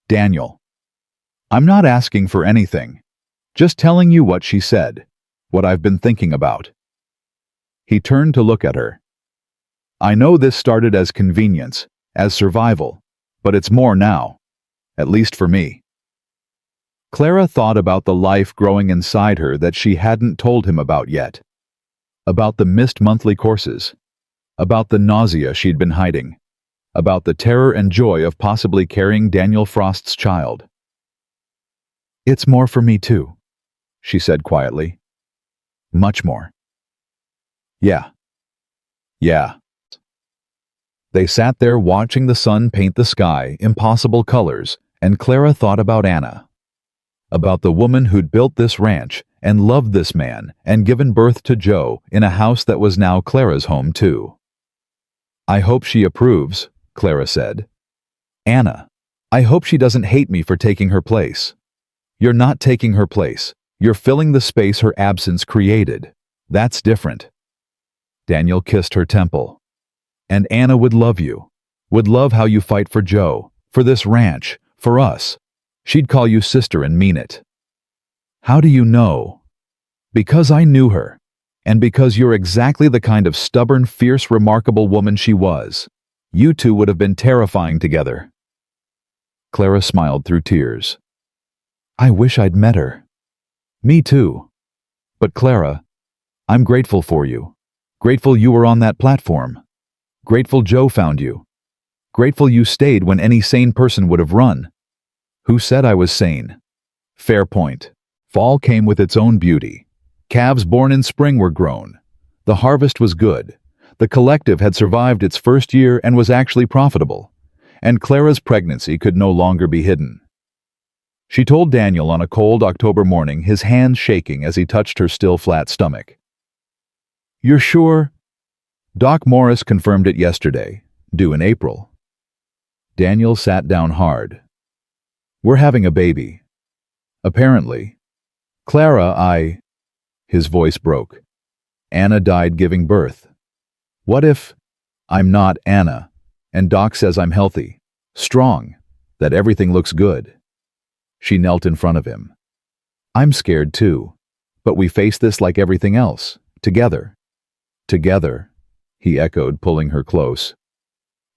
Daniel. I'm not asking for anything. Just telling you what she said, what I've been thinking about. He turned to look at her. I know this started as convenience, as survival, but it's more now, at least for me. Clara thought about the life growing inside her that she hadn't told him about yet. About the missed monthly courses. About the nausea she'd been hiding. About the terror and joy of possibly carrying Daniel Frost's child. It's more for me too, she said quietly. Much more. Yeah. They sat there watching the sun paint the sky impossible colors, and Clara thought about Anna. About the woman who'd built this ranch and loved this man and given birth to Joe in a house that was now Clara's home too. I hope she approves, Clara said. Anna, I hope she doesn't hate me for taking her place. You're not taking her place. You're filling the space her absence created. That's different. Daniel kissed her temple. And Anna would love you. Would love how you fight for Joe, for this ranch, for us. She'd call you sister and mean it. How do you know? Because I knew her. And because you're exactly the kind of stubborn, fierce, remarkable woman she was. You two would have been terrifying together. Clara smiled through tears. I wish I'd met her. Me too. But Clara, I'm grateful for you. Grateful you were on that platform. Grateful Joe found you. Grateful you stayed when any sane person would have run. Who said I was sane? Fair point. Fall came with its own beauty. Calves born in spring were grown. The harvest was good. The collective had survived its first year and was actually profitable. And Clara's pregnancy could no longer be hidden. She told Daniel on a cold October morning, his hands shaking as he touched her still flat stomach. You're sure? Doc Morris confirmed it yesterday, due in April. Daniel sat down hard. We're having a baby. Apparently. Clara, His voice broke. Anna died giving birth. What if I'm not Anna, and Doc says I'm healthy, strong, that everything looks good? She knelt in front of him. I'm scared too, but we face this like everything else, together. Together, he echoed, pulling her close.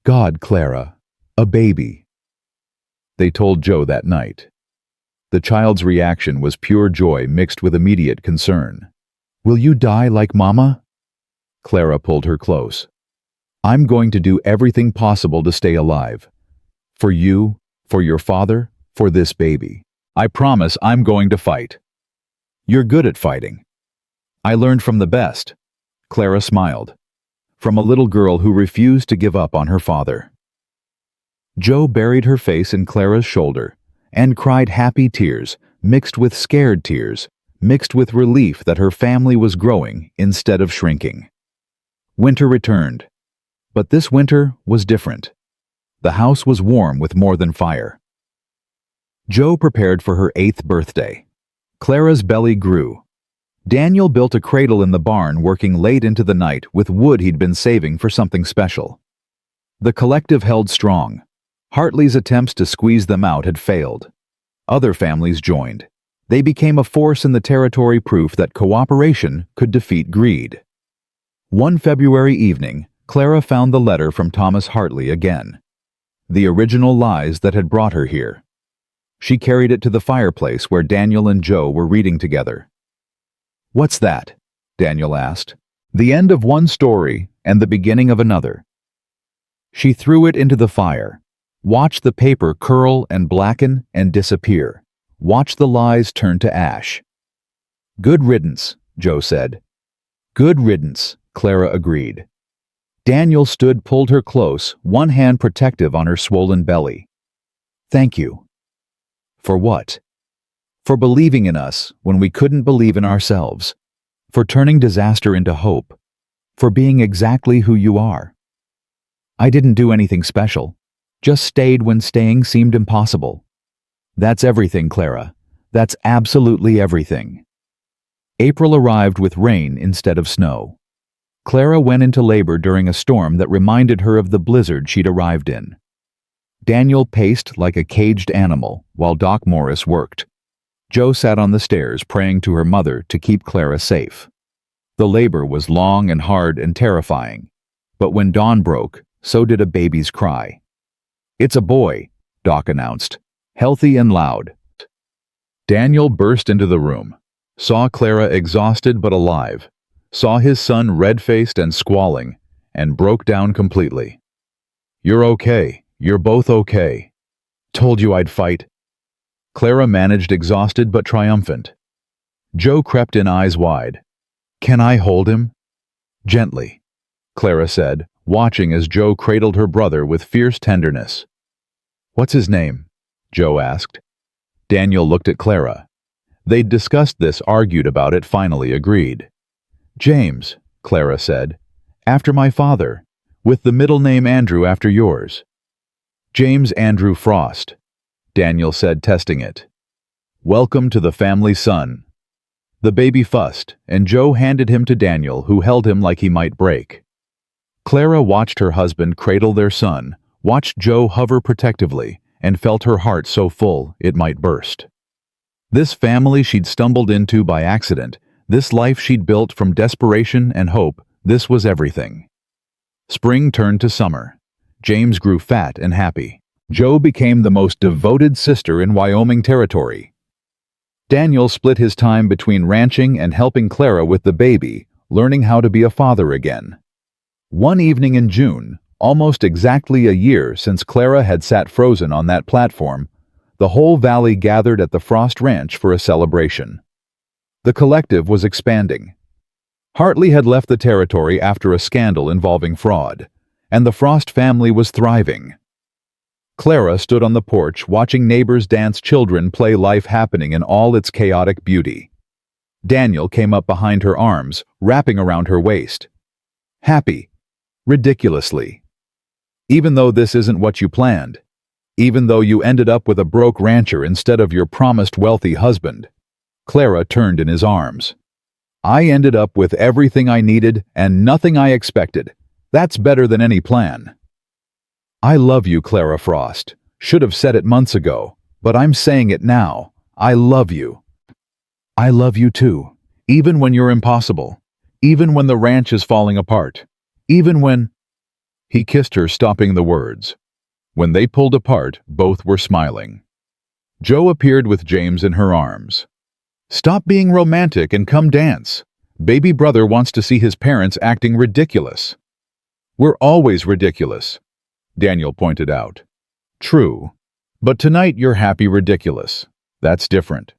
God, Clara, a baby. They told Joe that night. The child's reaction was pure joy mixed with immediate concern. Will you die like Mama? Clara pulled her close. I'm going to do everything possible to stay alive. For you, for your father, for this baby. I promise I'm going to fight. You're good at fighting. I learned from the best. Clara smiled. From a little girl who refused to give up on her father. Joe buried her face in Clara's shoulder and cried happy tears, mixed with scared tears, mixed with relief that her family was growing instead of shrinking. Winter returned. But this winter was different. The house was warm with more than fire. Joe prepared for her 8th birthday. Clara's belly grew. Daniel built a cradle in the barn, working late into the night with wood he'd been saving for something special. The collective held strong. Hartley's attempts to squeeze them out had failed. Other families joined. They became a force in the territory, proof that cooperation could defeat greed. One February evening, Clara found the letter from Thomas Hartley again. The original lies that had brought her here. She carried it to the fireplace where Daniel and Joe were reading together. What's that? Daniel asked. The end of one story and the beginning of another. She threw it into the fire. Watched the paper curl and blacken and disappear. Watched the lies turn to ash. Good riddance, Joe said. Good riddance, Clara agreed. Daniel pulled her close, one hand protective on her swollen belly. Thank you. For what? For believing in us when we couldn't believe in ourselves. For turning disaster into hope. For being exactly who you are. I didn't do anything special. Just stayed when staying seemed impossible. That's everything, Clara. That's absolutely everything. April arrived with rain instead of snow. Clara went into labor during a storm that reminded her of the blizzard she'd arrived in. Daniel paced like a caged animal while Doc Morris worked. Joe sat on the stairs praying to her mother to keep Clara safe. The labor was long and hard and terrifying, but when dawn broke, so did a baby's cry. "It's a boy," Doc announced, healthy and loud. Daniel burst into the room, saw Clara exhausted but alive, saw his son red-faced and squalling, and broke down completely. "You're okay. You're both okay. Told you I'd fight." Clara managed, exhausted but triumphant. Joe crept in, eyes wide. "Can I hold him?" "Gently," Clara said, watching as Joe cradled her brother with fierce tenderness. "What's his name?" Joe asked. Daniel looked at Clara. They'd discussed this, argued about it, finally agreed. "James," Clara said, "after my father, with the middle name Andrew after yours." "James Andrew Frost," Daniel said, testing it. "Welcome to the family, son." The baby fussed, and Joe handed him to Daniel, who held him like he might break. Clara watched her husband cradle their son, watched Joe hover protectively, and felt her heart so full it might burst. This family she'd stumbled into by accident, this life she'd built from desperation and hope, this was everything. Spring turned to summer. James grew fat and happy. Joe became the most devoted sister in Wyoming territory. Daniel split his time between ranching and helping Clara with the baby, learning how to be a father again. One evening in June, almost exactly a year since Clara had sat frozen on that platform, the whole valley gathered at the Frost Ranch for a celebration. The collective was expanding. Hartley had left the territory after a scandal involving fraud, and the Frost family was thriving. Clara stood on the porch watching neighbors dance, children play, life happening in all its chaotic beauty. Daniel came up behind her arms, wrapping around her waist. Happy. Ridiculously. Even though this isn't what you planned. Even though you ended up with a broke rancher instead of your promised wealthy husband. Clara turned in his arms. "I ended up with everything I needed and nothing I expected. That's better than any plan." "I love you, Clara Frost. Should have said it months ago, but I'm saying it now. I love you." "I love you too, even when you're impossible, even when the ranch is falling apart, even when—" He kissed her, stopping the words. When they pulled apart, both were smiling. Joe appeared with James in her arms. "Stop being romantic and come dance. Baby brother wants to see his parents acting ridiculous." "We're always ridiculous," Daniel pointed out. "True. But tonight you're happy ridiculous. That's different."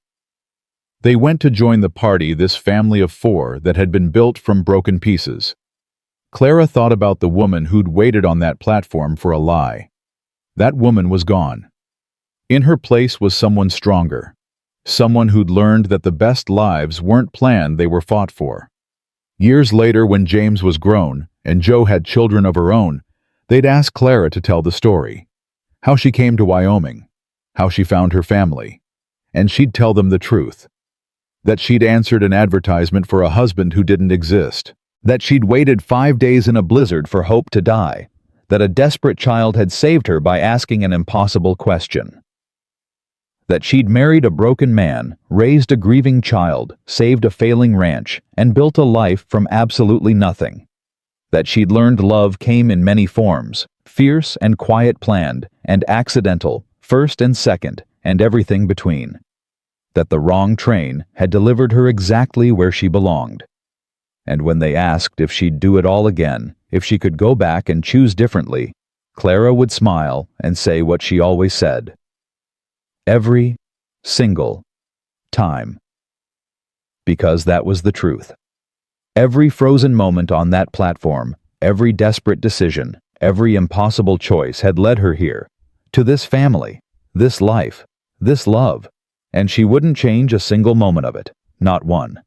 They went to join the party, this family of four that had been built from broken pieces. Clara thought about the woman who'd waited on that platform for a lie. That woman was gone. In her place was someone stronger. Someone who'd learned that the best lives weren't planned, they were fought for. Years later, when James was grown and Joe had children of her own, they'd ask Clara to tell the story. How she came to Wyoming. How she found her family. And she'd tell them the truth. That she'd answered an advertisement for a husband who didn't exist. That she'd waited 5 days in a blizzard for hope to die. That a desperate child had saved her by asking an impossible question. That she'd married a broken man, raised a grieving child, saved a failing ranch, and built a life from absolutely nothing. That she'd learned love came in many forms, fierce and quiet, planned and accidental, first and second, and everything between. That the wrong train had delivered her exactly where she belonged. And when they asked if she'd do it all again, if she could go back and choose differently, Clara would smile and say what she always said. Every single time. Because that was the truth. Every frozen moment on that platform, every desperate decision, every impossible choice had led her here, to this family, this life, this love, and she wouldn't change a single moment of it, not one.